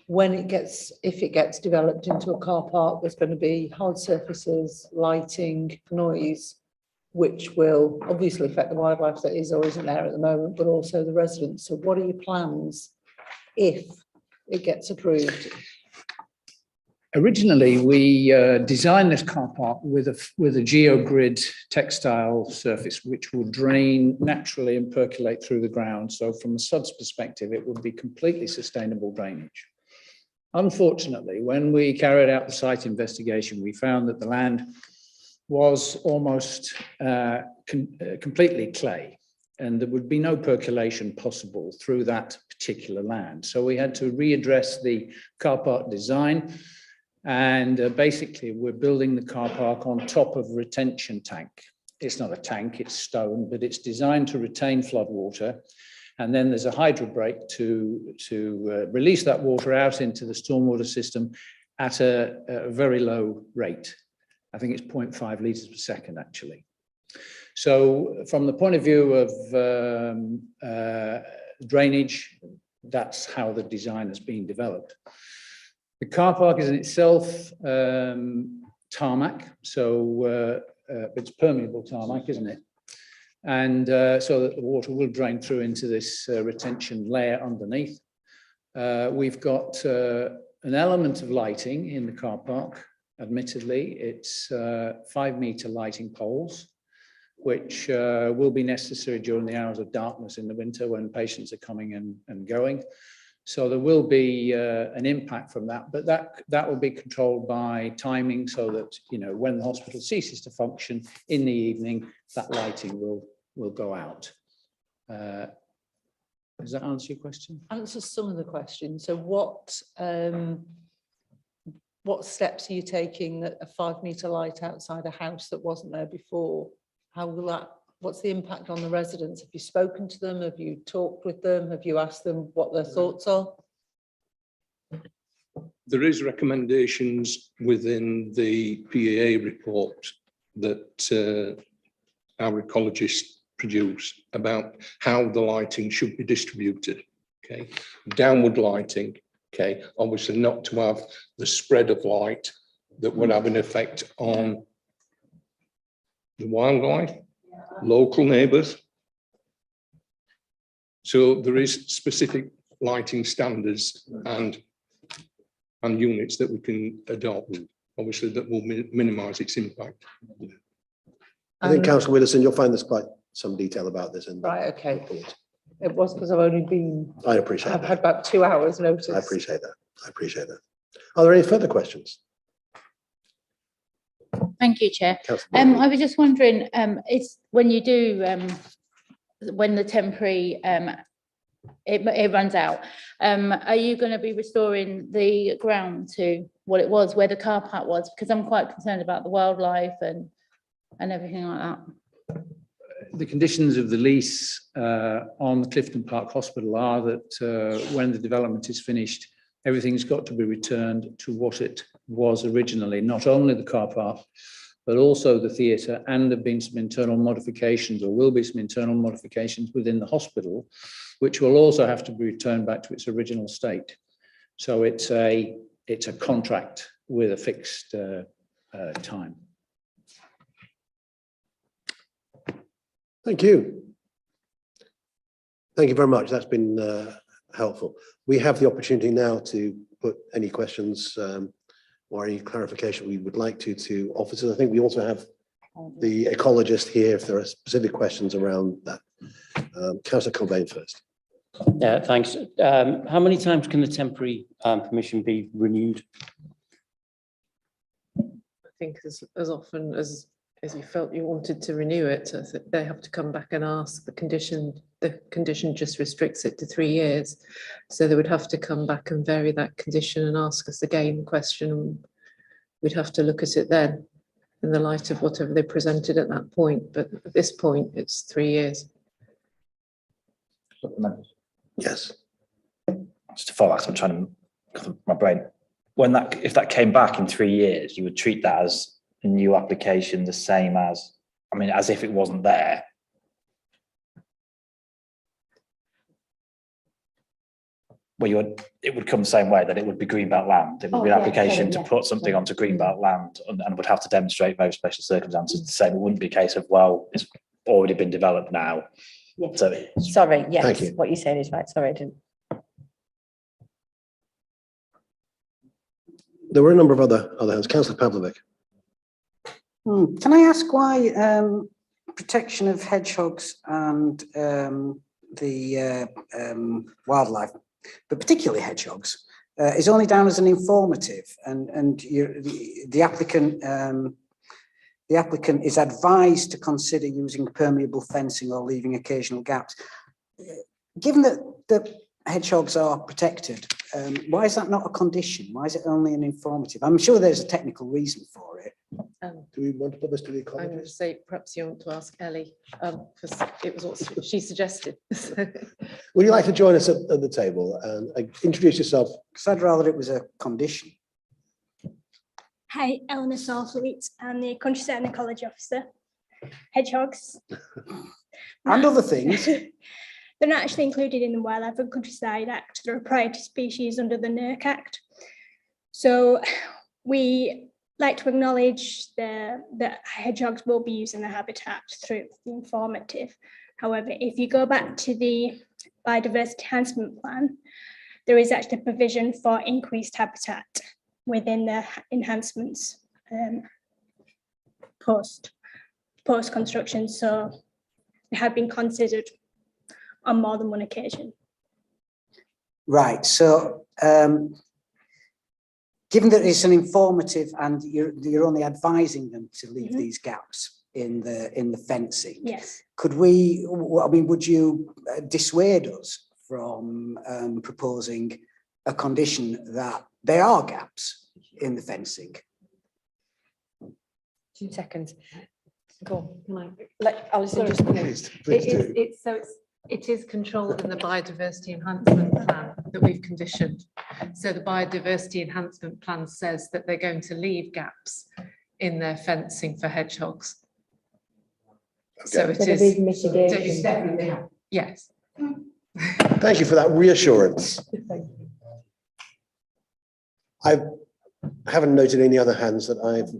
If it gets developed into a car park, there's going to be hard surfaces, lighting, noise, which will obviously affect the wildlife that is or isn't there at the moment, but also the residents. So what are your plans if it gets approved? Originally, we designed this car park with a geogrid textile surface, which will drain naturally and percolate through the ground. So from a SUD's perspective, it would be completely sustainable drainage. Unfortunately, when we carried out the site investigation, we found that the land was almost completely clay, and there would be no percolation possible through that particular land. So we had to readdress the car park design. And basically, we're building the car park on top of a retention tank. It's not a tank, it's stone, but it's designed to retain flood water. And then there's a hydro brake to release that water out into the stormwater system at a very low rate. I think it's 0.5 litres per second, actually. So from the point of view of drainage, that's how the design has been developed. The car park is in itself tarmac, so it's permeable tarmac, isn't it? And so that the water will drain through into this retention layer underneath. We've got an element of lighting in the car park. Admittedly, it's 5-meter lighting poles, which will be necessary during the hours of darkness in the winter when patients are coming and going. So there will be an impact from that, but that will be controlled by timing so that, you know, when the hospital ceases to function in the evening, that lighting will go out. Does that answer your question? Answers some of the questions. So what steps are you taking that a 5-meter light outside a house that wasn't there before? How will that, what's the impact on the residents? Have you spoken to them? Have you talked with them? Have you asked them what their thoughts are? There is recommendations within the PAA report that our ecologists produce about how the lighting should be distributed. Okay, downward lighting. Okay, obviously not to have the spread of light that would have an effect on the wildlife, local neighbours. So there is specific lighting standards and units that we can adopt, obviously that will minimise its impact. I think Councillor Widdowson, you'll find there's quite some detail about this in the okay. report. It was because I've only been. I appreciate I've that. had about 2 hours notice. I appreciate that. I appreciate that. Are there any further questions? Thank you, Chair. Councillor I was just wondering, it's when you do, when the temporary, it runs out, are you going to be restoring the ground to what it was, where the car park was? Because I'm quite concerned about the wildlife and everything like that. The conditions of the lease on the Clifton Park Hospital are that when the development is finished, everything's got to be returned to what it was originally, not only the car park, but also the theatre, and there have been some internal modifications, or will be some internal modifications within the hospital, which will also have to be returned back to its original state. So it's a contract with a fixed time. Thank you. Thank you very much. That's been helpful. We have the opportunity now to put any questions or any clarification we would like to officers. I think we also have the ecologist here if there are specific questions around that. Councillor Cobain first. Yeah, thanks. How many times can the temporary permission be renewed? I think as often as you felt you wanted to renew it, they have to come back and ask. The condition just restricts it to 3 years. So they would have to come back and vary that condition and ask us again the question. We'd have to look at it then in the light of whatever they presented at that point. But at this point, it's 3 years. Yes. Just to follow that, I'm trying to, my brain, if that came back in 3 years, you would treat that as a new application, the same as, I mean, as if it wasn't there. Well, it would come the same way, that it would be greenbelt land. It would be an application to put something onto greenbelt land and would have to demonstrate very special circumstances the same. It wouldn't be a case of, well, it's already been developed now. Yeah. So, sorry, yes, Thank you. what you said is right. Sorry, I didn't. There were a number of other hands. Councillor Pavlovic. Can I ask why protection of hedgehogs and the wildlife, but particularly hedgehogs, is only down as an informative, and the applicant is advised to consider using permeable fencing or leaving occasional gaps. Given that the hedgehogs are protected, why is that not a condition? Why is it only an informative? I'm sure there's a technical reason for it. Do we want to put this to the ecologist? I'm going to say perhaps you want to ask Ellie, because it was what she suggested. Would you like to join us at the table and introduce yourself? Because I'd rather it was a condition. Hi, Eleanor Salfleet. I'm the Countryside and Ecology Officer. Hedgehogs. And other things. They're not actually included in the Wildlife and Countryside Act. They're a priority species under the NERC Act. So we like to acknowledge that hedgehogs will be using the habitat through the informative. However, if you go back to the biodiversity enhancement plan, there is actually a provision for increased habitat within the enhancements post construction. So they have been considered on more than one occasion. Right, so given that it's an informative and you're only advising them to leave these gaps in the fencing, yes, could we, I mean, would you dissuade us from proposing a condition that there are gaps in the fencing? 2 seconds. Go on. Let Alison just Please do. It is controlled in the biodiversity enhancement plan that we've conditioned. So the biodiversity enhancement plan says that they're going to leave gaps in their fencing for hedgehogs. So it is mitigation. Yes. Thank you for that reassurance. I haven't noted any other hands that I've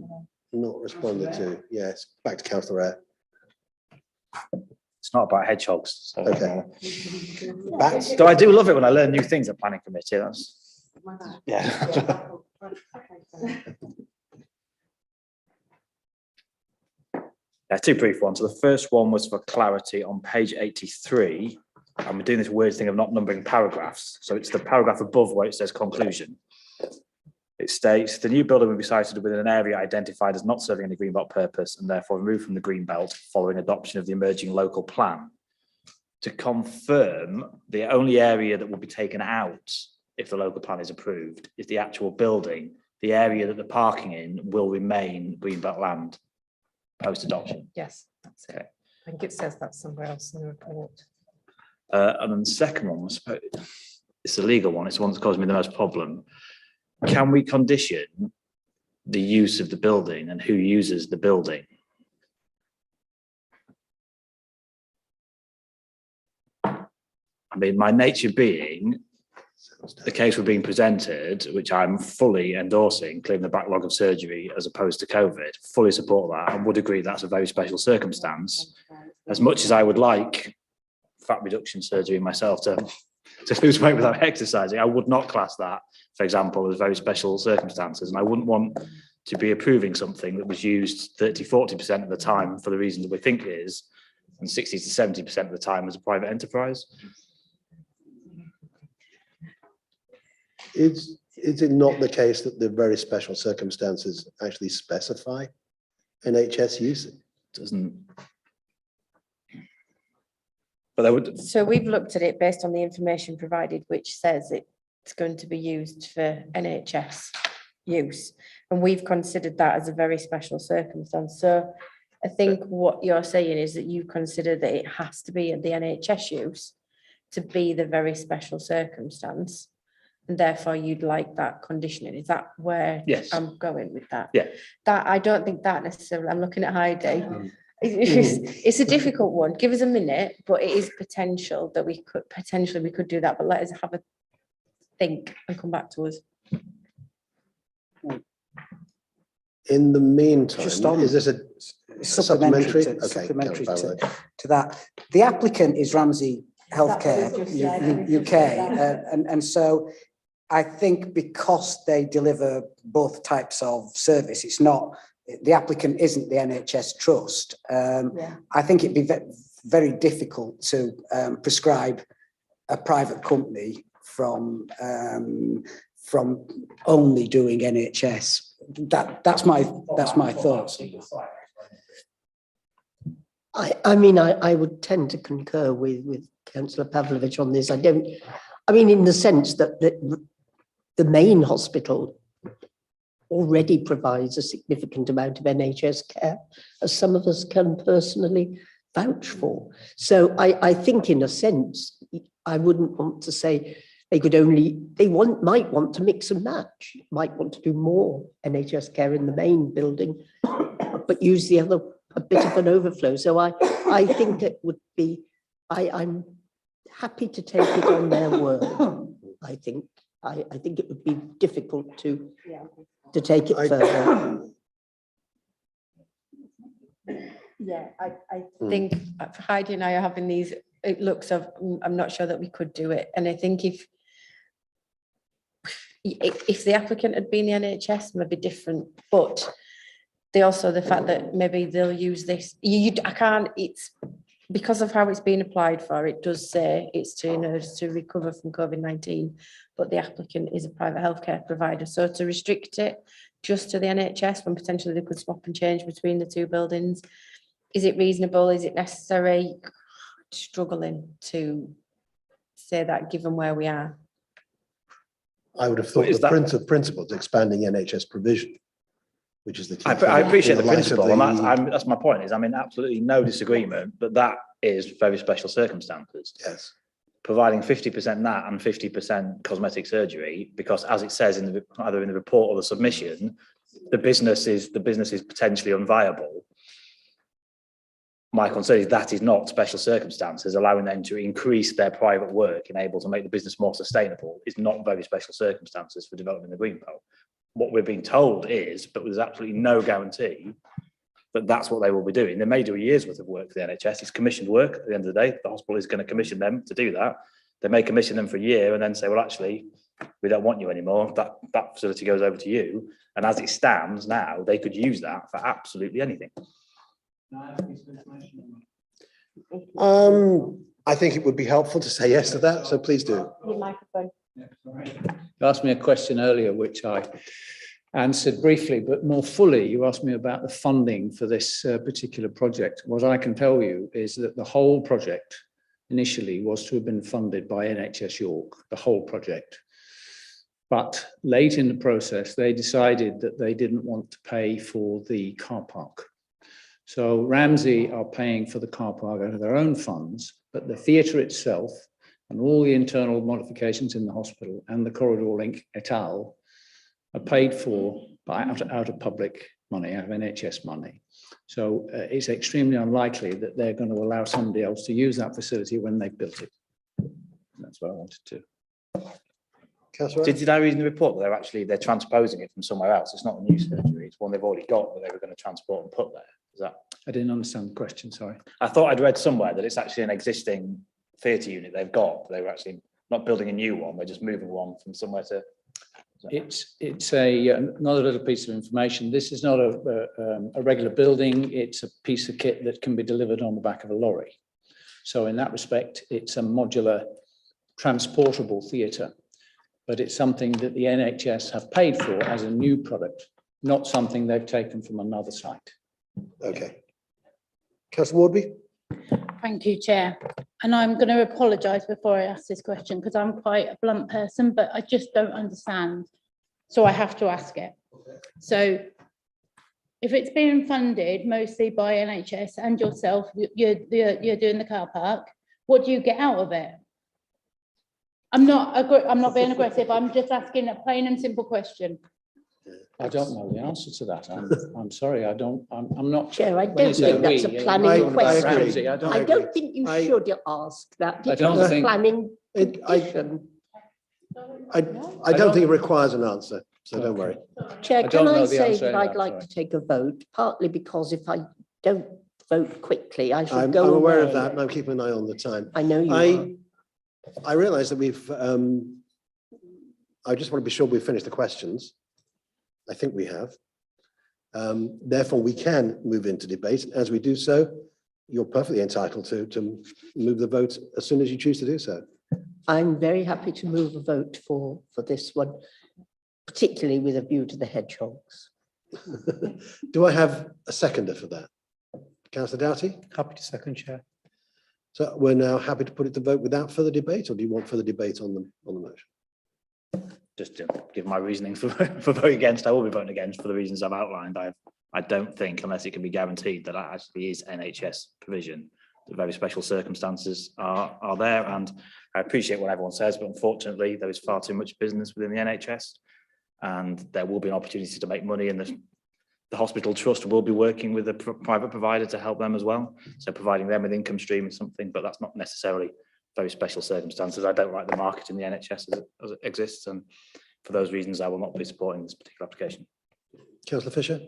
not responded to. Yes, back to Councillor Eyre. It's not about hedgehogs. So, Okay. Though I do love it when I learn new things at planning committee. That's yeah. Yeah, 2 brief ones. So the first one was for clarity on page 83. And we're doing this weird thing of not numbering paragraphs. So it's the paragraph above where it says conclusion. It states the new building will be sited within an area identified as not serving any greenbelt purpose and therefore removed from the greenbelt following adoption of the emerging local plan. To confirm, the only area that will be taken out if the local plan is approved is the actual building. The area that the parking in will remain greenbelt land post-adoption. Yes, that's it. I think it says that somewhere else in the report. And then the second one, it's the legal one. It's the one that's caused me the most problem. Can we condition the use of the building and who uses the building? I mean, my nature being, the case we're being presented, which I'm fully endorsing, clearing the backlog of surgery as opposed to COVID, fully support that and would agree that's a very special circumstance. As much as I would like fat reduction surgery myself to lose weight without exercising, I would not class that, for example, as very special circumstances. And I wouldn't want to be approving something that was used 30–40% of the time for the reason that we think it is, and 60–70% of the time as a private enterprise. Is it not the case that the very special circumstances actually specify NHS use? It doesn't. But they would. So we've looked at it based on the information provided, which says it's going to be used for NHS use. And we've considered that as a very special circumstance. So I think what you're saying is that you consider that it has to be the NHS use to be the very special circumstance. And therefore you'd like that conditioning. Is that where yes. I'm going with that? Yeah. That I don't think that necessarily, I'm looking at Heidi. It's a difficult one. Give us a minute, but it is potential that we could do that. But let us have a think and come back to us. In the meantime, Just on, is this a supplementary? Supplementary to that. The applicant is Ramsay Healthcare UK, and so I think because they deliver both types of service, it's not. The applicant isn't the NHS Trust. I think it'd be very difficult to prescribe a private company from only doing NHS. That's my thoughts. I mean, I would tend to concur with Councillor Pavlovich on this. I mean, in the sense that the main hospital already provides a significant amount of NHS care, as some of us can personally vouch for. So I think in a sense, I wouldn't want to say might want to mix and match, might want to do more NHS care in the main building, but use the other, a bit of an overflow. So I think it would be, I'm happy to take it on their word, I think. I think it would be difficult to take it further. Yeah, I think Heidi and I are having these looks of, I'm not sure that we could do it. And I think if the applicant had been the NHS, maybe different, but they also, the fact that maybe they'll use this, I can't, it's because of how it's been applied for, it does say it's to, in order to recover from COVID-19, but the applicant is a private healthcare provider. So to restrict it just to the NHS when potentially they could swap and change between the two buildings, is it reasonable? Is it necessary? Struggling to say that given where we are. I would have thought the principle to expanding NHS provision, which is the key. I appreciate the in light of principle, and that's my point. Is I'm in absolutely no disagreement, but that is very special circumstances. Yes, providing 50% that and 50% cosmetic surgery, because as it says in the either in the report or the submission, the business is potentially unviable. My concern is that is not special circumstances. Allowing them to increase their private work and able to make the business more sustainable is not very special circumstances for developing the green belt. What we're being told is, but there's absolutely no guarantee that that's what they will be doing. They may do a year's worth of work for the NHS. It's commissioned work at the end of the day. The hospital is going to commission them to do that. They may commission them for a year and then say, well, actually, we don't want you anymore. That facility goes over to you. And as it stands now, they could use that for absolutely anything. I think it would be helpful to say yes to that, so please do. Your microphone. You asked me a question earlier, which I answered briefly, but more fully, you asked me about the funding for this particular project. What I can tell you is that the whole project initially was to have been funded by NHS York, the whole project. But late in the process, they decided that they didn't want to pay for the car park. So Ramsey are paying for the car park out of their own funds, but the theatre itself and all the internal modifications in the hospital and the corridor link et al. Are paid for by out of public money, out of NHS money. So it's extremely unlikely that they're going to allow somebody else to use that facility when they've built it. That's what I wanted to. Did I read in the report that they're transposing it from somewhere else? It's not a new surgery, it's one they've already got that they were going to transport and put there. Is that? I didn't understand the question, sorry. I thought I'd read somewhere that it's actually an existing theatre unit they've got. They were actually not building a new one, they're just moving one from somewhere to. It's another little piece of information. This is not a regular building. It's a piece of kit that can be delivered on the back of a lorry. So in that respect, it's a modular transportable theatre, but it's something that the NHS have paid for as a new product, not something they've taken from another site. Okay. Councillor Wardby. Thank you, Chair. And I'm going to apologise before I ask this question because I'm quite a blunt person, but I just don't understand. So I have to ask it. So if it's being funded mostly by NHS and yourself, you're doing the car park, what do you get out of it? I'm not being aggressive. I'm just asking a plain and simple question. I don't know the answer to that. I'm sorry. I'm not. Chair, I don't think that's a planning question. I don't think you should ask that. I don't think. Planning. I don't think it requires an answer, so don't worry. Chair, can I say that I'd like to take a vote, partly because if I don't vote quickly, I should go away. I'm aware of that, and I'm keeping an eye on the time. I know you are. I realise that we've, I just want to be sure we've finished the questions. I think we have. Therefore, we can move into debate. As we do so, you're perfectly entitled to move the vote as soon as you choose to do so. I'm very happy to move a vote for this one, particularly with a view to the hedgehogs. Do I have a seconder for that? Councillor Doughty? Happy to second, Chair. So we're now happy to put it to vote without further debate, or do you want further debate on the motion? Just to give my reasoning for voting against, I will be voting against for the reasons I've outlined. I don't think, unless it can be guaranteed that that actually is NHS provision, the very special circumstances are there. And I appreciate what everyone says, but unfortunately there is far too much business within the NHS, and there will be an opportunity to make money, and the hospital trust will be working with a private provider to help them as well. So providing them with income stream is something, but that's not necessarily very special circumstances. I don't like the market in the NHS as it exists, and for those reasons, I will not be supporting this particular application. Councillor Fisher.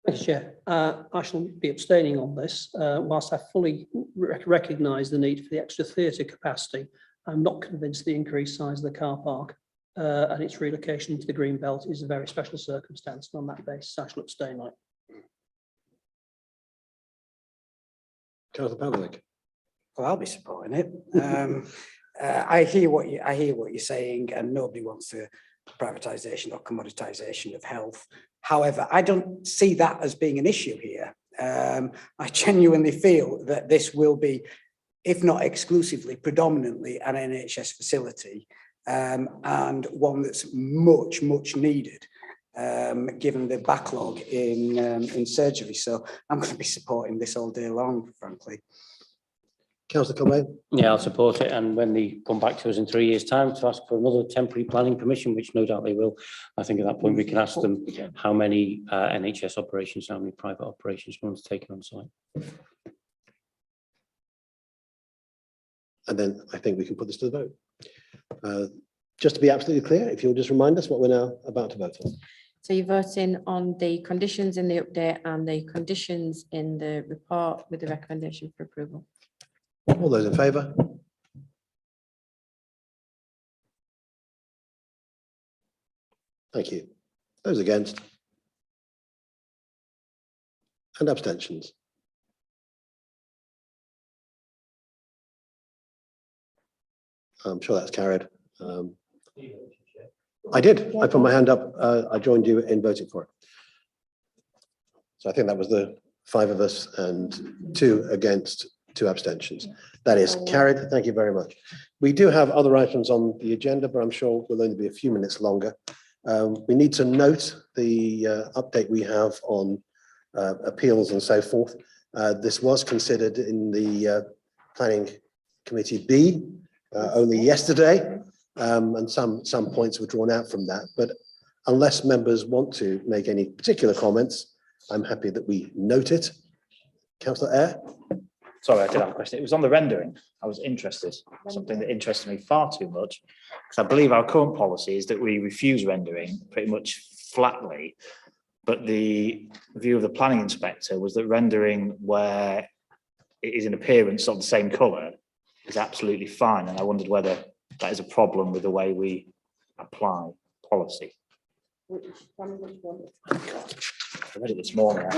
Thank you, Chair. I shall be abstaining on this. Whilst I fully recognise the need for the extra theatre capacity, I'm not convinced the increased size of the car park and its relocation to the green belt is a very special circumstance. And on that basis, I shall abstain on it. Councillor Pavlik. Well, I'll be supporting it. I hear what you're saying, and nobody wants the privatisation or commoditisation of health. However, I don't see that as being an issue here. I genuinely feel that this will be, if not exclusively, predominantly an NHS facility, and one that's much needed, given the backlog in surgery. So I'm going to be supporting this all day long, frankly. Councillor Conway. Yeah, I'll support it. And when they come back to us in 3 years' time to ask for another temporary planning permission, which no doubt they will, I think at that point we can ask them how many NHS operations, how many private operations one's taken on site. And then I think we can put this to the vote. Just to be absolutely clear, if you'll just remind us what we're now about to vote on. So you're voting on the conditions in the update and the conditions in the report with the recommendation for approval. All those in favour? Thank you. Those against? And abstentions? I'm sure that's carried. I did. I put my hand up. I joined you in voting for it. So I think that was the 5 of us and 2 against, 2 abstentions. That is carried. Thank you very much. We do have other items on the agenda, but I'm sure we'll only be a few minutes longer. We need to note the update we have on appeals and so forth. This was considered in the Planning Committee B only yesterday, and some points were drawn out from that. But unless members want to make any particular comments, I'm happy that we note it. Councillor Eyre. Sorry, I did have a question. It was on the rendering. I was interested. Something that interested me far too much, because I believe our current policy is that we refuse rendering pretty much flatly. But the view of the planning inspector was that rendering where it is in appearance of the same colour is absolutely fine. And I wondered whether that is a problem with the way we apply policy. Which one? Oh, God. I read it this morning.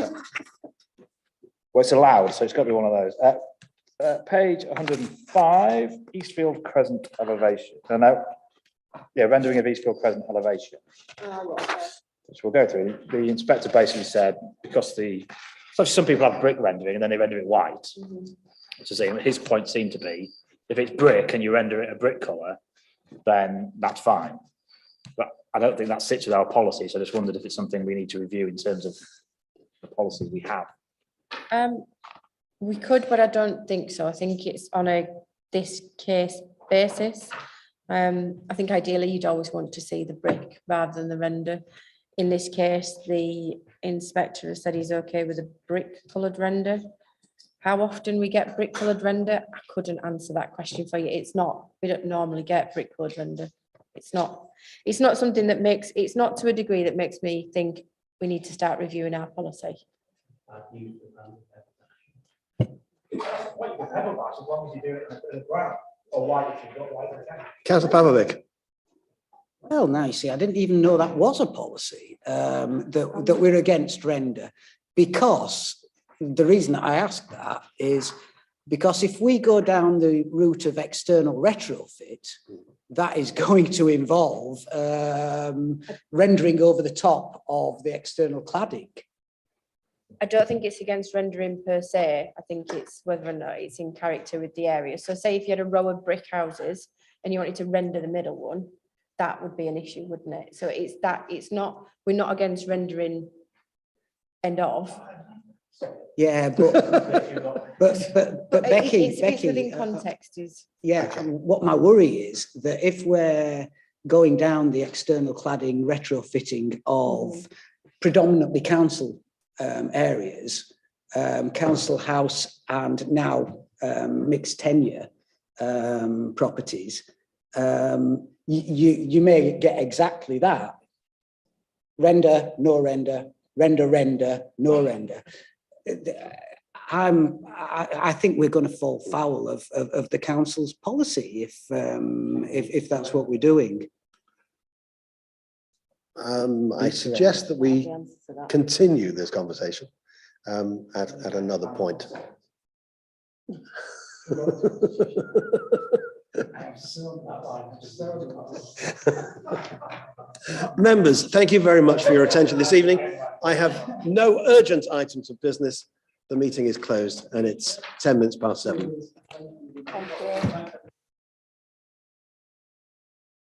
Well, it's allowed, so it's got to be one of those. Page 105, Eastfield Crescent elevation. Rendering of Eastfield Crescent elevation. Which we'll go through. The inspector basically said, because some people have brick rendering and then they render it white. So his point seemed to be, if it's brick and you render it a brick colour, then that's fine. But I don't think that sits with our policy, so I just wondered if it's something we need to review in terms of the policy we have. We could, but I don't think so. I think it's on this case basis. I think ideally you'd always want to see the brick rather than the render. In this case, the inspector has said he's okay with a brick coloured render. How often we get brick coloured render? I couldn't answer that question for you. We don't normally get brick coloured render. It's not something that it's not to a degree that makes me think we need to start reviewing our policy. Councillor Pavlik. Well, now you see, I didn't even know that was a policy, that we're against render, because the reason I ask that is because if we go down the route of external retrofit, that is going to involve rendering over the top of the external cladding. I don't think it's against rendering per se. I think it's whether or not it's in character with the area. So say if you had a row of brick houses and you wanted to render the middle one, that would be an issue, wouldn't it? So we're not against rendering end of. Yeah, but Becky, it's within context what my worry is that if we're going down the external cladding retrofitting of predominantly council areas, council house and now mixed tenure, properties, you may get exactly that. Render, no render, render, no render. I think we're going to fall foul of the council's policy if that's what we're doing. I suggest that we continue this conversation at another point. Members, thank you very much for your attention this evening. I have no urgent items of business. The meeting is closed and it's 10 minutes past 7.